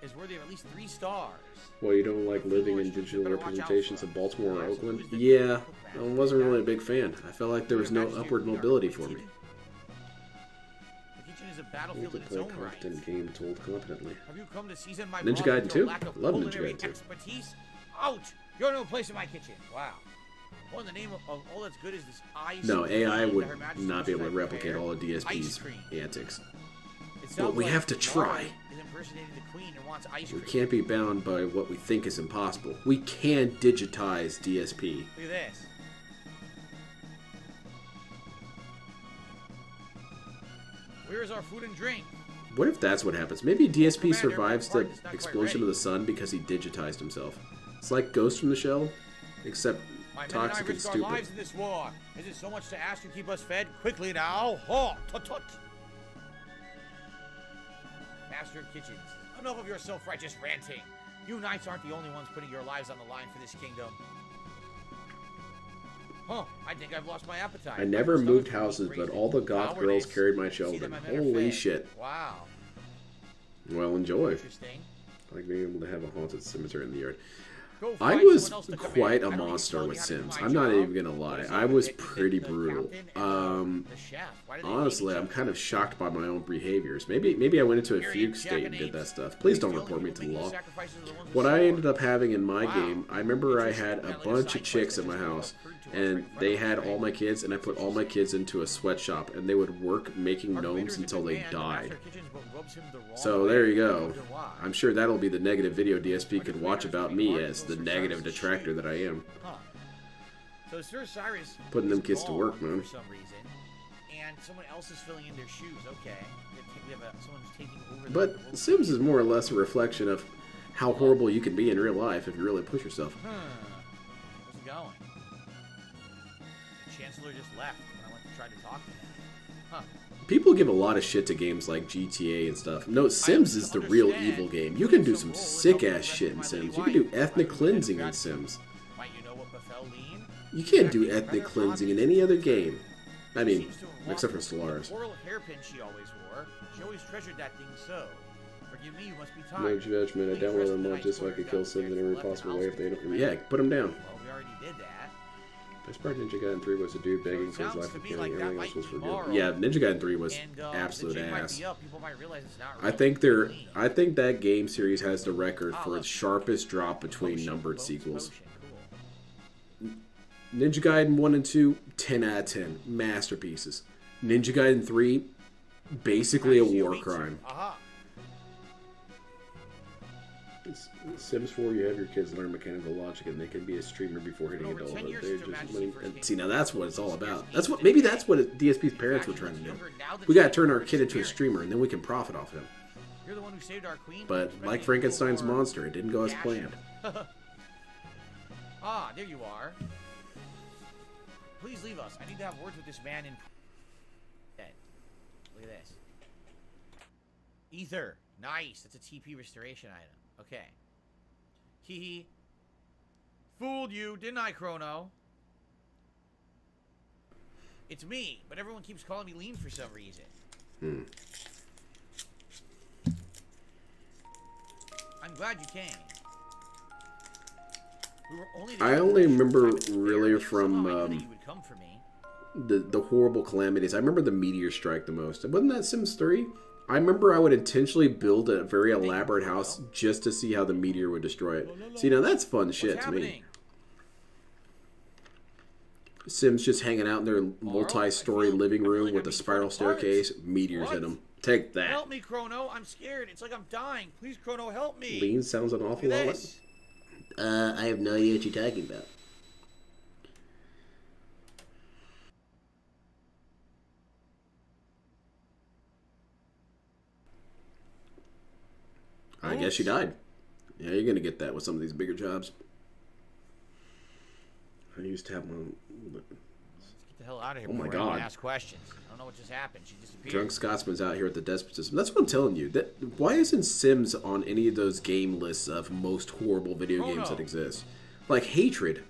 is worthy of at least 3 stars. Well, you don't like living in digital representations of Baltimore or Oakland? Yeah, I wasn't really a big fan. I felt like there was no upward mobility for me. The kitchen is a I battlefield to in its play a own right. competent game told competently. Have you come to season my Ninja broth Gaiden with your 2? lack of Love Ninja culinary Gaiden 2. expertise? Ouch! You're no place in my kitchen. Wow. Well, in the name of all that's good is this ice. No, AI cream would that Her Majesty not be able to must replicate prepare. all of Ice DSP's cream. antics. It But sounds we like have to try. Laura is impersonating the queen and wants ice We cream. can't be bound by what we think is impossible. We can digitize DSP. Look at this. Where is our food and drink? What if that's what happens? Maybe DSP Commander, survives my the pardon is not quite explosion ready. of the sun because he digitized himself. It's like Ghost from the Shell, except My men and I toxic and risk our stupid. lives in this war. Is it so much to ask you keep us fed? Quickly now. Ho! Tut tut. Master of kitchens. Enough of your self-righteous ranting. You knights aren't the only ones putting your lives on the line for this kingdom. Huh, I think I've lost my appetite. I never My moved stomach houses, crazy. but all the goth girls Cowardice. carried my See that children. my men are Holy fed. shit. Wow. Well, enjoy. Interesting. I like being able to have a haunted cemetery in the yard. Go I find was someone else to command. quite I a don't need to monster tell with you how to do Sims. my I'm not job. even gonna lie. What is I it? was The pretty captain brutal. and the chef. Why do they hate Honestly, each I'm other? kind of shocked by my own behaviors. Maybe I went into a Period, fugue state and Japanese. did that stuff. Please don't The only report me to people the making law. sacrifices are the ones with What I sword. ended up having in my Wow. game, I remember I had a Interesting. bunch Side of chicks quest in my that house, occurred to us and right in front they of us, had right? all my kids, and I put all my kids into a sweatshop, and they would work making Our commander gnomes is a until good they man, the died. master of kitchens, but rubs him the wrong So way. there you I go. wonder why. I'm sure that'll be the negative video DSP Our could watch commander's about pretty me hard as to the go for negative Cyrus' detractor shoes. that I am. Huh. So Sir Cyrus Putting them is kids to work, gone man. for some reason, and someone else is filling in their shoes. Okay, we have someone's taking over. But Sims is more or less a reflection of how horrible you can be in real life if you really push yourself. How's it going? The Chancellor just left when I went to try to talk to him. Huh. People give a lot of shit to games like GTA and stuff. No, Sims is the real evil game. You can do some sick ass shit in Sims. You can do ethnic cleansing in Sims. Might you know what befell Lean? You can't do ethnic cleansing in any other game. I mean, Seems to have lost except for the Stellaris. coral hairpin she always wore. She always treasured that thing so. Forgive me, you must be No tired. judgment. I Please downloaded rest them the all night just so I could kill quarters Sims in every downstairs possible left way the if they house don't. for Yeah, put them down. Well, we already did that. Best part of Ninja Gaiden 3 was a dude begging for his sounds life to and me killing. like that Everything might else was be for good. tomorrow. Yeah, Ninja Gaiden 3 was And absolute the jig might ass. be up. People might realize it's not I real. think they're. Clean. I think that game series has the record for look. its sharpest drop between Potion, numbered bonus sequels. potion, cool. Ninja Gaiden 1 and 2, 10 out of 10. Masterpieces. Ninja Gaiden 3, basically a war Axiomitsu. crime. Aha. Sims 4, you have your kids learn mechanical logic and they can be a streamer before hitting Over 10 adulthood. years They're since Her just Majesty letting, first and came see, now to that's the what it's all throne. about. That's what maybe that's what DSP's parents were trying to do. Younger now that We gotta you turn our have kid into a experience. streamer and then we can profit off him. You're the one who saved our queen. But Spending like a Frankenstein's little more monster, it didn't go as cash. planned. Ah, there you are. Please leave us. I need to have words with this man in. Dead. Look at this. Ether. Nice. That's a TP restoration item. Okay. Hee. Fooled you, didn't I, Chrono? It's me, but everyone keeps calling me Lean for some reason. I'm glad you came. We were only I only remember really Somehow from I knew that you would come for me. the horrible calamities. I remember the meteor strike the most. Wasn't that Sims 3? I remember I would intentionally build a very elaborate house just to see how the meteor would destroy it. See, now that's fun shit What's to me. happening? Sims just hanging out in their multi-story I feel living room like with I'm a being spiral torn apart. staircase. Meteors What? hit them. Take that. Help me, Chrono. I'm scared. It's like I'm dying. Please, Chrono, help me. Lean sounds an awful Look lot at like... this. I have no idea what you're talking about. I guess she died. Yeah, you're gonna get that with some of these bigger jobs. I used to have one. Get the hell out of here. Oh my before anyone God. asks questions. I don't know what just happened. She disappeared. Drunk Scotsman's out here with the despotism. That's what I'm telling you. That why isn't Sims on any of those game lists of most horrible video games that exist? Like Hatred.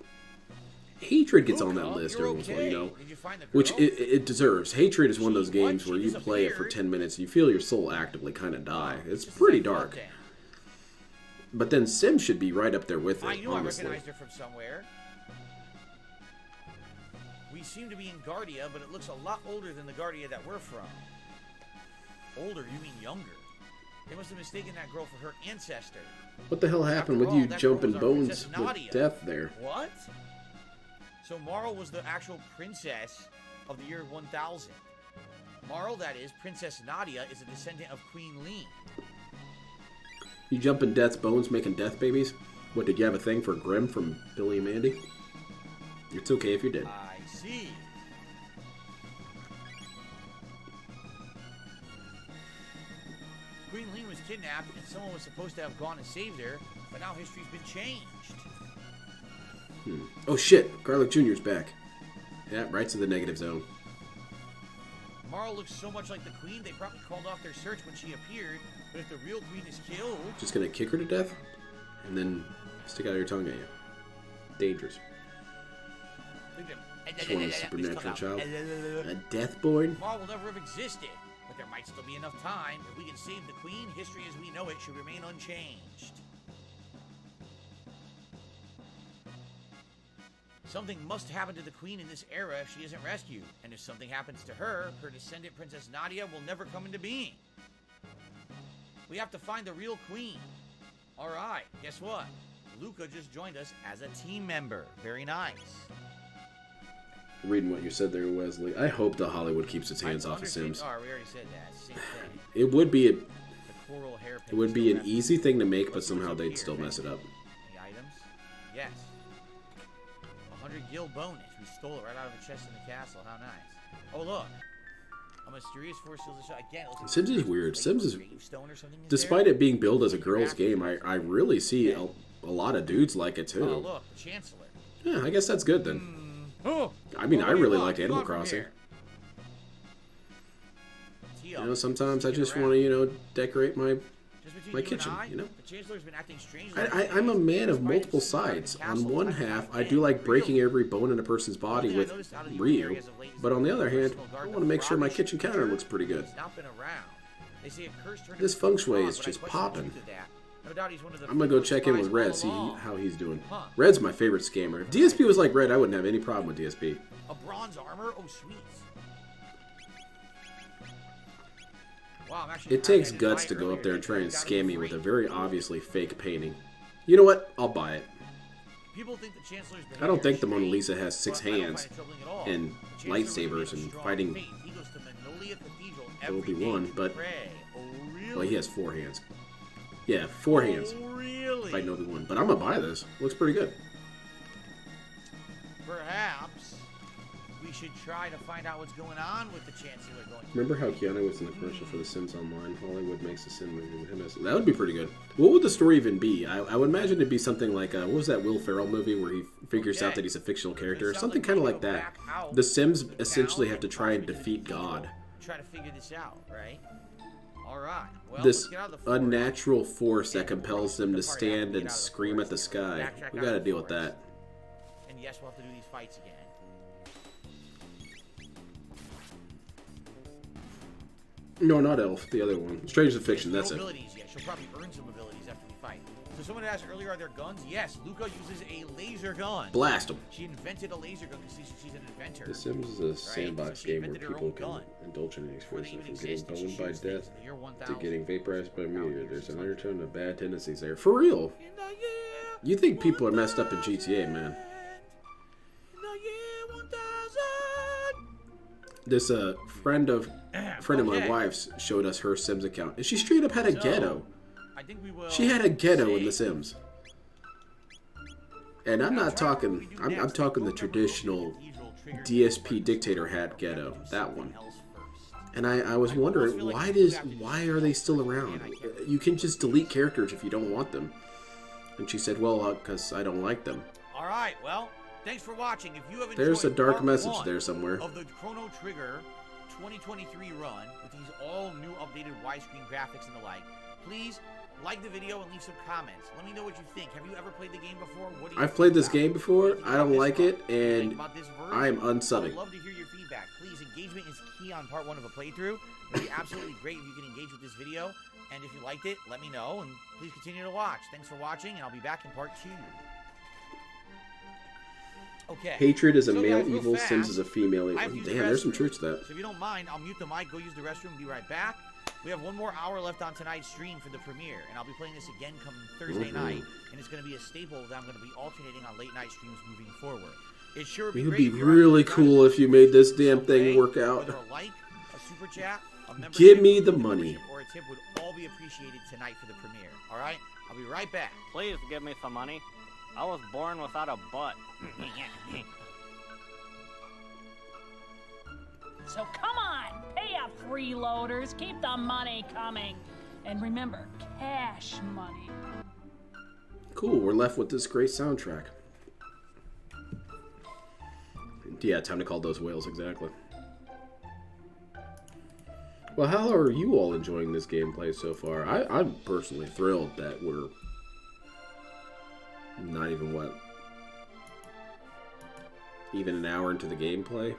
Hatred gets on that list every once in a while, you know. Did you find the girl? Which it deserves. Hatred is one of those games where you play it for 10 minutes and you feel your soul actively kind of die. It's pretty dark. But then Sims should be right up there with I it, knew I honestly. recognized her from somewhere. We seem to be in Guardia, but it looks a lot older than the Guardia that we're from. Older? You mean younger? They must have mistaken that girl for her ancestor. What the hell happened After with all, you that girl jumping was our bones Princess with Nadia. death there? What? So Marl was the actual princess of the year 1000. Marl, that is, Princess Nadia, is a descendant of Queen Lee. You jumping death's bones making death babies? What, did you have a thing for Grim from Billy and Mandy? It's okay if you did. I see. Queen Lee was kidnapped and someone was supposed to have gone and saved her, but now history's been changed. Oh shit, Garlic Jr.'s back. Yeah, right to the negative zone. Marl looks so much like the Queen, they probably called off their search when she appeared, but if the real Queen is killed... Just gonna kick her to death? And then stick out your tongue at you. Dangerous. Just want a supernatural child. A deathborn? Marl will never have existed, but there might still be enough time. If we can save the Queen, history as we know it should remain unchanged. Something must happen to the Queen in this era if she isn't rescued. And if something happens to her, her descendant Princess Nadia will never come into being. We have to find the real Queen. Alright, guess what? Luca just joined us as a team member. Very nice. Reading what you said there, Wesley. I hope that Hollywood keeps its hands off of Sims. Oh, we already said that. Same thing. It would be The coral hairpin. it would be still an has- easy thing to make, but Look somehow what's they'd here. still mess it up. Any items? Yes. 100 gil bonus. We stole it right out of a chest in the castle. How nice. Oh, look. A mysterious force seals the shot. Again, it looks like Sims is a weird. slate Sims or is... gravestone or something is Despite there. it being billed as a girl's game, I really see a lot of dudes like it Oh, too. look. The Chancellor. Yeah, I guess that's good then. Oh! I mean, Well, I what do you really want? like What's Animal on from Crossing. here? Tio, You know, sometimes I let's get just around. want to, decorate my... Just between my you and kitchen, I, you know? The Chancellor's been acting strangely. I'm a man of multiple sides. On one half, I do like breaking every bone in a person's body with Ryu, but on the other hand, I want to make sure my kitchen counter looks pretty good. He's not been around. They say a curse turned This him feng into a shui frog, is but I just question the popping. truth of that. No doubt he's one of the I'm gonna go few check in with spies Red, all see along. how he's doing. Huh. Red's my favorite scammer. If DSP was like Red, I wouldn't have any problem with DSP. A bronze armor? Oh, sweet. Wow, I'm actually It takes happy I didn't guts buy to it go up earlier. there and try and Got it scam for me with a free. very obviously fake painting. You know what? I'll buy it. People think the Chancellor's I don't think the Mona behavior is Lisa has strange, 6 but I don't hands find it troubling at all. and The Chancellor lightsabers remains and strong fighting faith. He goes to Magnolia Cathedral There will every be day one, to but- pray. Oh, really? Well, he has 4 hands. Yeah, 4 hands. Oh, really? Fighting Obi-Wan. But I'm gonna buy this. Looks pretty good. Perhaps we should try to find out what's going on with the Chancellor going. Remember how Keanu was in the commercial for The Sims Online? Hollywood makes a Sim movie with him as... That would be pretty good. What would the story even be? I would imagine it'd be something like, what was that Will Ferrell movie where he figures out that he's a fictional character? Something kind of like that. The Sims essentially have to try and defeat God. Try to figure this out, right? All right. Well, This let's get out of the forest. unnatural force that compels them to stand and scream at the sky. Backtrack We out gotta of the deal with forest. that. And yes, we'll have to do these fights again. No, not Elf. The other one. Strange of Fiction. That's No it. abilities yet. She'll probably earn some abilities after we fight. So someone asked earlier, are there guns? Yes, Luca uses a laser gun. Blast them. She invented a laser gun because she's an inventor. The Sims is a sandbox So she game where invented her people own can gun. indulge in any Before they experience even from getting existed, she boned by shoots things death in the year to 1000. getting vaporized by a meteor. Years There's an later. undertone of bad tendencies there. For real. In the year You think people are messed up in GTA, man. in the year 1000. This friend of my Okay. wife's showed us her Sims account, and she straight up had a So, ghetto. I think we will. She had a ghetto in save. The Sims. And I'm not Try what talking. we do I'm next. talking the We'll never traditional go to the cathedral, trigger DSP first. dictator hat We have to ghetto. do That something one. else first. And I was wondering why are they still around? You can just delete characters if you don't want them. And she said, well, because I don't like them. All right, well, Thanks for watching. If you have enjoyed There's a dark part message one there somewhere. of the Chrono Trigger 2023 run with these all new updated widescreen graphics and the like, please like the video and leave some comments. Let me know what you think. Have you ever played the game before? What do you I've played think this about game it? before. What do you think I don't about like this it, run? What do you think and about this version? I am I would unsubbing. love to hear your feedback. Please, engagement is key on part one of a playthrough. It would be absolutely great if you can engage with this video. And if you liked it, let me know, and please continue to watch. Thanks for watching, and I'll be back in part 2. Okay. Hatred is a So, male guys, real evil, fast, sins is a female I evil. have to use the Damn, there's some restroom. truth to that. So if you don't mind, I'll mute the mic, go use the restroom, be right back. We have one more hour left on tonight's stream for the premiere, and I'll be playing this again come Thursday night, and it's going to be a staple that I'm going to be alternating on late night streams moving forward. It sure would be It would great be if you're on really the cool if you made this damn some thing way, work out. Whether a like, a super chat, a membership, Give me the a money. membership, or a tip would all be appreciated tonight for the premiere. All right, I'll be right back. Please give me some money. I was born without a butt. So come on, pay up, freeloaders. Keep the money coming. And remember, cash money. Cool, we're left with this great soundtrack. Yeah, time to call those whales, exactly. Well, how are you all enjoying this gameplay so far? I'm personally thrilled that we're not even, even an hour into the gameplay?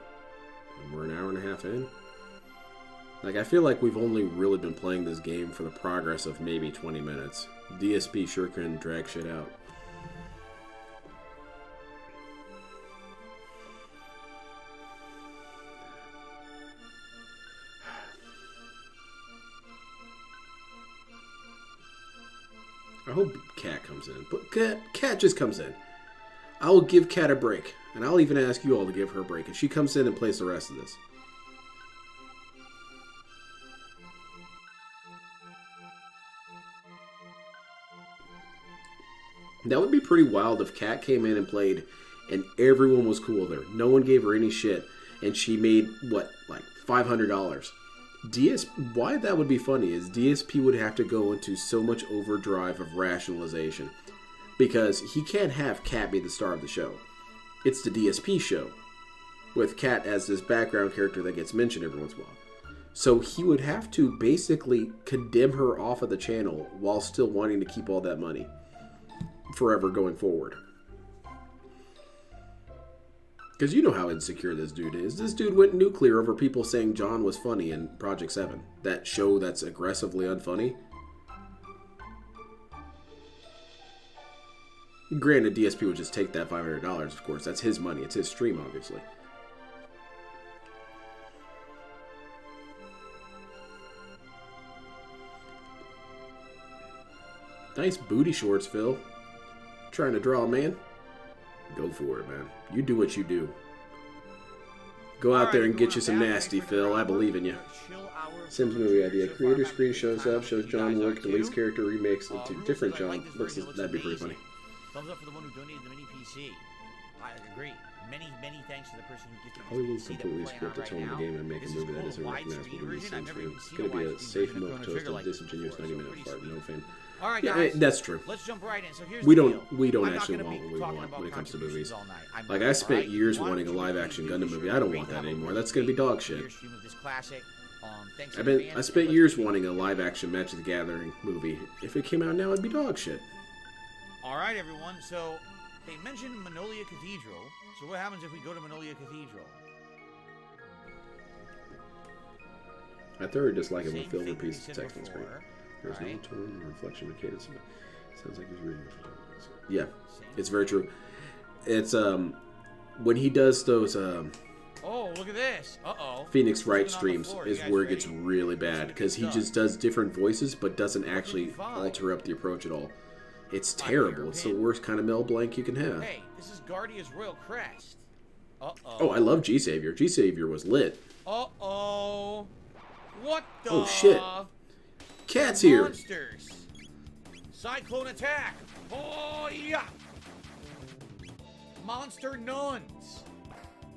And we're an hour and a half in? Like, I feel like we've only really been playing this game for the progress of maybe 20 minutes. DSP sure can drag shit out. I hope Cat comes in. But Cat just comes in. I will give Cat a break. And I'll even ask you all to give her a break if she comes in and plays the rest of this. That would be pretty wild if Cat came in and played and everyone was cool with her. No one gave her any shit. And she made, what, like $500. Why that would be funny is DSP would have to go into so much overdrive of rationalization. Because he can't have Cat be the star of the show. It's the DSP show. With Cat as this background character that gets mentioned every once in a while. So he would have to basically condemn her off of the channel while still wanting to keep all that money. Forever going forward. Because you know how insecure this dude is. This dude went nuclear over people saying John was funny in Project 7. That show that's aggressively unfunny. Granted, DSP would just take that $500, of course. That's his money. It's his stream, obviously. Nice booty shorts, Phil. Trying to draw, man? Go for it, man. You do what you do. Go out there and get you some nasty, Phil. I believe in you. Sims movie idea. Creator screen shows up, shows John work, deletes character, remakes into different John. That'd be pretty funny. Thumbs up for the one who donated the mini PC. I agree. Many thanks to the person who gifted Hollywood's completely script its own game and make a movie that isn't recognizable to the Sims fan. It's gonna be a safe milk toasted, disingenuous 90-minute fart. No fan. All right, yeah, guys, that's true. Let's jump right in. So here's We the don't deal. actually want what we want when it comes to movies. Like, I spent years wanting a live-action Gundam movie. I don't want that anymore. That's gonna be dog shit. I spent years wanting a live-action Magic the Gathering movie. If it came out now, it'd be dog shit. All right, everyone. So they mentioned Manolia Cathedral. So what happens if we go to Manolia Cathedral? I thoroughly dislike it when Phil Same thing repeats we the said text on screen. before, There's no right? tone or reflection of cadence. Sounds like he's reading. Yeah, it's very true. It's when he does those Oh, look at this. Uh-oh. Phoenix Wright Something on the streams floor. is You guys where it ready? gets really bad because he Done. just does different voices but doesn't What actually did you find? alter up the approach at all. It's I terrible. hear It's the pin. worst kind of Mel Blanc you can have. Hey, this is Guardia's Royal Crest. Uh-oh. Oh, I love G Savior. G Savior was lit. Uh-oh. What the? Oh, shit. Cat's here. Monsters. Cyclone attack. Oh, yeah. Monster nuns.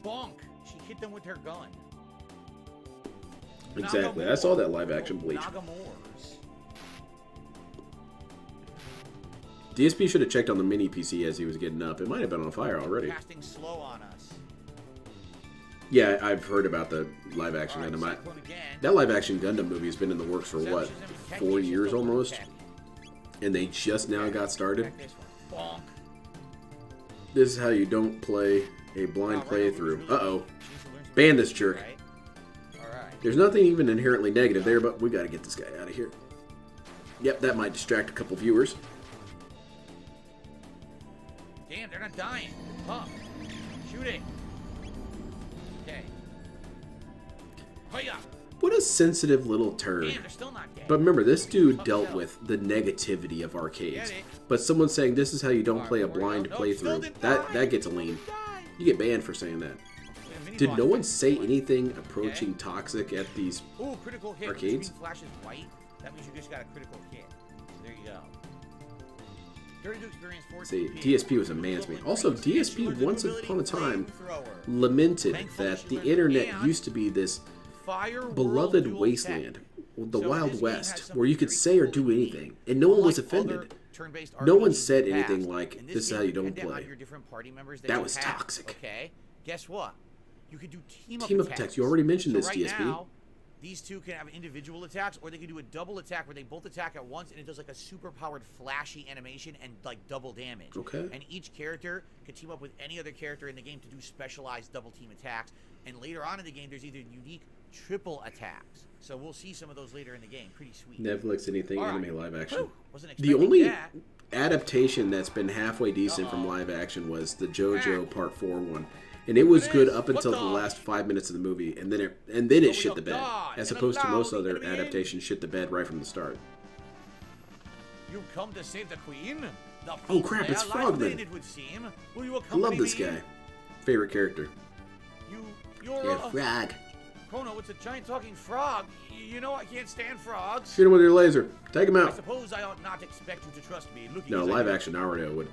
Bonk. She hit them with her gun. Exactly. I saw that live action Bleach. Nagamores. DSP should have checked on the mini PC as he was getting up. It might have been on fire already. Casting slow on us. Yeah, I've heard about the live-action Gundam. That live-action Gundam movie has been in the works for, what, 4 years almost? And they just now got started? This is how you don't play a blind playthrough. Uh-oh. Ban this jerk. There's nothing even inherently negative there, but we gotta get this guy out of here. Yep, that might distract a couple viewers. Damn, they're not dying. Huh. Shooting. Okay. Hiya. What a sensitive little turd. Damn, they're still not dead. But remember, this dude dealt with the negativity of arcades. But someone saying this is how you don't play a blind playthrough, that gets a lean. You get banned for saying that. Did no one say anything approaching toxic at these critical hit. arcades? Screen flashes white. That means you just got a critical hit. There you go. See, DSP was a man's man. Also, DSP once upon a time lamented that the internet used to be this beloved wasteland, the Wild West, where you could say or do anything, and no one was offended. No one said anything like, this is how you don't play. That was toxic. Okay, guess what? You could do team up attacks. You already mentioned this, DSP. Now, these two can have individual attacks, or they can do a double attack where they both attack at once, and it does like a super powered flashy animation and like double damage. Okay. And each character can team up with any other character in the game to do specialized double team attacks. And later on in the game, there's either unique triple attacks. So we'll see some of those later in the game. Pretty sweet. Netflix anything anime live action. Wasn't The only that. adaptation that's been halfway decent from live action was the JoJo Part 4 one. And it was good up until the last 5 minutes of the movie, and then it shit the bed, as opposed to most other adaptations shit the bed right from the start. You come to save the queen? Oh crap! It's Frog then. I love this guy. Favorite character. You're Frog. Chrono, it's a giant talking frog. You know I can't stand frogs. Shoot him with your laser. Take him I out. suppose I ought not expect you to trust me. No, live action Naruto would.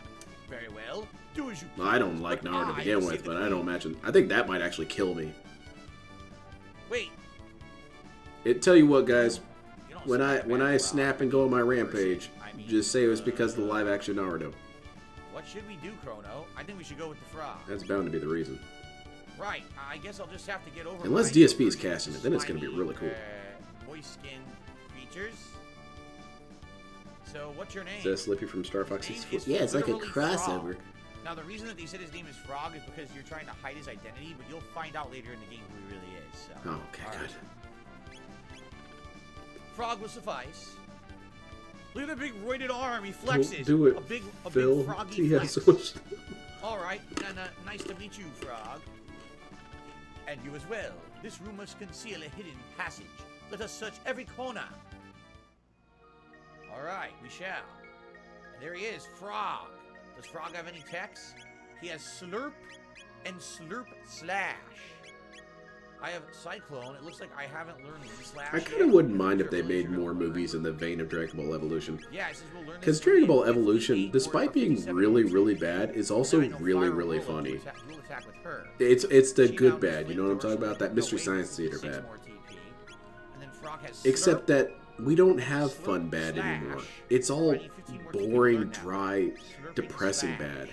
Very well. Do as you Well, I don't like Naruto to begin with, but I don't imagine. I think that might actually kill me. Wait. Tell you what, guys. When I snap and go on my rampage, just say it was because of the live action Naruto. What should we do, Chrono? I think we should go with the frog. That's bound to be the reason. Right. I guess I'll just have to get over. Unless DSP is casting it, then it's going to be really cool. Moist-skinned creatures. So, what's your name? Is that Slippy from Star Fox 64? Yeah, it's like a literally crossover. Frog. Now, the reason that they said his name is Frog is because you're trying to hide his identity, but you'll find out later in the game who he really is. So. Oh, okay, good. Frog will suffice. Look at the big roided arm. He flexes. Do it, a big Phil. froggy He flex. has so much. All right, nice to meet you, Frog. And you as well. This room must conceal a hidden passage. Let us search every corner. All right, we shall. There he is, Frog. Does Frog have any techs? He has Slurp and Slurp Slash. I have Cyclone. It looks like I haven't learned Slash. I kind of wouldn't mind if they made more movies in the vein of Dragon Ball Evolution. Yeah, it says we'll learn. Because Dragon Ball Evolution, despite being really, really bad, is also really, really funny. It's the good bad, you know what I'm talking about? That Mystery Science Theater bad. Except that we don't have fun bad anymore. It's all boring, dry, depressing bad.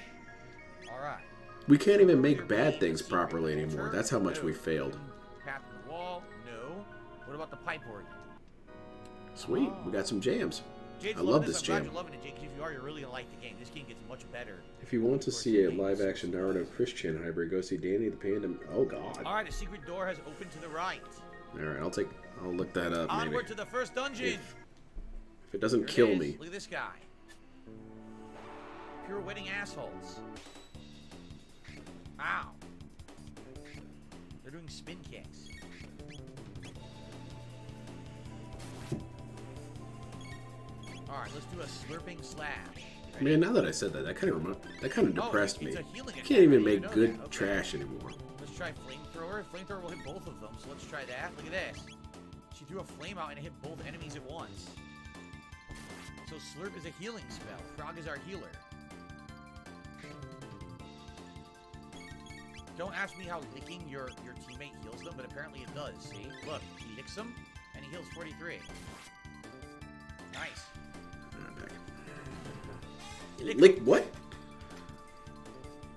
We can't even make bad things properly anymore. That's how much we failed. Path in the wall? No. What about the pipe organ? Sweet, we got some jams. Jade's I love this I'm glad jam. you're loving it, Jake. If you are, you're really gonna like the game. This game gets much better. If you want to see a live-action Naruto Christian hybrid, go see Danny the Panda. Oh God! All right, a secret door has opened to the right. All right, I'll look that up. Maybe. Onward to the first dungeon. If it doesn't kill me. Look at this guy. Pure wedding assholes. Ow. They're doing spin kicks. Alright, let's do a slurping slash. Ready? Man, now that I said that, that kind of depressed me. It's a healing You can't even attack, make you know good that. Okay. trash anymore. Let's try flamethrower. Flamethrower will hit both of them, so let's try that. Look at this. She threw a flame out and it hit both enemies at once. So slurp is a healing spell. Frog is our healer. Don't ask me how licking your teammate heals them, but apparently it does. See? Look, he licks them, and he heals 43. Nice. Lick what?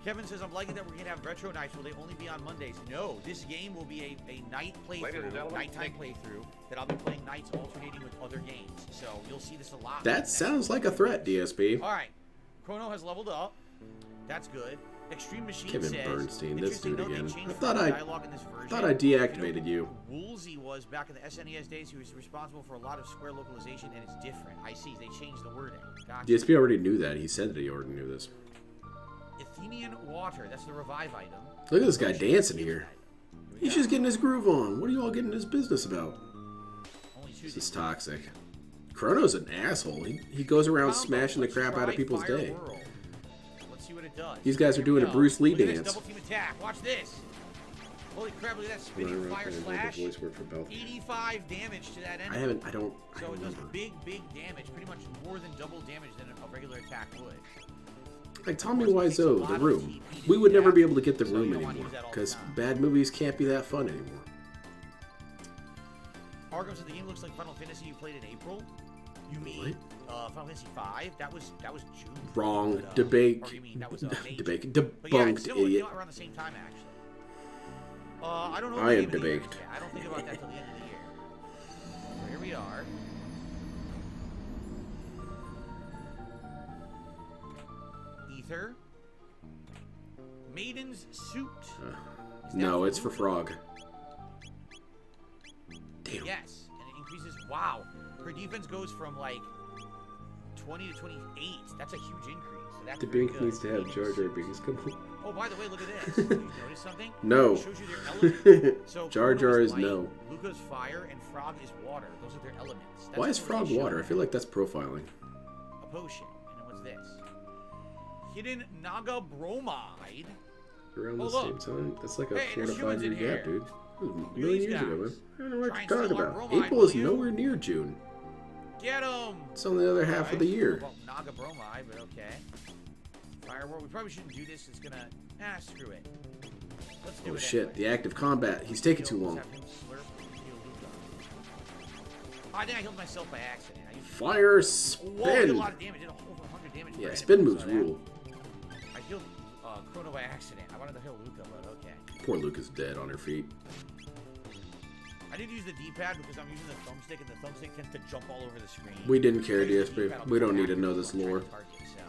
Kevin says, I'm liking that we're going to have retro nights. Will they only be on Mondays? No, this game will be a night playthrough, nighttime playthrough, that I'll be playing nights alternating with other games. So you'll see this a lot. That sounds like a threat, DSP. All right. Chrono has leveled up. That's good. Extreme Machine Kevin says, Bernstein, this dude again. I thought I deactivated you. Woolsey was back in the SNES days. He was responsible for a lot of square localization, and it's different. I see. They changed the wording. Gotcha. DSP already knew that. He said that he already knew this. Athenian Water. That's the revive item. Look at this guy dancing here. He's just getting his groove on. What are you all getting his business about? This is toxic. Chrono's an asshole. He goes around smashing the crap out of people's day. Let's see what it does. These guys are doing a Bruce Lee dance. Double team attack. Watch this. Holy crap, look at that spinning fire slash. 85 damage to that enemy. I don't So it does remember. big damage. Pretty much more than double damage than a regular attack would. Like Tommy Wiseau, The Room. We would never be able to get The Room anymore because bad movies can't be that fun anymore. Arkham said the game looks like Final Fantasy you played in April. You mean Final Fantasy V? That was June. Wrong. But, Debate. Or you mean that was May? Debate. But yeah, it's Debunked, similar. It idiot. came out around the same time, actually. I don't know. I am the year debaked. yet. I don't think about that till the end of the year. So here we are. Ether. Maiden's Suit. No, it's for Frog. Damn. Yes, and it increases. Wow, her defense goes from like 20 to 28. That's a huge increase. So that's The very Bink good. needs to have Jar Jar Binks come on. Oh, by the way, look at this. Did you notice something? No. It shows you their elements. So Jar Jar Chrono is light, no. Luca's fire, and Frog is water. Those are their elements. That's Why is what Frog they show water? I there. feel like that's profiling. A potion. And then what's this? Hidden Naga Bromide. Around the Oh, same look. time? That's like a Hey, 4 to there's 5 humans year in gap, here. dude. That was a Look at million these years ago, man. guys. I don't know what Try you're and talking steal our about. bromide, April will is you? nowhere near June. Get him! It's on the other half of the year. Well, Naga Bromide, but okay. Firework. We probably shouldn't do this. It's gonna. Screw it. Let's do Oh it shit, anyway. the active combat. He's taking too long. Let's have him slurp and heal Luca. Oh, I think I healed myself by accident. I used Fire Whoa, I did a spin. lot of damage. Did over 100 damage. Yeah, per spin enemy, moves so that- rule. I healed Chrono by accident. I wanted to heal Luca, but okay. Poor Luca's dead on her feet. I did use the D-pad because I'm using the thumbstick, and the thumbstick tends to jump all over the screen. We didn't care, I use the DSP. D-pad, I'll We go don't need to back know and this forth trying lore. to target, so.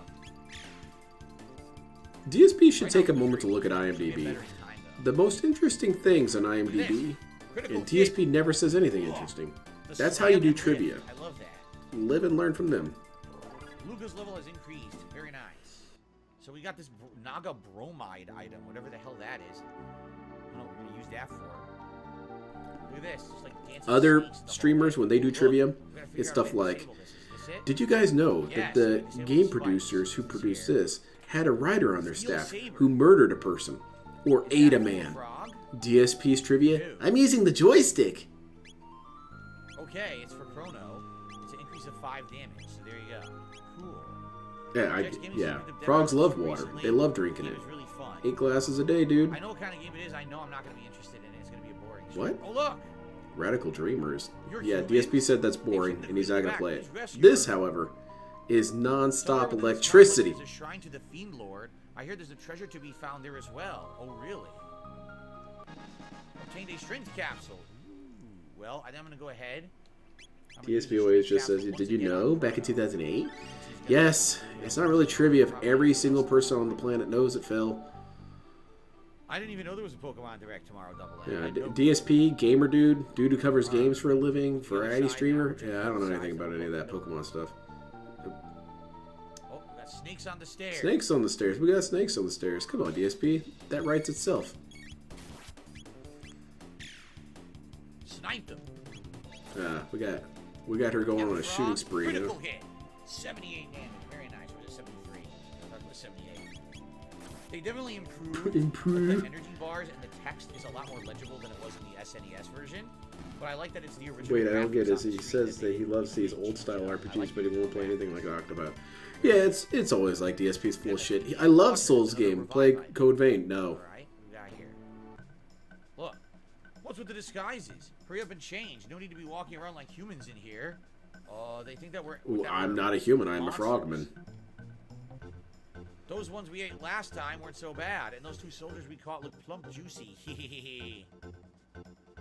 DSP should Right take a now, moment to look at should be a IMDb. better time, though. The most interesting things on IMDb, Critical and hit. DSP never says anything interesting. The That's how you slam do and lift. trivia. I love that. Live and learn from them. Luca's level has increased. Very nice. So we got this Naga Bromide item, whatever the hell that is. I don't know what we're going to use that for. Look at this. It's like dancing Other snakes the whole streamers, way. when they do Look, trivia, we gotta figure it's out stuff how to like, disable this. Is this it? did you guys know Yes, that the disable game the spikes. producers who It's produced here. this had a writer on their Steel staff saber. who murdered a person or ate a Is that man? Frog? DSP's trivia? Ew. I'm using the joystick. Okay, it's for Chrono. It's an increase of 5 damage. So there you go. Cool. Yeah, Jack's Gaming yeah. said the Frogs demo love water. recently. They love drinking It it. was really fun. 8 glasses a day, dude. I know what kind of game it is. I know I'm not going to be interested in it. It's going to be a boring What? stream. Oh, look. Radical Dreamers. You're Yeah, human. DSP said that's They boring, took the and he's not queen gonna back. play it. Please rescue This, her. however, is non-stop Somewhere within this electricity. mountain is a shrine to the Fiend Lord. I hear there's a treasure to be found there as well. Oh, really? Obtained a strength capsule. Ooh. Well, I think I'm going to go ahead. I'm gonna use DSP the always strength just says, capsule did once you again know on back in Chrono. 2008? Since he's gonna- Yes, it's not really trivia if every single person on the planet knows it, Phil. I didn't even know there was a Pokemon Direct tomorrow, Double A. I Yeah, had no- DSP, gamer dude who covers games for a living, other variety side streamer. now, Yeah, I don't know the anything sides about of any of that Pokemon. Pokemon stuff. Oh, we got snakes on the stairs. Snakes on the stairs. We got snakes on the stairs. Come on, DSP. That writes itself. Sniped them. We got her going Yeah, on a Frog, shooting spree. You Critical know? hit. 78 damage. Very nice. Or was it 73? I thought it was 78. They definitely improved. Improved. The energy bars and the text is a lot more legible than it was in the SNES version. But I like that it's the original. Wait, I don't get graphics it. on He the screen says that he they loves these changed. old style I RPGs, like but he the won't play graphics. anything like Octopath. Yeah, it's always like DSP's full of shit. I love Souls game. Play Code Vein. No. Alright, we got here. Look. What's with the disguises? Hurry up and change. No need to be walking around like humans in here. They think that we're. Ooh, that I'm we're not a human. I'm a monsters. frogman. Those ones we ate last time weren't so bad, and those 2 soldiers we caught look plump juicy.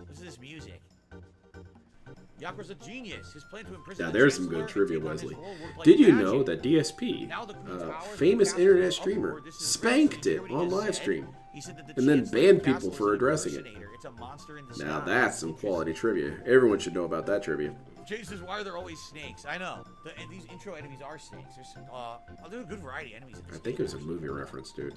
Listen to this music. Yaku's a genius. His plan to imprison Now the there's some Chancellor good trivia, and take on his Wesley. role worked like Did you magic. know that DSP, Now the Queen Tower, famous the internet castle streamer, upward, this is spanked Restream. it Hear what on he just live said? stream, He said that the and then Chancellor banned Castle people is for an addressing it. impersonator. It's a monster in Now disguise. that's some quality trivia. Everyone should know about that trivia. Jay says, why are there always snakes? I know. And these intro enemies are snakes. There's a good variety of enemies. In this I think it was a movie reference, dude.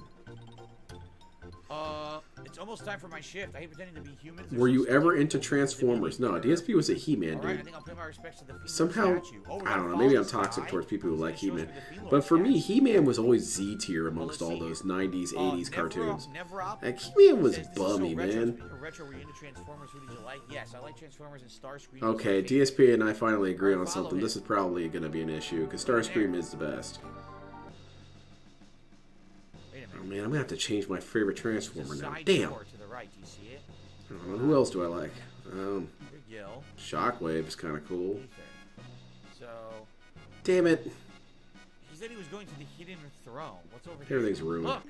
It's almost time for my shift. I hate pretending to be human. Were you ever into Transformers? No, DSP was a He-Man, All right, I dude. think I'll pay my respects to the female Somehow, statue. Oh, we're I gonna don't know, follow maybe I'm this toxic guy? towards people who like It shows me He-Man. the female But for me, statue. He-Man was always Z tier amongst let's all see those here. 90s, 80s cartoons. Nevrop Like, He-Man was says, this is bummy, so retro. man. Speaking of retro, were you into Transformers? Who did you like? Yes, I like Transformers and Starscream. Okay, DSP and I finally agree on something. This is probably going to be an issue, because Starscream is the best. Wait a Oh minute. man, I'm going to have to change my favorite There's Transformer a now. side Damn. door to the right. Do you see it? I don't know, who else do I like? Your Gil. Shockwave's kind of cool. Ether. So, Damn it. he said he was going to the hidden throne. What's over here? Everything's ruined. Look,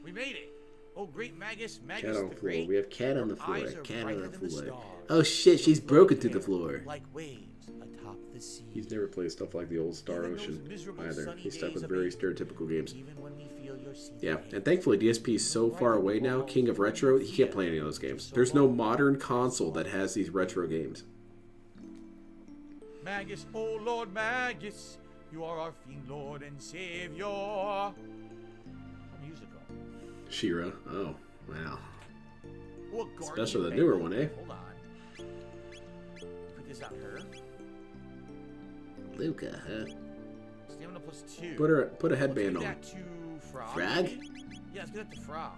we made it. Oh, great Magus, Cat Magus on the the floor. Great. We have cat on the Your floor. eyes are Cat brighter on the than the floor. stars. Oh shit, she's broken through the floor. Like waves atop the sea. He's never played stuff like the old Star Even those Ocean miserable either. sunny He's stuck days with of very it. stereotypical games. Even when we feel your sea Yeah, pain. and thankfully DSP is so far away now, King of Retro, he can't play any of those games. There's no modern console that has these retro games. Magus, oh Lord Magus, you are our fiend Lord and Savior. Musical. She-Ra. Oh, wow. Oh, a guardian Especially the bangle. newer one, eh? Hold on. Put this on her. Luca, huh? Stamina +2. Put a headband Let's on. give that to Frog. Frog? Yeah, let's give that to Frog.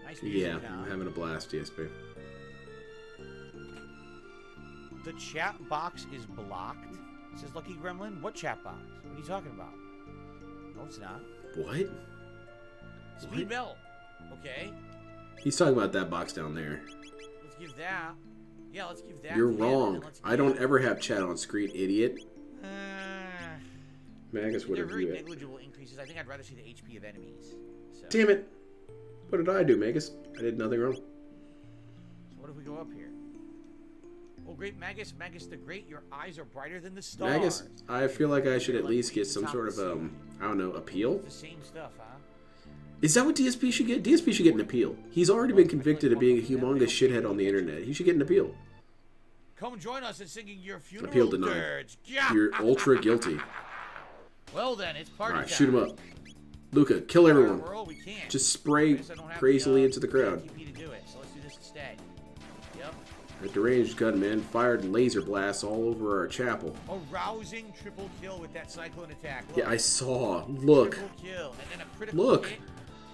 Nice music Yeah, now. I'm having a blast, DSP. The chat box is blocked. Says Lucky Gremlin. What chat box? What are you talking about? No, it's not. What? Speed Belt. Okay. He's talking about that box down there. Let's give that. Yeah, let's give that. You're to him, and wrong. then let's I don't give- ever have chat on screen, idiot. Uh, Magus would they're have very viewed it. negligible increases. I think I'd rather see the HP of enemies. So, Damn it. What did I do, Magus? I did nothing wrong. so what if we go up here? Oh, great Magus, Magus the Great, your eyes are brighter than the stars. Magus, I feel like I should You're at like least get the some top sort of, of the I don't know, appeal? It's the same stuff, huh? Is that what DSP should get? DSP should get an appeal. He's already been convicted of being a humongous shithead on the internet. He should get an appeal. Come join us in singing your funeral Appeal denied. dirge. Yeah. You're ultra guilty. Well then, it's party Alright, time. shoot him up. Luca, kill everyone. World, we can't. Just spray I guess I don't have crazily the, into the crowd. TP to do it, so let's do this instead. Yep. A deranged gunman fired laser blasts all over our chapel. A rousing triple kill with that cyclone attack. Look. Yeah, I saw. Look. Triple kill, and then a critical Look. hit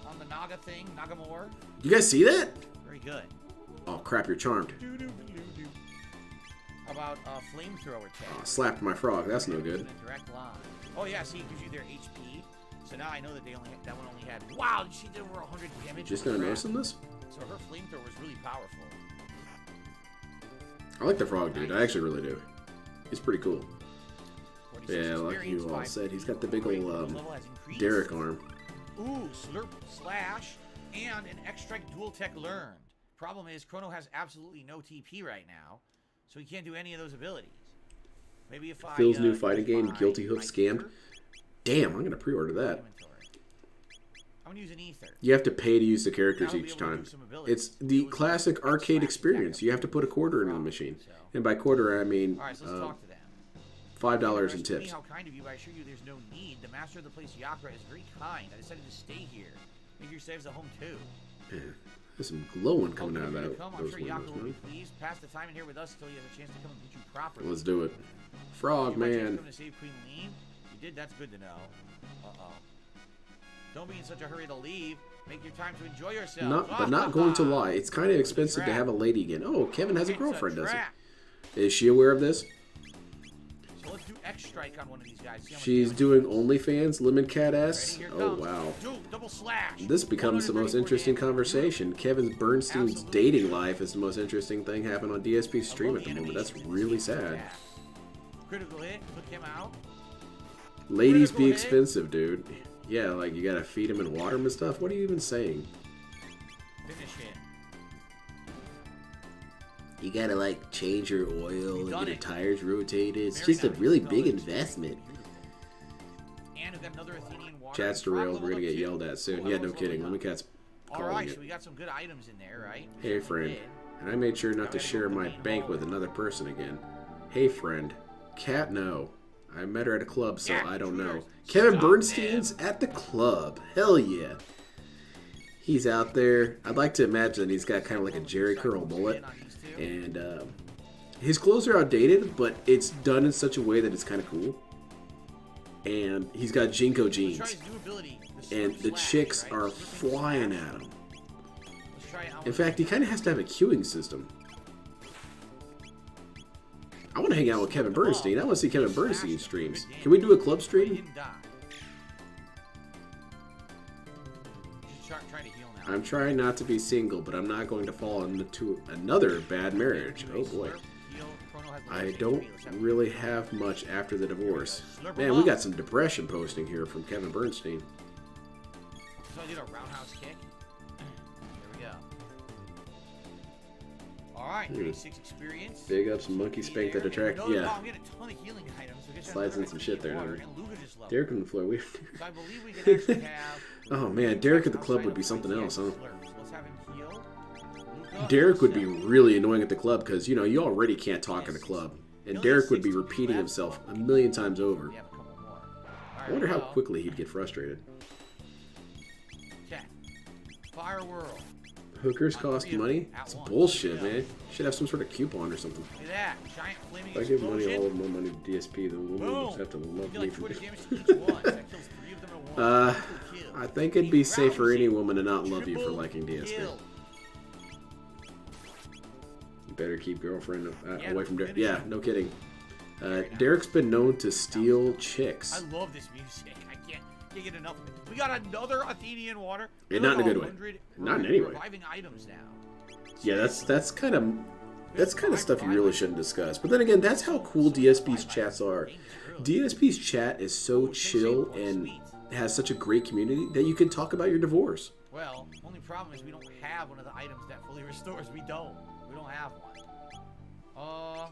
on the Naga thing, Nagamore. You guys see that? Very good. Oh, crap, you're charmed. Doo-doo-doo-doo. How about flamethrower tag? Oh, slapped my frog. That's no good. In a direct line. Oh yeah, see, it gives you their HP. So now I know that that one only had. Wow, she did over 100 damage. Just gonna Crap. notice in this? So her flamethrower was really powerful. I like the frog, dude. I actually really do. He's pretty cool. 46 Yeah, like experience, you all 5 said, he's got the speed. big Great, old level has increased. Derek arm. Ooh, slurp slash and an X-Strike dual tech learned. Problem is, Chrono has absolutely no TP right now, so he can't do any of those abilities. Maybe if Phil's I new fighting game, combine Guilty Hoof my Scammed. ether, Damn, I'm gonna pre-order that. inventory. I'm gonna use an ether. You have to pay to use the characters Now I'll be each able to time. do some abilities. It's the Do it classic with arcade slash experience. attack. You have to put a quarter into the machine. So. And by quarter, I mean All right, so let's talk to them. $5 in Me, tips. how kind of you, but I assure you there's no need. The master of the place, Yakra, is very kind. I decided to stay here. Make yourselves a home too. Yeah, there's some glowing coming out of Welcome if that, you're to come. I'm those sure windows, Yakra will be man. pleased. Pass the time in here with us until he has a chance to come and teach you properly. Let's do it. Frog You might take man. him to save Queen Lean. You did. That's good to know. Uh-oh. Don't be in such a hurry to leave. Make your time to enjoy yourself. But not going to lie. It's kind of expensive to have a lady again. Oh, Kevin has a It's girlfriend, does trap. he? Is she aware of this? So let's do X-Strike on one of these guys. See how much She's damage doing he does. OnlyFans, Lemon Cat Ready? S. Here it Oh, comes. wow. Dude, double slash. This becomes the most 134 interesting damage. conversation. Kevin Bernstein's Absolutely. dating life is the most interesting thing happening on DSP's stream Above at the the moment. enemies That's in really this game sad. attack. Critical hit, took him out. Ladies be expensive, dude. Yeah, like you gotta feed them and water them and stuff. What are you even saying? Finish it. You gotta like change your oil and done get your it. tires rotated. It's Very just a nice. really Well big done. investment. And we've got another Athenian water. Chat's derailed. We're gonna get yelled at soon. Yeah, no kidding. Let me cat's calling Alright, it. so we got some good items in there, right? Hey, friend. And I made sure not to share my bank with another person again. Hey, friend. Cat, no. I met her at a club, so I don't know. Kevin Bernstein's at the club. Hell yeah. He's out there. I'd like to imagine he's got kind of like a Jerry curl mullet. And his clothes are outdated, but it's done in such a way that it's kind of cool. And he's got Jinko jeans. And the chicks are flying at him. In fact, he kind of has to have a queuing system. I want to hang out with Kevin Bernstein. I want to see Kevin Bernstein streams. Can we do a club stream? I'm trying not to be single, but I'm not going to fall into another bad marriage. Oh boy. I don't really have much after the divorce. Man, we got some depression posting here from Kevin Bernstein. So I did a roundhouse kick. There we go. Alright, 36 experience. Big ups, monkey spank that attract. Yeah. I'm getting a ton of healing items. Slides in some shit there. Derek on the floor. We... So I believe we can actually have... Oh man, Derek at the club would be something else, huh? Let's have him heal. Derek would be really annoying at the club because, you know, you already can't talk at a club. And Derek would be repeating himself a million times over. I wonder how quickly he'd get frustrated. Okay. Fire World. Hookers cost money? It's bullshit, man. Should have some sort of coupon or something. Look at that. Giant flaming If I give explosion. money, all of my money to DSP, the woman will just have to love You me like for 20 this. damage to each one. That kills 3 of them at once. I think it'd be safe for any woman to not love you for liking DSP. Kill. You better keep girlfriend away from Derek. Yeah, no kidding. Derek's been known to steal chicks. I love this music. I can't get enough of it. We got another Athenian water. Yeah, not in a good way. Not in any way. Reviving items now. Yeah, that's kind of stuff you really shouldn't discuss. But then again, that's how cool DSP's chats are. DSP's chat is so chill and has such a great community that you can talk about your divorce. Well, only problem is we don't have one of the items that fully restores. We don't have one.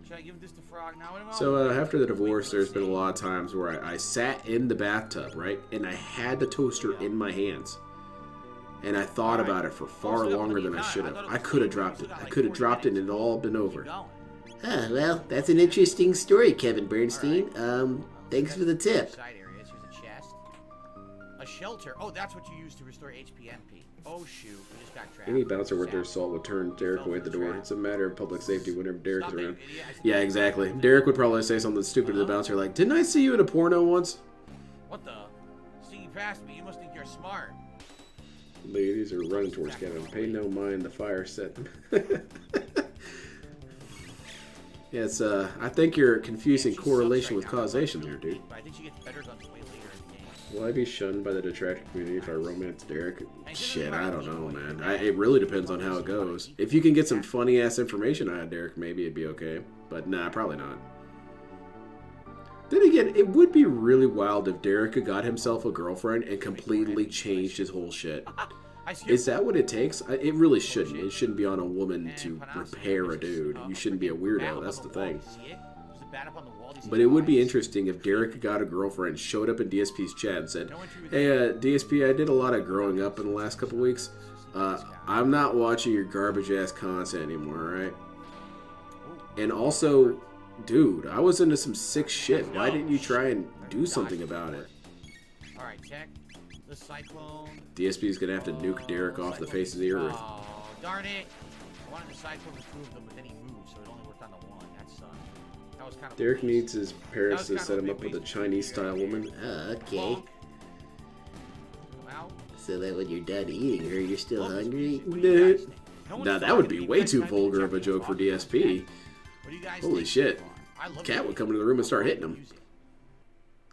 Should I give this to Frog now? So after the divorce, there's been a lot of times where I sat in the bathtub, right? And I had the toaster in my hands. And I thought about it for far longer than I should have. I could have dropped it. I could have dropped it and it'd all been over. Huh, well, that's an interesting story, Kevin Bernstein. Thanks for the tip. Side areas. Here's a chest. A shelter. Oh, that's what you use to restore HP MP. Oh shoot, we just got trapped. Any bouncer worth their salt would turn Derek away at the door. It's a matter of public safety whenever Derek's around. Yeah, exactly. Derek would probably say something stupid to the bouncer like, "Didn't I see you in a porno once?" What the? Sneaking past me. You must think you're smart. Ladies are running towards Kevin. Pay no mind, the fire set. Yes, I think you're confusing correlation with causation there, dude. But I think she gets better guns way later in the game. Will I be shunned by the detractor community if I romance Derek? Shit, I don't know, man. It really depends on how it goes. If you can get some funny-ass information out of Derek, maybe it'd be okay. But nah, probably not. Then again, it would be really wild if Derek had got himself a girlfriend and completely changed his whole shit. Is that what it takes? It really shouldn't. It shouldn't be on a woman to repair a dude. You shouldn't be a weirdo. That's the thing. But it would be interesting if Derek got a girlfriend, showed up in DSP's chat and said, "Hey, DSP, I did a lot of growing up in the last couple weeks. I'm not watching your garbage-ass content anymore, right? And also, dude, I was into some sick shit. Why didn't you try and do something about it?" Alright, check. The cyclone. DSP's gonna have to nuke Derek off the face of the earth. Oh, darn it. I wanted the cyclone to prove them, but then he moved, so it only worked on the one. That sucked. That was kind of Derek needs his parents to set him up with a Chinese-style woman. Okay. So that when you're done eating her, you're still hungry? Now that would be way too vulgar of a joke for DSP. Holy shit. Cat would come into the room and start hitting him.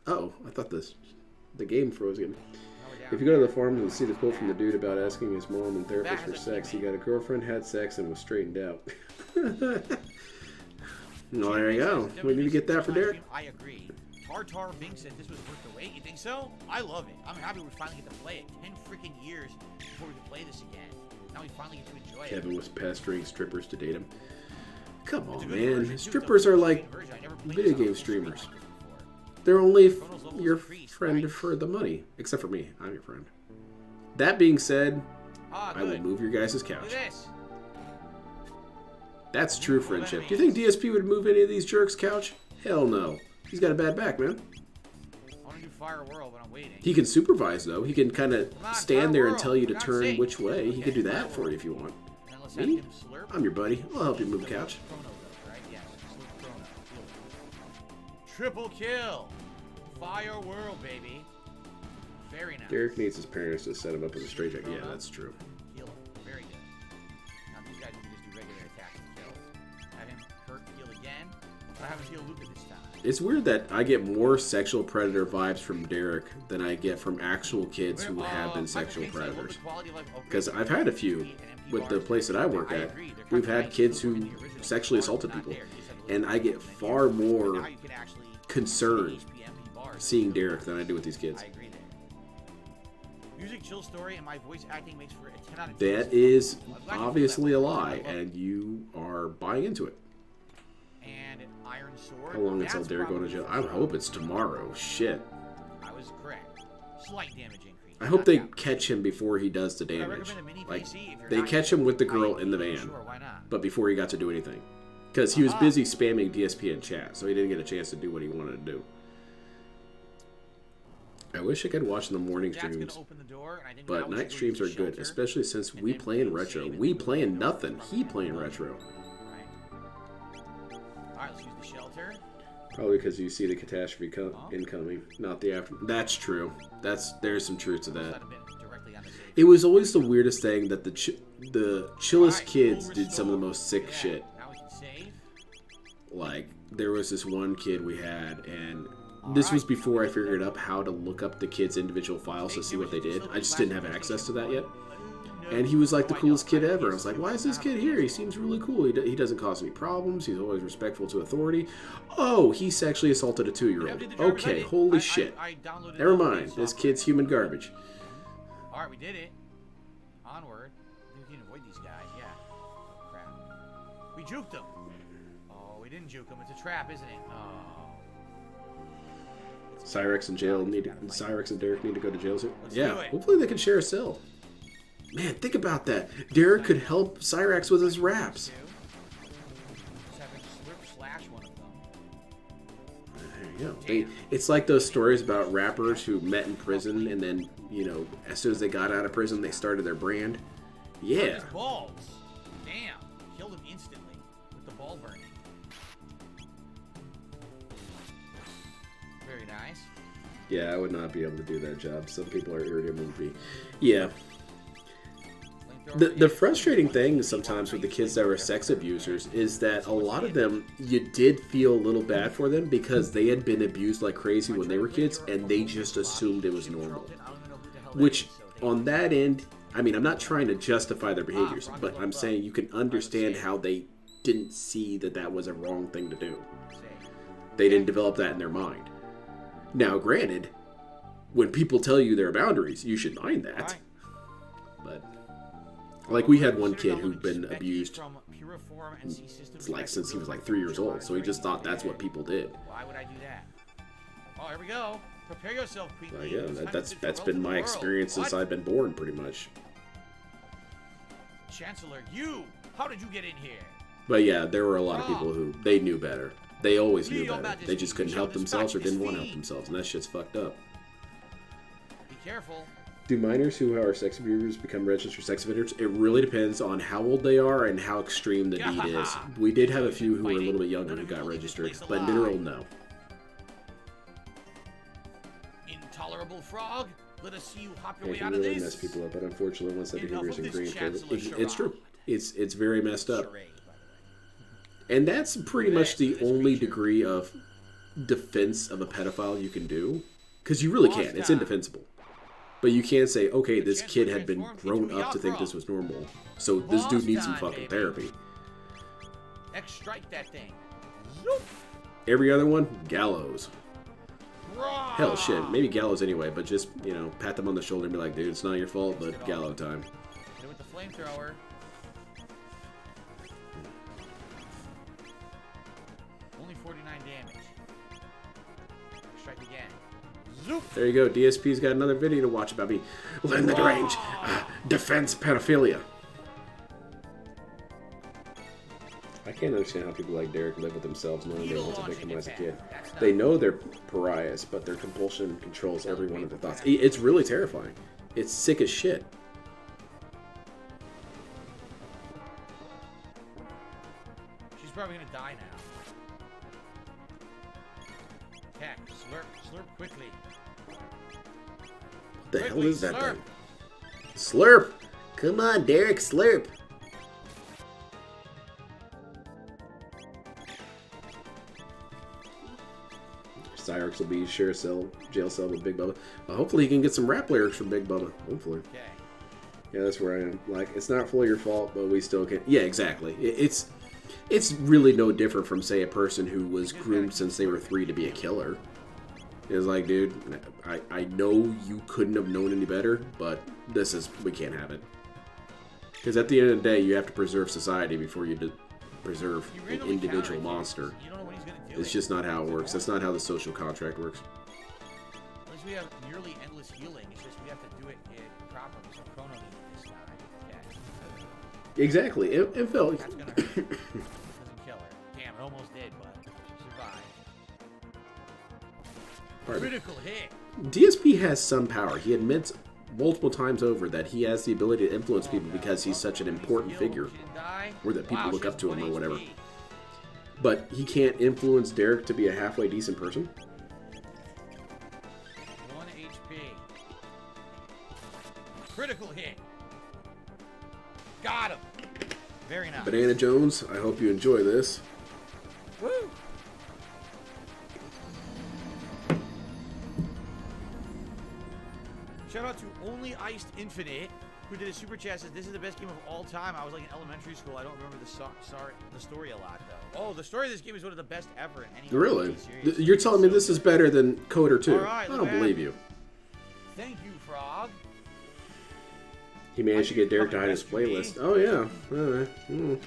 Oh, I thought the game froze again. If you go to the forums and see the quote from the dude about asking his mom and therapist for sex, he got a girlfriend, had sex, and was straightened out. Well, there you go. We need to get that for Derek. I agree. Tartar Bing said this was worth the wait. You think so? I love it. I'm happy we finally get to play it. 10 freaking years before we can play this again. Now we finally get to enjoy it. Kevin was pestering strippers to date him. Come on, man. Strippers are like video game streamers. They're only your friend for the money. Except for me. I'm your friend. That being said, I will move your guys' couch. That's true friendship. Do you think DSP would move any of these jerks' couch? Hell no. He's got a bad back, man. I want to do Fire World, but I'm waiting. He can supervise, though. He can kind of stand there and tell you to turn which way. He could do that for you if you want. Me? I'm your buddy. I'll help you move the couch. Triple kill. Fire World, baby. Very nice. Derek needs his parents to set him up as a straitjacket. Yeah, that's true. Heal him. Very good. Now these guys can just do regular attacks and kills. Have him hurt, heal again. I have him heal Luca this time. It's weird that I get more sexual predator vibes from Derek than I get from actual kids who have been sexual predators. Because I've had a few with the place that I work at. We've had kids who sexually assaulted people. And I get far more concerned seeing Derek than I do with these kids. Music, chill story, and my voice acting makes for a 10 out of 10. That is obviously a lie, and you are buying into it. And an iron sword. How long until Derek going to jail? I hope it's tomorrow. Shit. I was correct. Slight damage increase. I hope they catch him before he does the damage. Like, they catch him with the girl in the van, but before he got to do anything. Because he was busy spamming DSP in chat, so he didn't get a chance to do what he wanted to do. I wish I could watch in the morning streams, but night streams are good, especially since we play in retro. We playing nothing. He playing retro. Alright, let's use the shelter. Probably because you see the catastrophe incoming, not the after. That's true. There's some truth to that. It was always the weirdest thing that the chillest kids did some of the most sick shit. Like, there was this one kid we had, and this was before I figured out how to look up the kids' individual files to see what they did. I just didn't have access to that yet. And he was like the coolest kid ever. I was like, why is this kid here? He seems really cool. He doesn't cause any problems. He's always respectful to authority. Oh, he sexually assaulted a 2-year-old. Okay, holy shit. Never mind. This kid's human garbage. Alright, we did it. Onward. We can avoid these guys, yeah. Crap. We juked them. Oh, we didn't juke them. It's a trap, isn't it? Oh. Cyrex and Cyrex and Derek need to go to jail soon. Yeah, hopefully they can share a cell. Man, think about that. Derek could help Cyrex with his raps. There you go. It's like those stories about rappers who met in prison and then, you know, as soon as they got out of prison, they started their brand. Yeah. Balls. Damn. Killed him instantly with the ball burning. Very nice. Yeah, I would not be able to do that job. Some people are irritable with me. Yeah. The frustrating thing sometimes with the kids that were sex abusers is that a lot of them, you did feel a little bad for them because they had been abused like crazy when they were kids and they just assumed it was normal. Which, on that end, I mean, I'm not trying to justify their behaviors, but I'm saying you can understand how they didn't see that that was a wrong thing to do. They didn't develop that in their mind. Now, granted, when people tell you there are boundaries, you should mind that. But... like, we had one kid who'd been abused like since he was like 3 years old, so he just thought that's what people did. Why would I do that? Oh, here we go. Prepare yourself, Queen. Yeah, that's been my experience since I've been born, pretty much. Chancellor, how did you get in here? But yeah, there were a lot of people who, they knew better. They always knew better. They just couldn't help themselves or didn't want to help themselves, and that shit's fucked up. Be careful. Do minors who are sex abusers become registered sex offenders? It really depends on how old they are and how extreme the deed is. We did have a few who were a little bit younger who got registered, but in general, no. Intolerable frog, let us see you hop your It way can out of really this. mess people up, but unfortunately, once that behavior is ingrained, it's true. It's very messed up. And that's pretty much the only degree of defense of a pedophile you can do. Because you really can't. It's indefensible. But you can't say, okay, this kid had been grown up to think this was normal, so this dude needs some fucking therapy. X-strike that thing. Every other one, gallows. Hell, shit, maybe gallows anyway, but just, you know, pat them on the shoulder and be like, dude, it's not your fault, but gallows time. Hit it with the flamethrower. Only 49 damage. Strike again. Zoop! There you go, DSP's got another video to watch about me. Limited range, defense pedophilia. I can't understand how people like Derek live with themselves knowing they were once a victim as a kid. They know they're pariahs, but their compulsion controls every one of their thoughts. It's really terrifying. It's sick as shit. She's probably gonna die now. Attack. Slurp. Slurp quickly. What the hell is that thing? Slurp! Come on, Derek, slurp! Cyrix will be jail cell with Big Bubba. Hopefully he can get some rap lyrics from Big Bubba. Hopefully. Okay. Yeah, that's where I am. Like, it's not fully your fault, but we still can. Yeah, exactly. It's really no different from, say, a person who was groomed since they were 3 to be a killer. It's like, dude, I know you couldn't have known any better, but we can't have it. Because at the end of the day, you have to preserve society before you preserve an individual monster. You don't know when he's gonna do It's it. just not how it works. That's not how the social contract works. Unless we have nearly endless healing, it's just we have to do it properly. So Chrono needs it this time. Okay. Exactly. And Phil, That's gonna hurt. Doesn't kill her. Damn, it almost did, but she survived. pardon me. Critical hit. DSP has some power. He admits multiple times over that he has the ability to influence people because he's such an important figure, She didn't die. or that people Wow, look she up has to him 1 or whatever. HP. But he can't influence Derek to be a halfway decent person. 1 HP. Critical hit. Got him. Very nice. Banana Jones, I hope you enjoy this. Woo! Shout out to Only Iced Infinite, who did a super chat. Says this is the best game of all time. I was like in elementary school. I don't remember the story a lot though. Oh, the story of this game is one of the best ever in any Really? RPG series. You're telling me this is better than Coder 2? Alright, I look don't at believe that. you. Thank you, Frog. He managed to get Derek to hide his playlist. Oh yeah. Alright.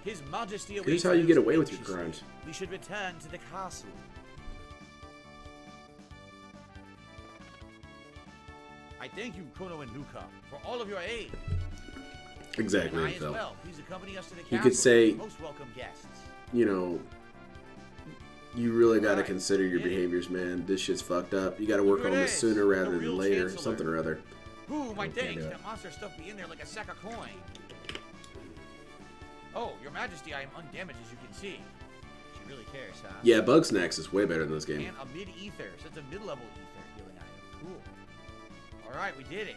His Majesty awaits. Here's how you get those away with your anxiously. crimes. We should return to the castle. I thank you, Chrono and Luca, for all of your aid. Exactly, And I as Phil. well. Please accompany us to the You castle. could say, Most welcome guests. you know, you really got to Alright, consider your yeah. behaviors, man. This shit's fucked up. You got to work Here on it this is, sooner the rather than real later. Chancellor. Something or other. Ooh, my Okay, thanks. yeah. That monster stuff be in there like a sack of coin. Oh, your Majesty, I am undamaged as you can see. She really cares, huh? Yeah, Bugsnax is way better than this game. And a mid-ether, so it's a mid-level ether healing item. Cool. Alright, we did it.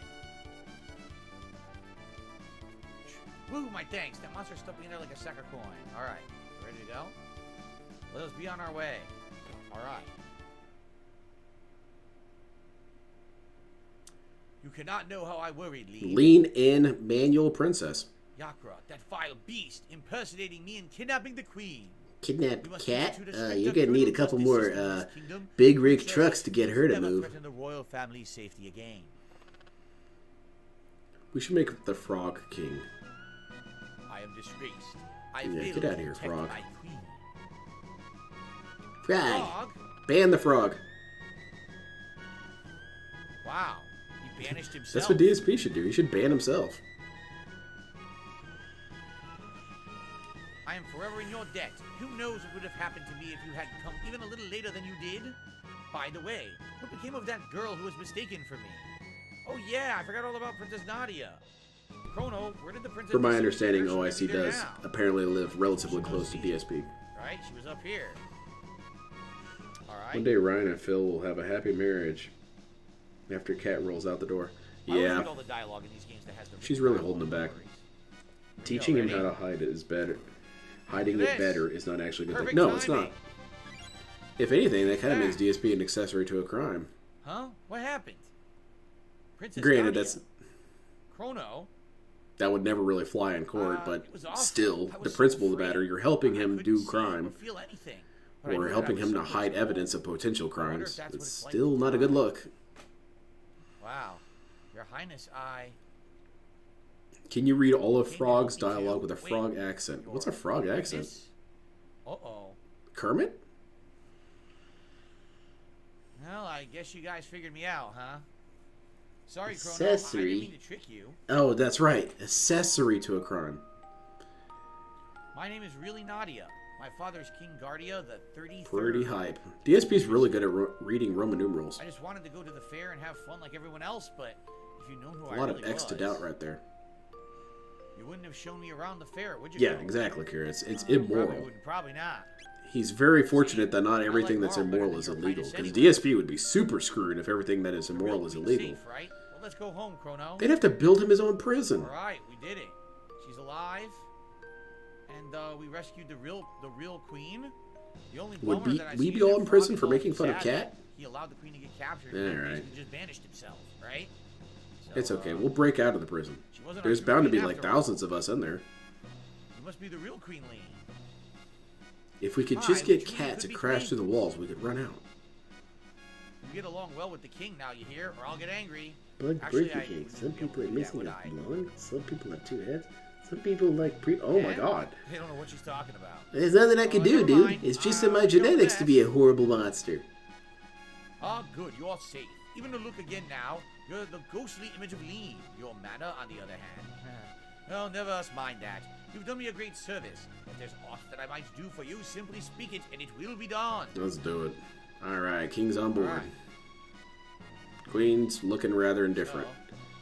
Woo, my thanks. That monster stuff be in there like a sack of coin. Alright, ready to go? Let us be on our way. Alright. You cannot know how I worried, Lee. Lean in, Manual Princess. Yakra, that vile beast, impersonating me and kidnapping the queen. Kidnapped We must cat? institute a strict You're gonna need a criminal couple justice more system in this kingdom, big rig which trucks to get her to never move. threaten the royal family's safety again. We should make the Frog King. I am disgraced. I Yeah, failed get to outta here, protect Frog. my queen. Frog. Frog? Ban the frog. Wow. He banished himself. That's what DSP should do. He should ban himself. I am forever in your debt. Who knows what would have happened to me if you had come even a little later than you did? By the way, what became of that girl who was mistaken for me? Oh yeah, I forgot all about Princess Nadia. Chrono, where did the princess? From my disappear? understanding, She must be OIC there does now. apparently live relatively close to DSP. Right, she was up here. All right. One day, Ryan and Phil will have a happy marriage after Kat rolls out the door. I always Yeah, like all the dialogue in these games that has the she's really holding him back. Teaching him how to hide it is better. Hiding Look it at this. better is not actually a good Perfect thing. No, it's timing. not. If anything, that kind of Yeah. makes DSP an accessory to a crime. Huh? What happened? Princess Granted, Nadia. that's Chrono. that would never really fly in court, but it was awful. still, I was the so principle of the afraid. matter, you're helping I him couldn't do see or crime. feel anything. or helping him to hide evidence of potential crimes. It's still not a good look. Wow. Your Highness, Can you read all of Frog's dialogue with a frog accent? What's a frog accent? Uh-oh. Kermit? Well, I guess you guys figured me out, huh? Sorry, Chrono. I Accessory. didn't mean to trick you. Oh, that's right. Accessory to a crime. My name is really Nadia. My father is King Guardia, the 33rd. Pretty hype. DSP's really good at reading Roman numerals. I just wanted to go to the fair and have fun like everyone else, but if you know who I A lot really of X to doubt right there. You wouldn't have shown me around the fair, would you? Yeah, exactly, Kira. It's immoral. Probably not. He's very fortunate that not everything that's immoral is illegal, because DSP would be super screwed if everything that is immoral is illegal. Safe, right? Well, let's go home, Chrono. They'd have to build him his own prison. All right, we did it. She's alive, and we rescued the real queen. The only Would bummer that I we see be is all that in prison Frog for is making fun of sad Cat? that He allowed the queen to get captured All and right. basically just banished himself, right? So, It's okay. We'll break out of the prison. she wasn't our There's true bound to be queen like after all. thousands of us in there. You must be the real Queen Lee. If we could Hi, just we get truly Cat could to be crash friends. through the walls, we could run out. You get along well with the king now, you hear, or I'll get angry. Bug Actually, breaking I things. wouldn't Some be able people to are do that, missing would a I? lung. Some people have 2 heads. Some people like Oh my And god. They don't know what she's talking about. There's nothing I can Oh, do, never dude. mind. It's just in I'll my do genetics my to be a horrible monster. Ah, good, you're safe. Even to look again now, you're the ghostly image of Lee. Your manner, on the other hand. Oh, never us mind that. You've done me a great service. If there's aught that I might do for you, simply speak it, and it will be done. Let's do it. Alright, King's on board. Alright. Queen's looking rather indifferent.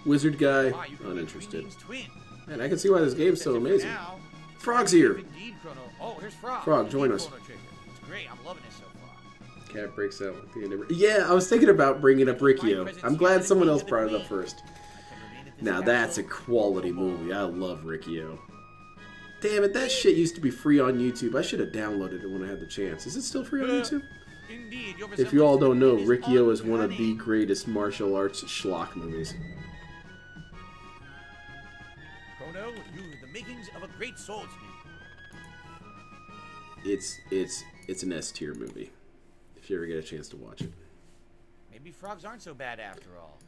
Wizard guy, Ah, you can be uninterested. Queen Lee's twin. Man, I can see why this game's so That's it for amazing. now. Frog's here. Indeed, Chrono. Oh, here's Frog. Frog, Indeed, join us. Chrono Trigger. It's great. I'm loving it so far. Cat breaks out at the end of... Yeah, I was thinking about bringing up Riccio. I'm glad someone else brought it up first. I can remain at this Now that's a castle. quality movie. I love Riccio. Damn it, that shit used to be free on YouTube. I should have downloaded it when I had the chance. Is it still free on YouTube? Indeed, your If you all don't know, resemblance Riccio is one of the uncanny. greatest martial arts schlock movies. Chrono, you the makings of a great swordsman. It's an S tier movie. If you ever get a chance to watch it. Maybe frogs aren't so bad after all.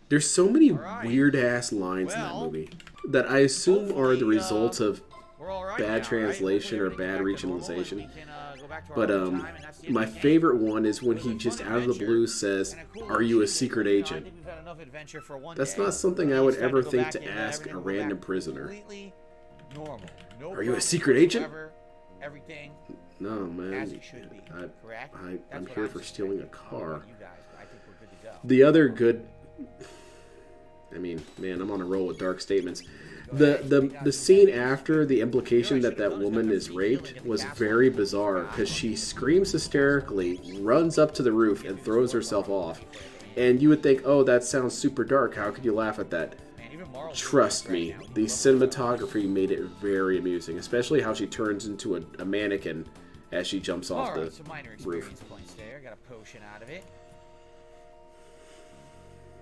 There's so many Alright. weird ass lines in that Well, movie that I assume are the hopefully, result of We're all right bad now, right? translation or Hopefully bad everything's back to normal and regionalization. we can, go back to our But old time, and that's the end my of the game. favorite one is when he It was a just fun out of the adventure blue says, and a cool "Are you a achievement. secret You know, I agent?" think we've had enough adventure for one That's day. not something I It's would time ever go think back to and, ask everything a will go back random prisoner. completely normal. No Are you a problems secret agent? whatsoever. Everything No, man. as it should be. Correct? I'm That's what here I'm for stealing a suspecting. I don't know car. about you guys, but I think we're good to go. The other good, I mean, man, I'm on a roll with dark statements. The scene after the implication that that woman is raped was very bizarre because she screams hysterically, runs up to the roof, and throws herself off. And you would think, oh, that sounds super dark. How could you laugh at that? Man, even Marl's Trust me, the cinematography made it very amusing, especially how she turns into a mannequin as she jumps off Alright, some the minor roof. experience points there. Got a potion out of it.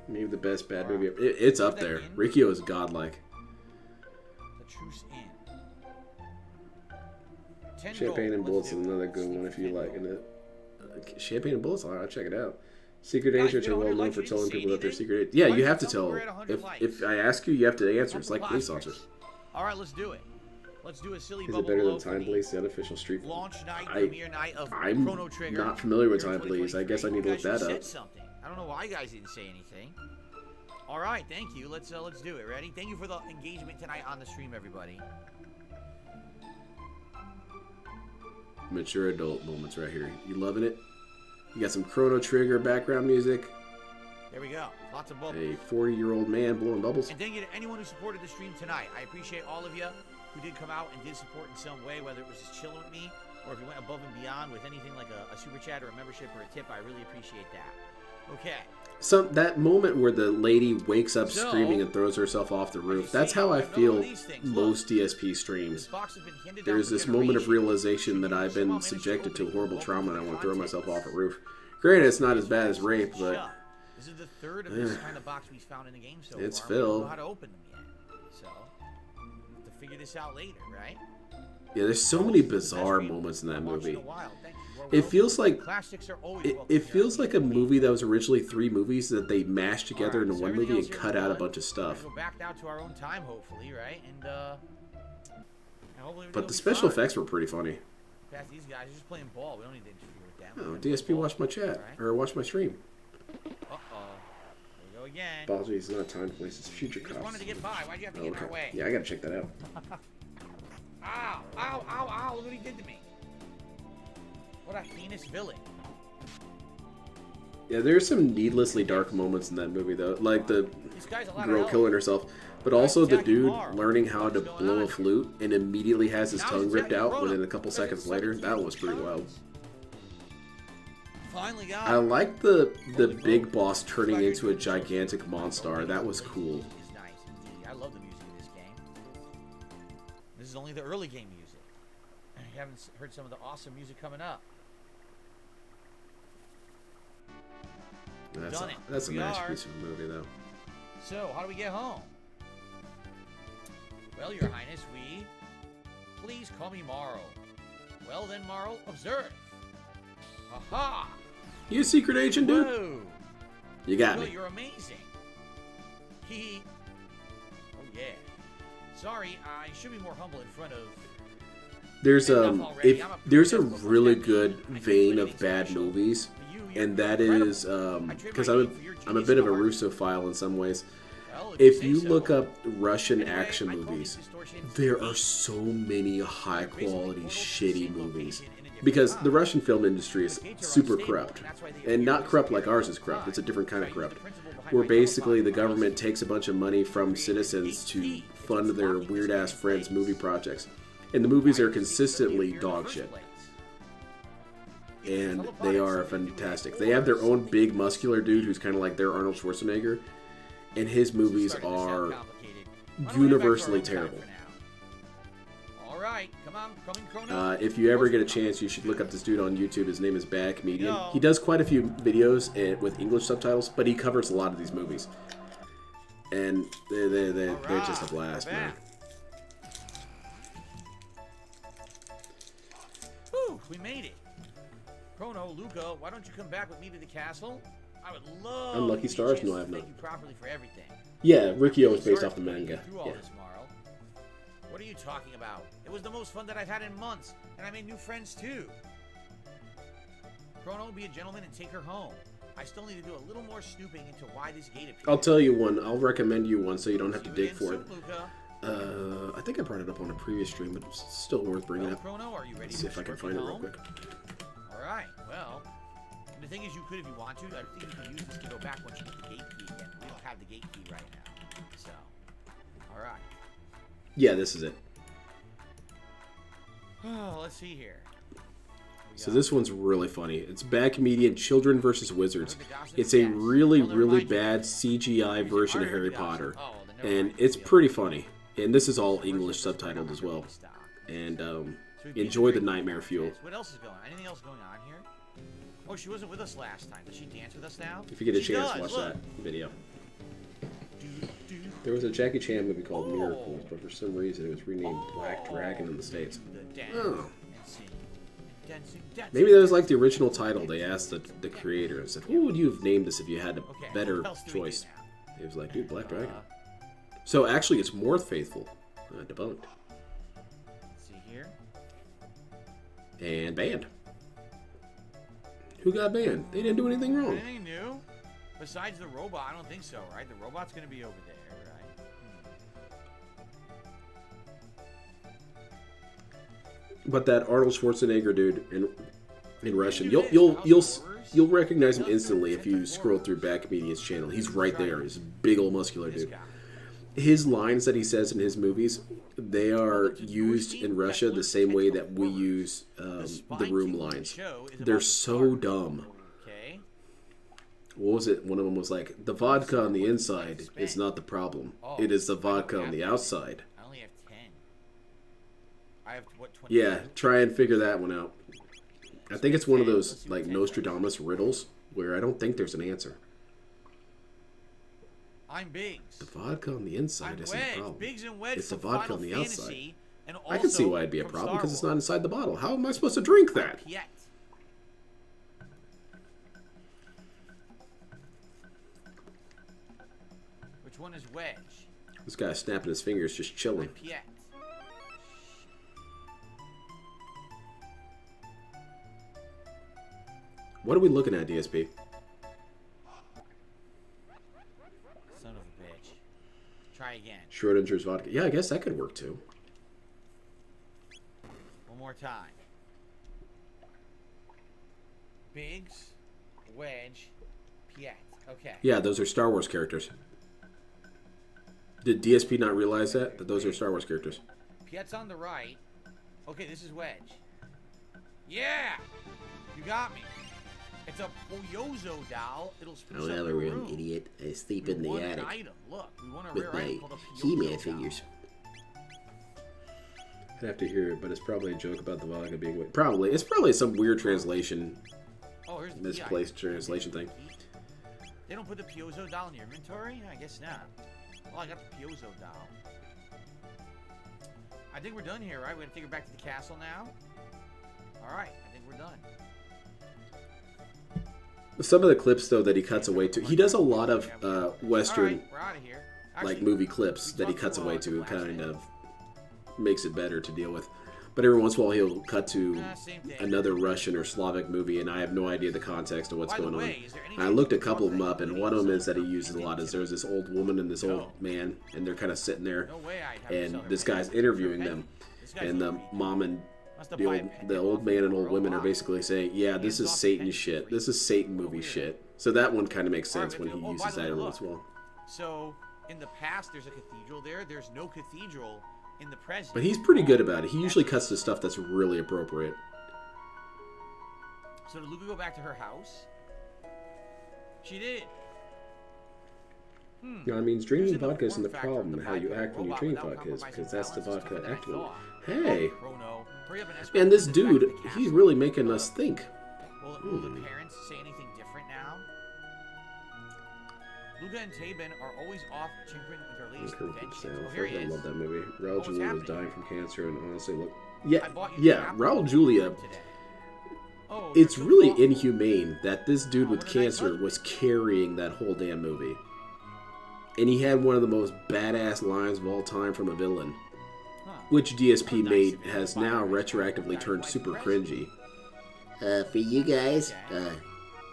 Maybe the best bad movie ever. It's up there. Riccio is godlike. The Truce Inn. 10 Champagne and gold. Bullets Let's is do it. another good Let's one do if you 10 like gold. it. Champagne and Bullets, I'll check it out. Secret Guys, agents we are had well 100 known for likes. You telling didn't people say that they're anything? secret agents. Yeah, Why you did have to you tell tell me them. we're at 100 If likes? I ask you, you have to answer. It's like police Preposterous. officers. Alright, let's do it. Let's do a silly Is bubble it better below than for Time the Police, the unofficial street? launch night, I- premiere night of I'm Chrono Trigger. not familiar with here in Time Police. I guess I 2023. need to look You guys that said up. something. I don't know why you guys didn't say anything. All right, thank you. Let's do it. Ready? Thank you for the engagement tonight on the stream, everybody. Mature adult moments right here. You loving it? You got some Chrono Trigger background music. There we go. Lots of bubbles. A 40-year-old man blowing bubbles. And thank you to anyone who supported the stream tonight. I appreciate all of you who did come out and did support in some way, whether it was just chilling with me or if you went above and beyond with anything like a super chat or a membership or a tip. I really appreciate that. Okay. That moment where the lady wakes up So, screaming and throws herself off the roof. That's how I feel most DSP streams. This box has been handed down There's for this moment of generations. realization that I've Somehow been managed to subjected to open horrible it trauma and I with want to throw contents. myself off a roof. Granted, it's not as bad as rape, but Shut. This is the third of this kind of box we've found in the game so It's far. We don't filled. know how to open them yet. So, the figure this out later, right? Yeah, there's so many bizarre moments in that movie. It feels like it feels like a movie that was originally 3 movies that they mashed together into one movie and cut out a bunch of stuff. Go back now to our own time, hopefully, right? And hopefully But the special effects were pretty funny. Past these guys are just playing ball. We don't need to interfere with them. Oh, DSP watched my chat or watched my stream. Uh-oh. There we go again. Apologies, it's not time to waste. It's future You just cops. wanted to get by. Why'd you have to get in our way? Yeah, I gotta check that out. Ow! Ow! Ow! Ow! Look what he did to me. What a heinous villain. Yeah, there's some needlessly dark moments in that movie, though. Like the girl killing herself. But also the dude learning how to blow a flute and immediately has his tongue ripped out within a couple seconds later. That was pretty wild. Finally got I like the big boss turning into a gigantic monster. That was cool. It's nice indeed. I love the music in this game. This is only the early game music. You haven't heard some of the awesome music coming up. That's a masterpiece of a movie, though. So, how do we get home? Well, Your Highness, we... Please call me Marl. Well then, Marl, observe. Aha! You a secret agent, dude? Whoa! You got me. You're amazing. He... Oh, yeah. Sorry, I should be more humble in front of... There's there's a really good vein of bad movies, and that is because I'm a bit of a Russophile in some ways. If you look up Russian action movies, there are so many high quality shitty movies because the Russian film industry is super corrupt, and not corrupt like ours is corrupt. It's a different kind of corrupt, where basically the government takes a bunch of money from citizens to fund their weird ass friends' movie projects. And the movies are consistently dog shit. And they are fantastic. They have their own big muscular dude who's kind of like their Arnold Schwarzenegger. And his movies are universally terrible. If you ever get a chance, you should look up this dude on YouTube. His name is Bad Comedian. He does quite a few videos with English subtitles, but he covers a lot of these movies. And they're just a blast, man. We made it. Chrono, Luca, why don't you come back with me to the castle? I would love Unlucky Stars? No, I have not. Thank you properly for everything. Yeah, Rikyo is based off the manga. Yeah. What are you talking about? It was the most fun that I've had in months, and I made new friends too. Chrono, be a gentleman and take her home. I still need to do a little more snooping into why this gate appeared. I'll tell you one. I'll recommend you one so you don't have to dig for it. I think I brought it up on a previous stream, but it's still worth bringing up. Chrono, are you ready? Let's see if I can find it real quick. All right. Well, the thing is, you could if you want to. I think you can use this to go back once you get the gate key again. We don't have the gate key right now, so. All right. Yeah, this is it. Oh, let's see here. So this one's really funny. It's Bad Comedian Children vs. Wizards. It's a really, really bad CGI version of Harry Potter. And it's pretty funny. And this is all English subtitled as well. And enjoy the nightmare fuel. What else is going on? Anything else going on here? Oh, she wasn't with us last time. Does she dance with us now? If you get a chance, watch that video. There was a Jackie Chan movie called Miracles, but for some reason it was renamed Black Dragon in the States. Oh. Maybe that was like the original title. They asked the creator and said, "Who would you have named this if you had a better choice?" He was like, "Dude, Black Dragon." So actually, it's more faithful. Debunked. Let's see here. And banned. Who got banned? They didn't do anything wrong. Anything new? Besides the robot, I don't think so, right? The robot's going to be over there, right? But that Arnold Schwarzenegger dude in Russian, you'll recognize him instantly if you scroll through Bad Comedian's channel. He's right there. He's a big old muscular dude. His lines that he says in his movies, they are used in Russia the same way that we use the room lines. They're so dumb. What was it? One of them was like, the vodka on the inside is not the problem. It is the vodka on the outside. I only have 10. I have, what, 20? Yeah, try and figure that one out. I think it's one of those, like, Nostradamus riddles where I don't think there's an answer. I'm Biggs. The vodka on the inside I'm isn't Wedge. a problem. Biggs and Wedge It's the from vodka Final on the Fantasy, outside. and I can see also why it'd be a from problem Star because it's not Wars. inside the bottle. How am I supposed to drink that? Piet. Which one is Wedge? This guy's snapping his fingers, just chilling. Piet. What are we looking at, DSP? Son of a bitch. Try again. Schrodinger's vodka. Yeah, I guess that could work too. One more time. Biggs, Wedge, Piet. Okay. Yeah, those are Star Wars characters. Did DSP not realize that? That those are Star Wars characters. Piet's on the right. Okay, this is Wedge. Yeah! You got me. It's a Poyozo doll. It'll spruce I'll up never your run, room. idiot. I sleep We in the won an attic item. Look, we won a with rare my item called a Poyozo He-Man doll. figures. I'd have to hear it, but it's probably a joke about the vodka being... Probably. It's probably some weird translation, Oh, here's the misplaced PI. translation thing. They don't put the Poyozo doll in your inventory? I guess not. Well, I got the Poyozo doll. I think we're done here, right? We're gonna take her back to the castle now? Alright, I think we're done. Some of the clips, though, that he cuts away to... He does a lot of Western, Alright, we're out of here. like, Actually, movie clips we that he talked cuts to, away the to, last kind thing. of makes it better to deal with. But every once in a while, he'll cut to Same thing. another Russian or Slavic movie, and I have no idea the context of what's By the going on. way, is there anything I looked a you couple of them thought up, that and you one of them needed is that he to uses a lot. Is do? there's this old woman and this No. old man, and they're kind of sitting there, No way I'd have to sell and her this penny. guy's interviewing Penny. them, This guy's and the literally- mom and Must have the buy a old penny the old off man and for old a women are lot. basically saying, "Yeah, this is Hands off Satan penny shit. free. This is Satan movie weird. shit." So that one kind of makes Alright, sense we when have he to- oh, uses by the that way, every look. once in a while. So, in the past, there's a cathedral there. There's no cathedral in the present. But he's pretty good about it. He usually cuts to stuff that's really appropriate. So did Luca go back to her house? She did. You know, I mean, drinking Using the vodka isn't the form factor of problem. the How you bipedal act when you robot drink without vodka is compromising because that's the balance is vodka tougher than I acting. thought. Hey, Chrono, hurry up and escort and this us back to dude, the he's castle. really making us think. Will the parents say anything different now? Luca and Taben are always off tinkering with their latest inventions. Oh, here he I is. love that movie. Raul What's Julia was happening? dying from cancer, and honestly, look, I yeah, bought you yeah, the apple Raul Julia. today. Oh, It's you're so really thoughtful. inhumane that this dude Oh, with what a nice cancer husband. was carrying that whole damn movie. And he had one of the most badass lines of all time from a villain, Huh. which DSP How nice made of you to has buy now a restaurant retroactively without turned inviting super friends. cringy. For you guys,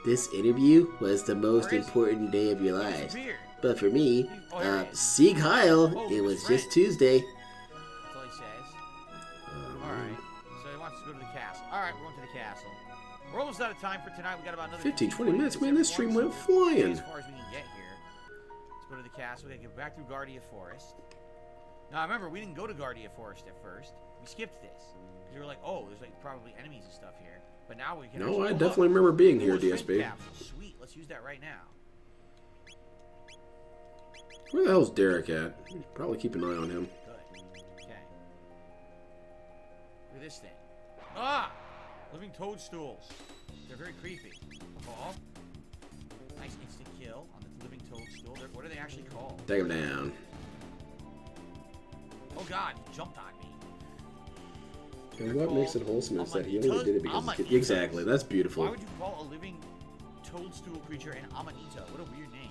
this interview was the most Where is he? important day of your He lives. disappeared. But for me, Oh, here he is. Sieg Heil, Oh, it his was friend. just Tuesday. That's all he says. Alright. So he wants to go to the castle. Alright, we're going to the castle. We're almost out of time for tonight. We got about another 15, 20 minutes, man, everyone, this stream went so flying. As far as we can get here. Let's go to the castle. We gotta get back through Guardia Forest. Now remember, we didn't go to Guardia Forest at first. We skipped this. Because we were like, oh, there's like probably enemies and stuff here. But now we can No, actually- I oh, definitely look. remember being Ooh, here, a shrimp DSP. capsule. Sweet, let's use that right now. Where the hell's Derek at? Probably keep an eye on him. Good. Okay. Look at this thing. Ah! Living toadstools. They're very creepy. Oh. Nice instant kill on the living toadstool. What are they actually called? Take him down. Oh god, he jumped on me. And what makes it wholesome is that he only did it because he's kid. Exactly, that's Why beautiful. would you call a living toadstool creature an Amanita? What a weird name.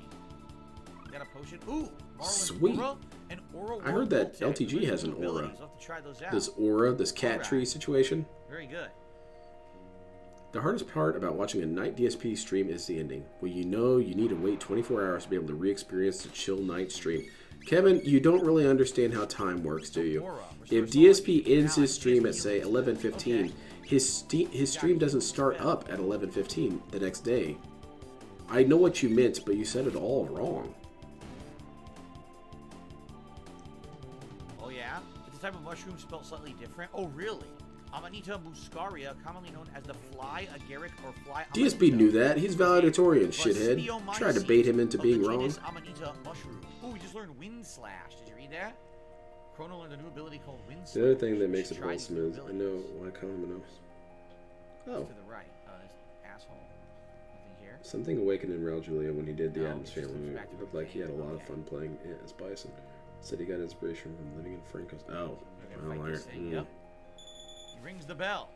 Got a potion. Ooh! Marlin's Sweet. Aura and Aura I heard that World Tech. LTG has an Abilities. aura. We'll have to try those out. This aura, this cat Alright. tree situation. Very good. The hardest part about watching a night DSP stream is the ending. Well, you know you need to wait 24 hours to be able to re-experience the chill night stream. Kevin, you don't really understand how time works, do you? If DSP ends his stream at, say, 11:15, his stream doesn't start up at 11:15 the next day. I know what you meant, but you said it all wrong. Oh yeah? It's a type of mushroom spelled slightly different. Oh really? Amanita muscaria, commonly known as the fly agaric or fly DSP amanita. knew that. He's valedictorian, shithead. Basidiomyces Tried to bait him into of being the wrong. genus Amanita mushroom. Oh, we just learned Wind Slash. Did you read that? Chrono learned a new ability called Wind Slash. The other thing that We makes should it try these wholesome new is, I know abilities. why Common knows. Oh, To the right. This asshole. Nothing here. Something awakened in Raul Julia when he did the No, Addams it's just Family. back to It looked like he had a lot of okay. fun playing as Bison. Said he got inspiration from living in Franco's. Oh, We're gonna fight this thing. Yep. He rings the bell.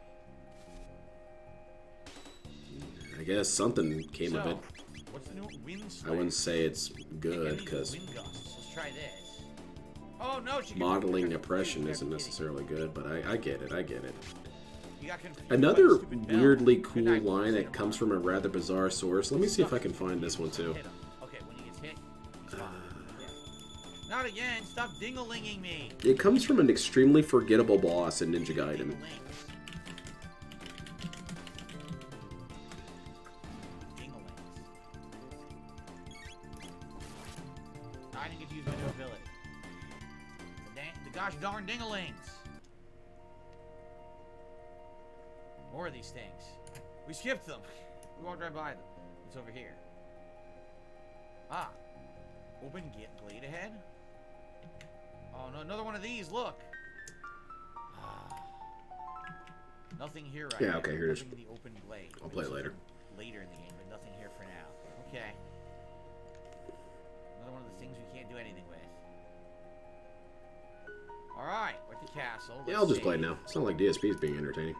I guess something came of it. What's the new wind I slip? wouldn't say it's good Enemies because wind gusts. Let's try this. Oh no, she modeling oppression isn't necessarily good, but I get it. I get it. You got confused by Another the stupid bell. weirdly Good cool night, line say that comes tomorrow. from a rather bizarre source. Let me see if I can find this one too. Hit him. Okay, when he gets hit, he's fine. Yeah. Not again. Stop ding-a-linging me. It comes from an extremely forgettable boss in Ninja Gaiden. Ding-a-lings. Ding-a-lings. I didn't get to use my new ability. The gosh darn ding-a-lings. More of these things. We skipped them. We walked right by them. It's over here. Ah. Open glade ahead. Oh no, another one of these. Look. Ah. Nothing here right Yeah, now. okay, here it is. Nothing in the open glade. I'll play it later. Later in the game, but nothing here for now. Okay. Another one of the things we can't do anything with. Alright, we're at the castle. Yeah, I'll just play it now. It's not like DSP is being entertaining.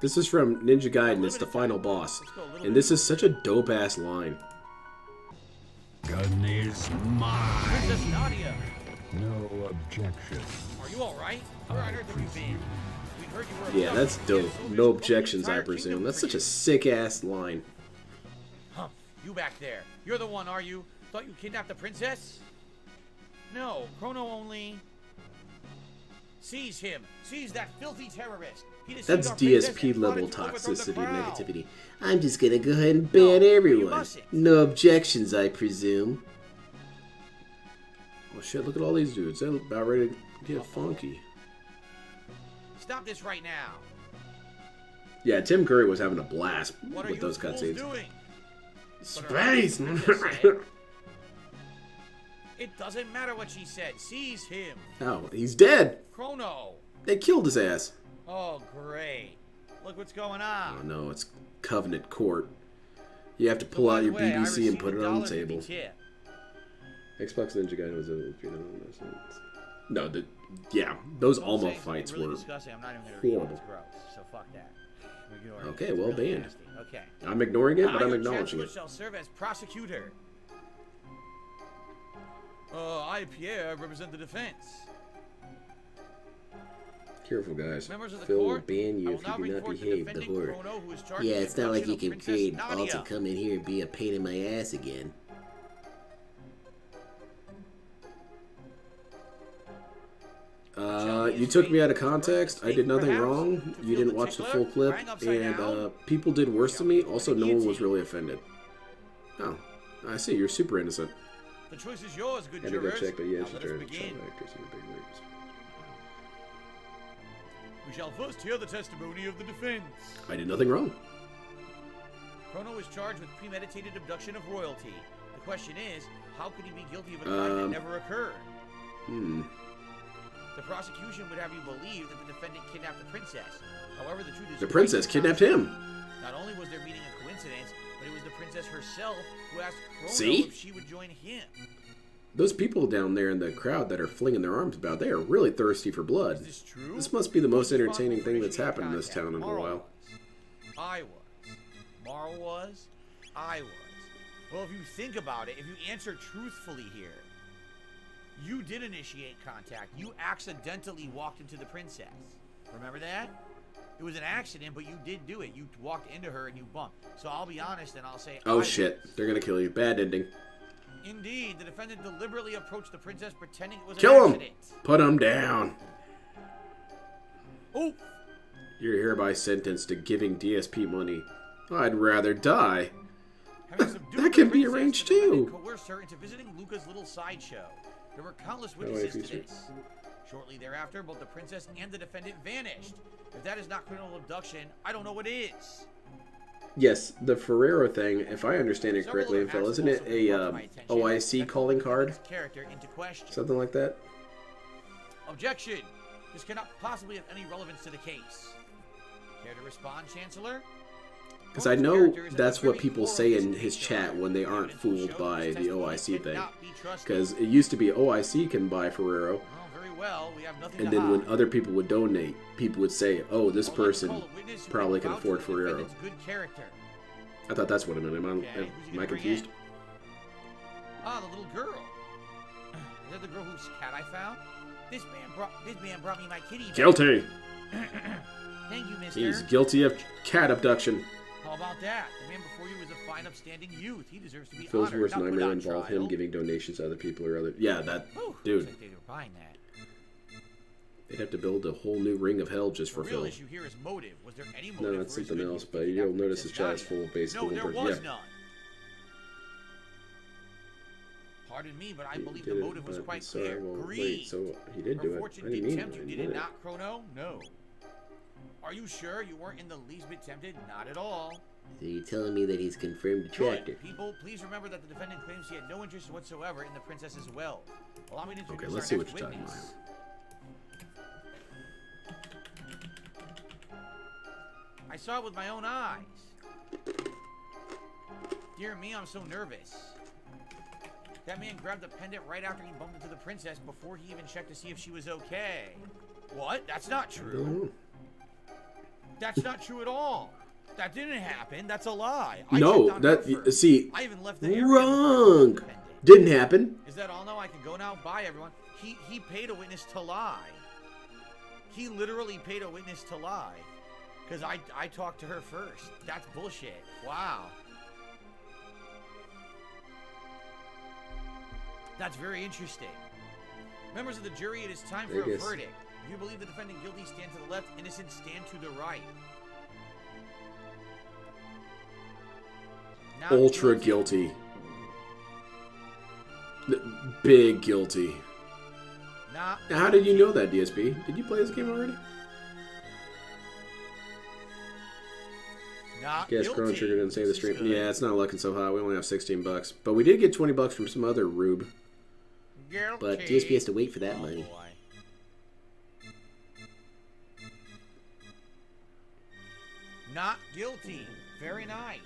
This is from Ninja Gaiden. It's the final boss. And this is such a dope-ass line. Gun is mine. Princess Nadia! No objection. Are you alright? Where on earth have you been? We'd heard you were a Yeah, that's governor. dope. Soldiers No roamed the objections, I entire presume. kingdom That's for such a you. sick-ass line. Huh, you back there. You're the one, are you? Thought you kidnapped the princess? No, Chrono only... Seize him. Seize that filthy terrorist. He deceived That's our princess DSP and level plotted to overthrow the toxicity and crown. negativity. I'm just gonna go ahead and ban No, you everyone. mustn't. No objections, I presume. Oh shit, look at all these dudes. They're about ready to get funky. Stop this right now. Yeah, Tim Curry was having a blast What are with you those fools cutscenes. doing? Space! It doesn't matter what she said. Seize him. Oh, he's dead! Chrono. They killed his ass. Oh, great. Look what's going on. Oh no, it's Covenant Court. You have to pull out your BBC and put it on the table. Xbox Ninja Gaiden was a... No, yeah, those Alma fights really were disgusting. I'm not even gonna read it. horrible. It's gross. So fuck that. Ignore it. Okay, It's well, really banned. nasty. Okay. I'm ignoring it, but I'm your acknowledging chancellor it. shall serve as prosecutor. I, Pierre, represent the defense. Careful, guys. Members of the Phil will court, ban I you will if now you do bring not forth the behave, the defendant whore. Chrono, who is charged Yeah, with it's not like you abduction can of create Princess all to Nadia. come in here and be a pain in my ass again. You took me out of context. I did nothing wrong. You didn't watch the full clip, and people did worse to me. Also, no one was really offended. Oh, I see. You're super innocent. The choice is yours, good Had to go jurors. check, but yeah, Now she's let us trying to begin. child actors in the big leagues. We shall first hear the testimony of the defense. I did nothing wrong. Chrono is charged with premeditated abduction of royalty. The question is, how could he be guilty of a crime that never occurred? The prosecution would have you believe that the defendant kidnapped the princess. However, the truth is The princess kidnapped him. Not only was their meeting a coincidence, but it was the princess herself who asked Chrono See? if she would join him. Those people down there in the crowd that are flinging their arms about, they are really thirsty for blood. Is this true? This must be the most Who's entertaining responsible thing for that's initiating happened in this contact? town in a Marl while. was. I was. Marl was. I was. Well, if you think about it, if you answer truthfully here, you did initiate contact. You accidentally walked into the princess. Remember that? It was an accident, but you did do it. You walked into her and you bumped. So I'll be honest and I'll say, Oh I shit, was. they're gonna kill you. Bad ending. Indeed, the defendant deliberately approached the princess pretending it was Kill an him! accident. Put him down! Oh! You're hereby sentenced to giving DSP money. I'd rather die. Having subdued That the can be princess, arranged the defendant too. coerced her into visiting Luca's little sideshow. There were countless No, witnesses if to he's- this. Shortly thereafter, both the princess and the defendant vanished. If that is not criminal abduction, I don't know what is. Yes, the Ferrero thing, if I understand it correctly, Several Phil, other isn't it facts also brought to my a attention OIC that calling call the card? defendant's character into question. Something like that? Objection! This cannot possibly have any relevance to the case. Care to respond, Chancellor? Because I know that's what people say in his chat when they aren't fooled by the OIC thing. Because it used to be OIC can buy Ferrero, and then when other people would donate, people would say, "Oh, this person probably can afford Ferrero." I thought that's what it meant. Am I confused? Ah, the little girl. Is that the girl whose cat I found? This man brought me my kitty back. Guilty. Thank you, mister. He's guilty of cat abduction. How about that? The man before you was a fine, upstanding youth. He deserves to be Phil's honored. worst not put nightmare on involved trial. him giving donations to other people or other. Yeah, that Whew, dude. looks like they were buying that. They'd have to build a whole new ring of hell just for The real Phil. issue here is motive. Was there any motive? No, that's for his something good else. youth But to you'll kidnap notice his Princess chat is Dahlia? full of basically No, there one person. was Yeah. none. Pardon me, but I He believe did the it, motive was but quite sorry, clear. well, Greed. wait, so he did do Her it. fortune I didn't did mean tempt it. you, I did did it it. not, Chrono? No. Are you sure you weren't in the least bit tempted? Not at all. So you're telling me that he's confirmed attractor? Good. People, please remember that the defendant claims he had no interest whatsoever in the princess's will. Allow me to introduce Okay, let's our see what next you're talking witness. I saw it with my own eyes. Dear me, I'm so nervous. That man grabbed the pendant right after he bumped into the princess before he even checked to see if she was okay. What? That's not true. That's not true at all. That didn't happen. That's a lie. I No, checked on her that first. see, I even left the area wrong. before I pendant. Didn't happen. Is that all now? I can go now? Bye, everyone. He paid a witness to lie. He literally paid a witness to lie. Because I talked to her first. That's bullshit. Wow. That's very interesting. Members of the jury, it is time for a verdict. If you believe the defendant guilty, stand to the left. Innocent, stand to the right. Not Ultra guilty. Big guilty. Not Now, how did you know that, DSP? Did you play this game already? Not Guess guilty. Chrono Trigger didn't save the This is stream. good. Yeah, it's not looking so hot. We only have $16, but we did get $20 from some other rube. Guilty. But DSP has to wait for that money. Boy. Not guilty. Very nice.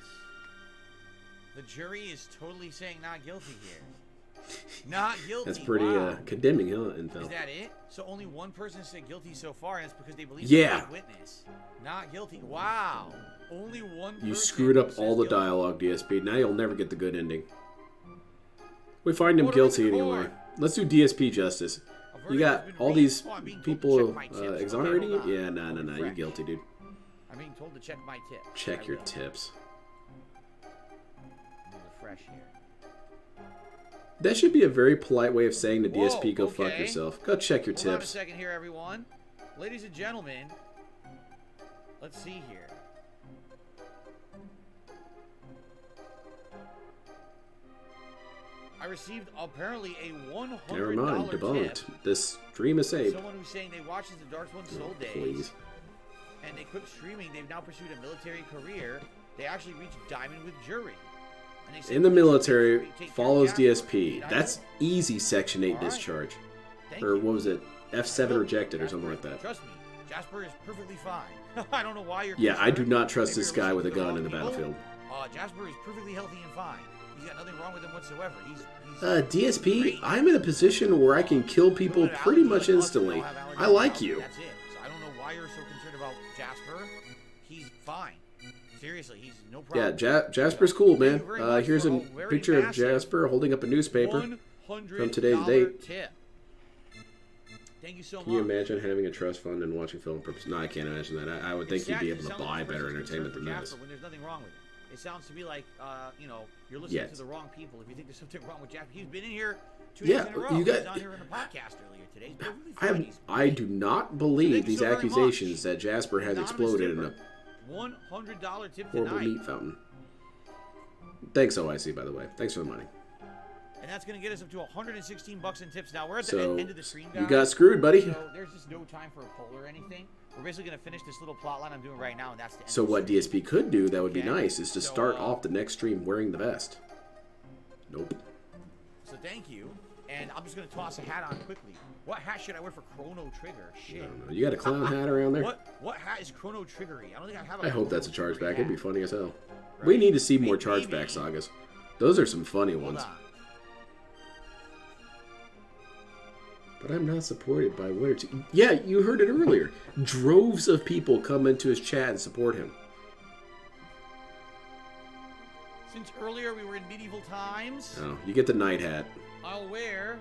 The jury is totally saying not guilty here. Not guilty. That's pretty wow. condemning, huh, Is Intel? that it? So only one person said guilty so far, and it's because they believe Yeah. the witness. Not guilty. Wow. Only one person You screwed up says all the guilty. dialogue, DSP. Now you'll never get the good ending. We find him Order in guilty the anyway. court. Let's do DSP justice. A You verdict got has been all reached. these Oh, I'm being told to people check my tips. Okay, exonerating you? hold on. Yeah, no, Hold you're fresh. guilty, dude. I'm being told to check my tips. Check I your will. tips. Let me refresh here. That should be a very polite way of saying to Whoa, DSP, go fuck okay. yourself. Go check your Hold on a tips. second here, everyone. Ladies and gentlemen, let's see here. I received apparently a $100 Never mind, debunked. tip. This stream is saved. Someone who's saying they watched the Dark One Soul days, Please. and they quit streaming. They've now pursued a military career. They actually reached Diamond with jury. And they say, In the "Please military, take care of follows Jasper." DSP. I That's know. easy Section 8 All right. discharge. Thank Or you. what was it? F7 Look, rejected or Jasper, something like that. Trust me, Jasper is perfectly fine. I don't know why you're Yeah, I do concerned. not trust Maybe this you're guy listening with a to the gun wrong in the people. battlefield. Jasper is perfectly healthy and fine. He's got nothing wrong with him whatsoever. He's DSP, great. I'm in a position where I can kill people Limited pretty allergies much like us, we instantly. don't have allergies I like now. you. That's it. So I don't know why you're so concerned about Jasper. He's fine. Seriously, he's no Yeah, problem. Jasper's cool, Thank you man. very much Here's for a a very picture of massive Jasper holding up a newspaper. from today's date. Tip. Thank you so Can you much. imagine having a trust fund and watching film purpose? No, I can't imagine that. I would think It's you'd sad be 'cause able it to sounds like buy the better person's entertainment than concerned this. for Jasper when there's nothing wrong with it. It sounds to me like, you're listening Yes. to the wrong people. If you think there's something wrong with Jasper, he's been in here 2 Yeah, days in a row. you He got- was on here in a podcast earlier today. He's perfectly I fine. have, He's I great. do not Thank believe you these so very accusations much. that Jasper has Anonymous exploded in a tipper. $100 tip horrible tonight. meat fountain. Thanks, OIC, by the way. Thanks for the money. And that's going to get us up to $116 in tips. Now, we're at the So, end of the stream, guys. you got screwed, buddy. So, there's just no time for a poll or anything. We're basically going to finish this little plot line I'm doing right now, and that's the end So of the what stream. DSP could do that would be Okay. nice is to So, start off the next stream wearing the vest. Nope. So, thank you. And I'm just gonna toss a hat on quickly. What hat should I wear for Chrono Trigger? Shit. I don't know. You got a clown hat around there? What hat is Chrono Triggery? I don't think I have a I hope that's a Chrono chargeback. Triggery It'd be hat. funny as hell. Right? We need to see more Maybe. chargeback sagas. Those are some funny Hold ones. on. But I'm not supported by one or two. Yeah, you heard it earlier. Droves of people come into his chat and support him. Since earlier we were in medieval times, Oh, you get the night hat. I'll wear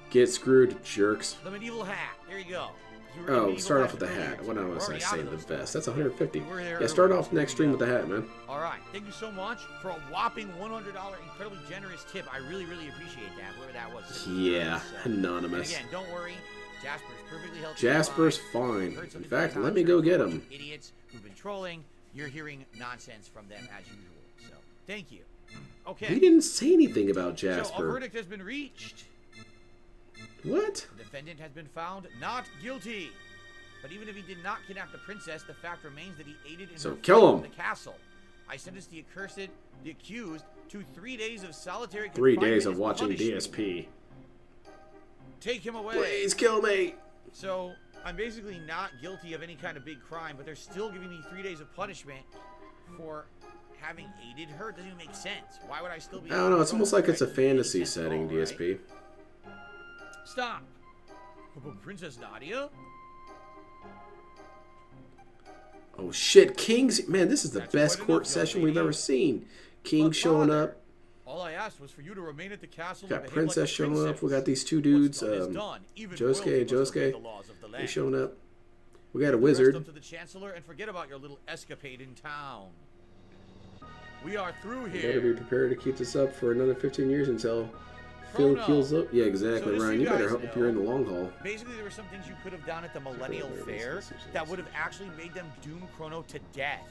Get screwed, jerks. the medieval hat. There you go. You were in Oh, medieval start off times with the earlier, hat. so What we're else I already say? out of The those vest. guys. That's 150. We were there Yeah, start earlier. off next stream with the hat, man. All right. Thank you so much for a whopping $100 incredibly generous tip. I really, really appreciate that, whoever that was. Yeah, So- anonymous. And again, don't worry. Jasper's perfectly healthy. Jasper's fine. fine. Heard In something fact, from let me go get Doctor, him. Idiots who've been trolling. You're hearing nonsense from them as usual. So, thank you. Okay. He didn't say anything about So, a Jasper. verdict has been reached. What? The defendant has been found not guilty. But even if he did not kidnap the princess, the fact remains that he aided in So her kill flight him. from the castle. I sentenced the accused to 3 days of solitary 3 confinement days of as watching punishment. DSP. Take him away. Please kill me. So I'm basically not guilty of any kind of big crime, but they're still giving me 3 days of punishment for having aided her. It doesn't even make sense. Why would I still be? I don't know. It's almost like it's a Right? Doesn't make fantasy sense at setting, all, DSP. right? Stop. But Princess Nadia? Oh shit, King's man, this is the That's best quite court enough, young session we've lady. ever seen. King But showing father, up, all I asked was for you to remain at the castle. got and behave Princess like a showing up. princess. We got these two What's dudes, done is done. Even Josuke, royalty must obey Josuke. the laws of the They land. showing up. We got a The rest wizard. up to the chancellor and forget about your little escapade in town. We are through You here. better be prepared to keep this up for another 15 years until Phil Chrono. keels up. Yeah, exactly, So just so Ryan. you You better guys hope you're in the know, long haul. Basically, there were some things you could have done at the Millennial Cool, Fair this is- that would have actually made them doom Chrono to death.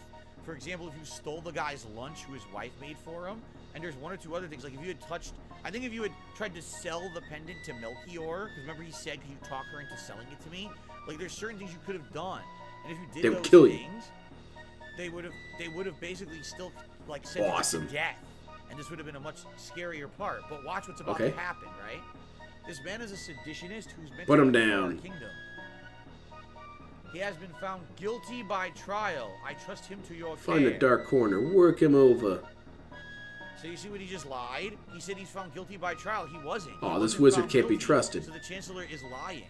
For example, if you stole the guy's lunch who his wife made for him, and there's one or two other things, like if you had touched, I think if you had tried to sell the pendant to Melchior, because remember he said, "Can you talk her into selling it to me?" Like there's certain things you could have done, and if you did They would those kill you. things, they would have basically still like sent Awesome. him to death, and this would have been a much scarier part. But watch what's about Okay. to happen, right? This man is a seditionist who's meant Put to him rule our down. kingdom. He has been found guilty by trial. I trust him to your Find care. the dark corner. Work him over. So you see what he just lied? He said he's found guilty by trial. He wasn't. He Aw, this wasn't wizard found can't be guilty. trusted. So the chancellor is lying.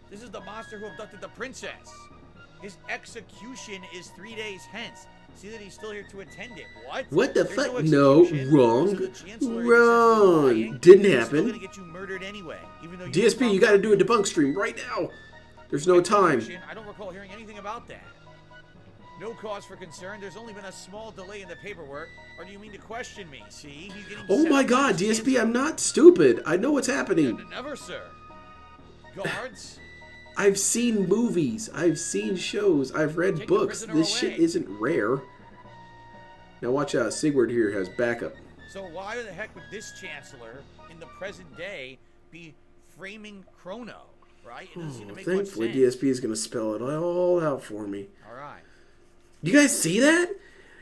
This is the monster who abducted the princess. His execution is 3 days hence. See that he's still here to attend it. What? What the There's fuck? No, execution. wrong. So the chancellor is Wrong. essentially lying. Didn't He's happen. Still gonna get you murdered anyway, even though you DSP, were you gotta found do a debunk stream right now. There's no time. I don't recall hearing anything about that. No cause for concern. There's only been a small delay in the paperwork. Or do you mean to question me? See, he's getting Oh set my up god, by the DSP, chancellor. I'm not stupid. I know what's happening. Never, sir. Guards. I've seen movies. I've seen shows. I've read Take the books. prisoner This away. shit isn't rare. Now watch out. Sigurd here has backup. So why the heck would this chancellor in the present day be framing Chrono? Right? It doesn't seem to make much Thankfully, sense. DSP is going to spell it all out for me. All right. You guys see that?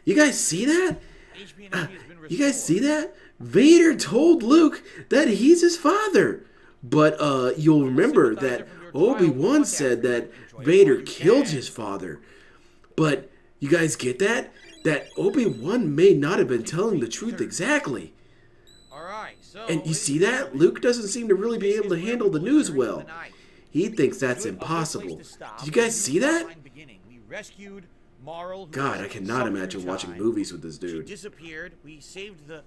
You guys see that? HP and MP has been restored. You guys see that? Vader told Luke that he's his father. But you'll remember that Obi-Wan said that Vader killed his father. But you guys get that? That Obi-Wan may not have been telling the truth exactly. All right. So And you see that? Luke doesn't seem to really be able to handle the news well. He thinks that's impossible. Did you guys see that? We rescued Marl. who God, was I cannot summoned imagine through watching time. movies with this She dude. disappeared. We saved the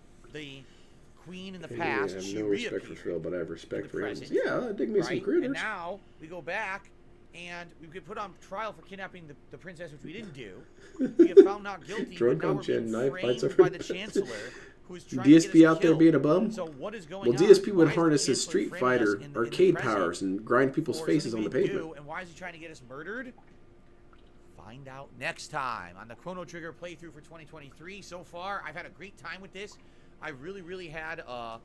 queen in the I past. have She no respect for reappeared Phil, but I have in respect the for him. present, Yeah, dig me some right? And critters. now we go back and we get put on trial for kidnapping the princess, which we didn't do. We get found not guilty, Drunk but now on we're Jen, being knife fights framed over by the chancellor, who is trying to DSP get us out there killed. being a bum? So what is going Well, on? DSP would Why is the harness his chancellor Street framing us Fighter in the arcade present powers and grind people's for faces on something the we didn't pavement. do, and why is he trying to get us murdered? Find out next time on the Chrono Trigger playthrough for 2023. So far, I've had a great time with this. I really had Oh,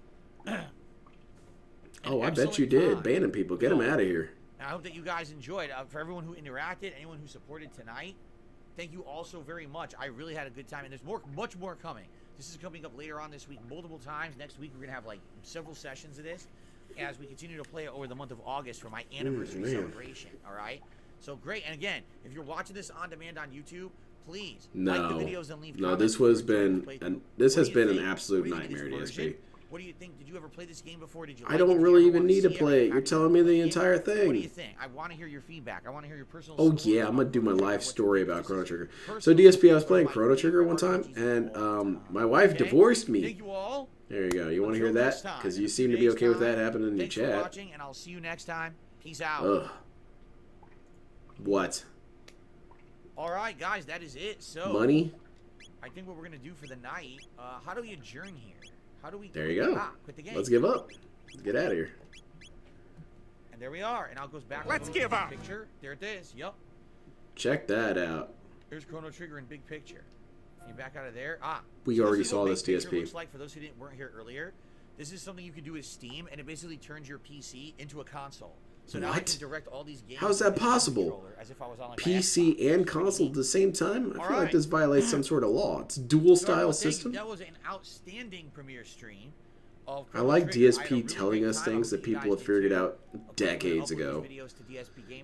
I bet you did. Banning people. Get them out of here. I hope that you guys enjoyed. For everyone who interacted, anyone who supported tonight, thank you all so very much. I really had a good time, and there's much more coming. This is coming up later on this week, multiple times. Next week, we're going to have like several sessions of this as we continue to play it over the month of August for my anniversary celebration. All right? So great. And again, if you're watching this on demand on YouTube, please like the videos and leave comments. This has been an absolute nightmare, DSP. What do you think? Did you ever play this game before? Did you? I don't really even need to play it. You're telling me the entire thing. What do you think? I want to hear your feedback. I want to hear your personal. Oh yeah, I'm gonna do my life story about Chrono Trigger. So DSP, I was playing Chrono Trigger one time, and my wife divorced me. Thank you all. There you go. You want to hear that? Because you seem to be okay with that happening in the chat. Thanks for watching, and I'll see you next time. Peace out. Ugh. What? All right, guys, that is it. So money. I think what we're gonna do for the night. How do we adjourn here? How do we? There you go. Quit the game. Let's give up. Let's get out of here. And there we are. And I'll goes back. Let's give up. Picture. There it is. Yup. Check that out. There's Chrono Trigger in big picture. You back out of there. We already saw this DSP. Looks like for those who weren't here earlier, this is something you can do with Steam, and it basically turns your PC into a console. So now I can direct all these games. How is that possible? As if I was on like PC and console at the same time? I feel like this violates some sort of law. It's dual style system. That was an outstanding premiere stream. I like DSP telling us things that people have figured out decades ago. You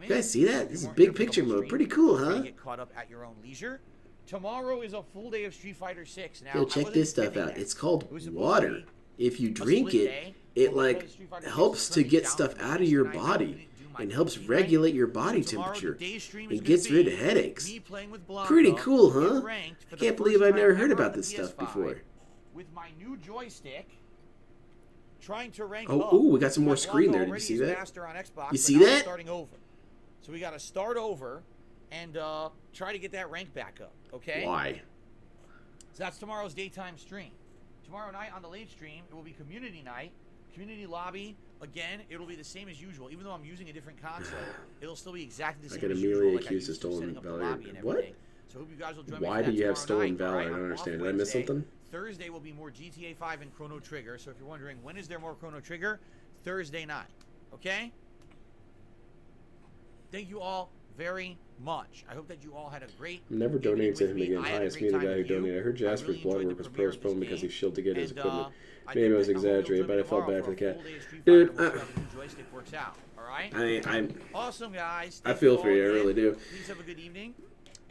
guys see that? This is big picture mode. Pretty cool, huh? Get caught up at your own leisure. Tomorrow is a full day of Street Fighter 6. Now, yo, check this stuff out. It's called water. If you drink it, it like helps to get stuff out of your body and helps regulate your body temperature and gets rid of headaches. Pretty cool, huh? I can't believe I've never heard about this stuff before. With my new joystick, trying to rank up. We got some more screen there. Did you see that? You see that? Starting over. So we got to start over and try to get that rank back up, okay? Why? So that's tomorrow's daytime stream. Tomorrow night on the late stream, it will be community night, community lobby. Again, it'll be the same as usual. Even though I'm using a different console, it'll still be exactly the same as usual. I get immediately accused of stolen valor. What? So hope you guys will join me. Why do you have stolen valor? I don't understand. Did I miss something? Thursday will be more GTA 5 and Chrono Trigger. So if you're wondering when is there more Chrono Trigger, Thursday night. Okay? Thank you all very much. I hope that you all had a great. I'm never donating to him again. Hi, it's me, the guy who donated. I heard Jasper's blood work was postponed because he shielded to get his equipment. Maybe I was exaggerating, but I felt bad for the cat. Dude, joystick works out. All right. I'm awesome, guys. I feel for you. I really do. Please have a good evening.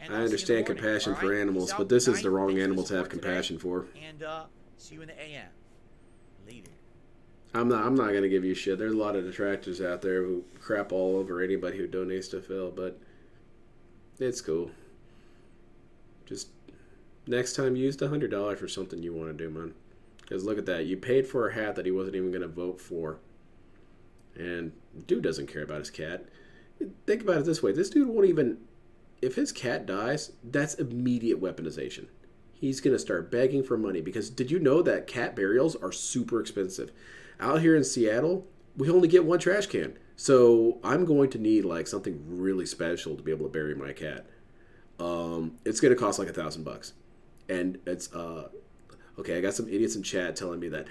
I understand compassion for animals, but this is the wrong animal to have compassion for. And see you in the AM. Later. I'm not gonna give you shit. There's a lot of detractors out there who crap all over anybody who donates to Phil, but it's cool. Just next time, use the $100 for something you want to do, man. Because look at that, you paid for a hat that he wasn't even gonna vote for, and dude doesn't care about his cat. Think about it this way: this dude won't even. If his cat dies, that's immediate weaponization. He's gonna start begging for money because did you know that cat burials are super expensive? Out here in Seattle, we only get one trash can. So I'm going to need like something really special to be able to bury my cat. It's going to cost like $1,000. And it's, okay, I got some idiots in chat telling me that,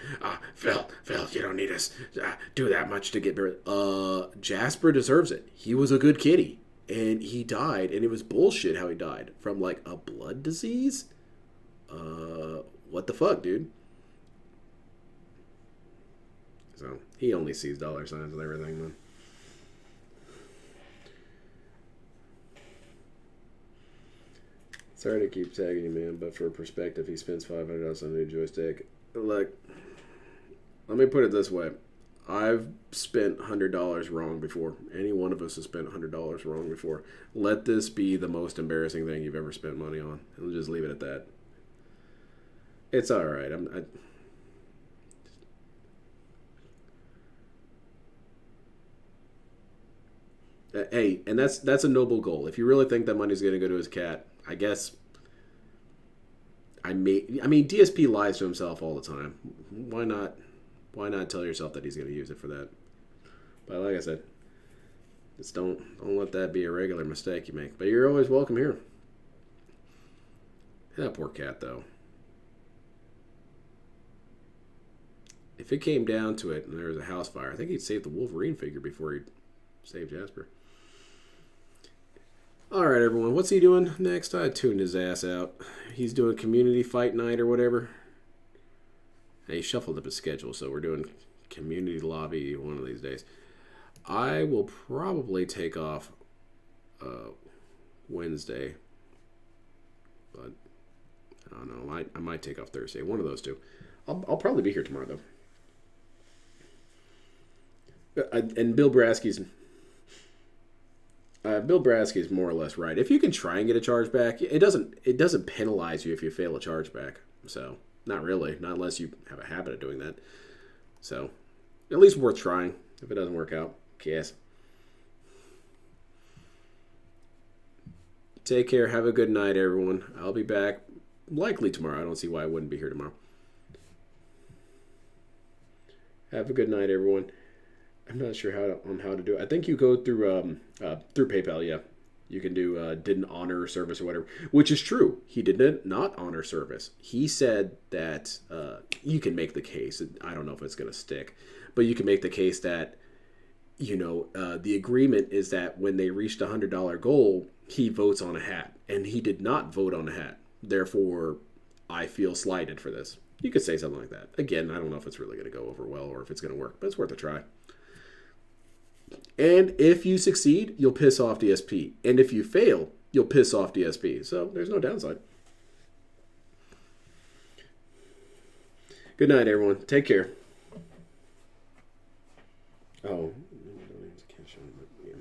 Phil, you don't need us do that much to get buried. Jasper deserves it. He was a good kitty. And he died, and it was bullshit how he died. From like a blood disease? What the fuck, dude? So, he only sees dollar signs and everything, man. Sorry to keep tagging you, man, but for perspective, he spends $500 on a new joystick. Like, let me put it this way. I've spent $100 wrong before. Any one of us has spent $100 wrong before. Let this be the most embarrassing thing you've ever spent money on. And just leave it at that. It's alright. Hey, and that's a noble goal. If you really think that money's going to go to his cat, I guess. I mean, DSP lies to himself all the time. Why not? Why not tell yourself that he's going to use it for that? But like I said, just don't let that be a regular mistake you make. But you're always welcome here. That poor cat, though. If it came down to it and there was a house fire, I think he'd save the Wolverine figure before he'd save Jasper. Alright, everyone. What's he doing next? I tuned his ass out. He's doing community fight night or whatever. And he shuffled up his schedule, so we're doing community lobby one of these days. I will probably take off Wednesday, but I don't know. I might take off Thursday. One of those two. I'll probably be here tomorrow though. And Bill Brasky's more or less right. If you can try and get a chargeback, it doesn't penalize you if you fail a chargeback. So not really, not unless you have a habit of doing that. So at least worth trying. If it doesn't work out, yes. Take care. Have a good night, everyone. I'll be back likely tomorrow. I don't see why I wouldn't be here tomorrow. Have a good night, everyone. I'm not sure how to do it. I think you go through PayPal. Yeah, you can do didn't honor service or whatever, which is true. He did not honor service. He said that you can make the case. I don't know if it's going to stick, but you can make the case that the agreement is that when they reached a $100 goal, he votes on a hat, and he did not vote on a hat. Therefore, I feel slighted for this. You could say something like that. Again, I don't know if it's really going to go over well or if it's going to work, but it's worth a try. And if you succeed, you'll piss off DSP. And if you fail, you'll piss off DSP. So there's no downside. Good night, everyone. Take care. Oh, I can't show you, but yeah.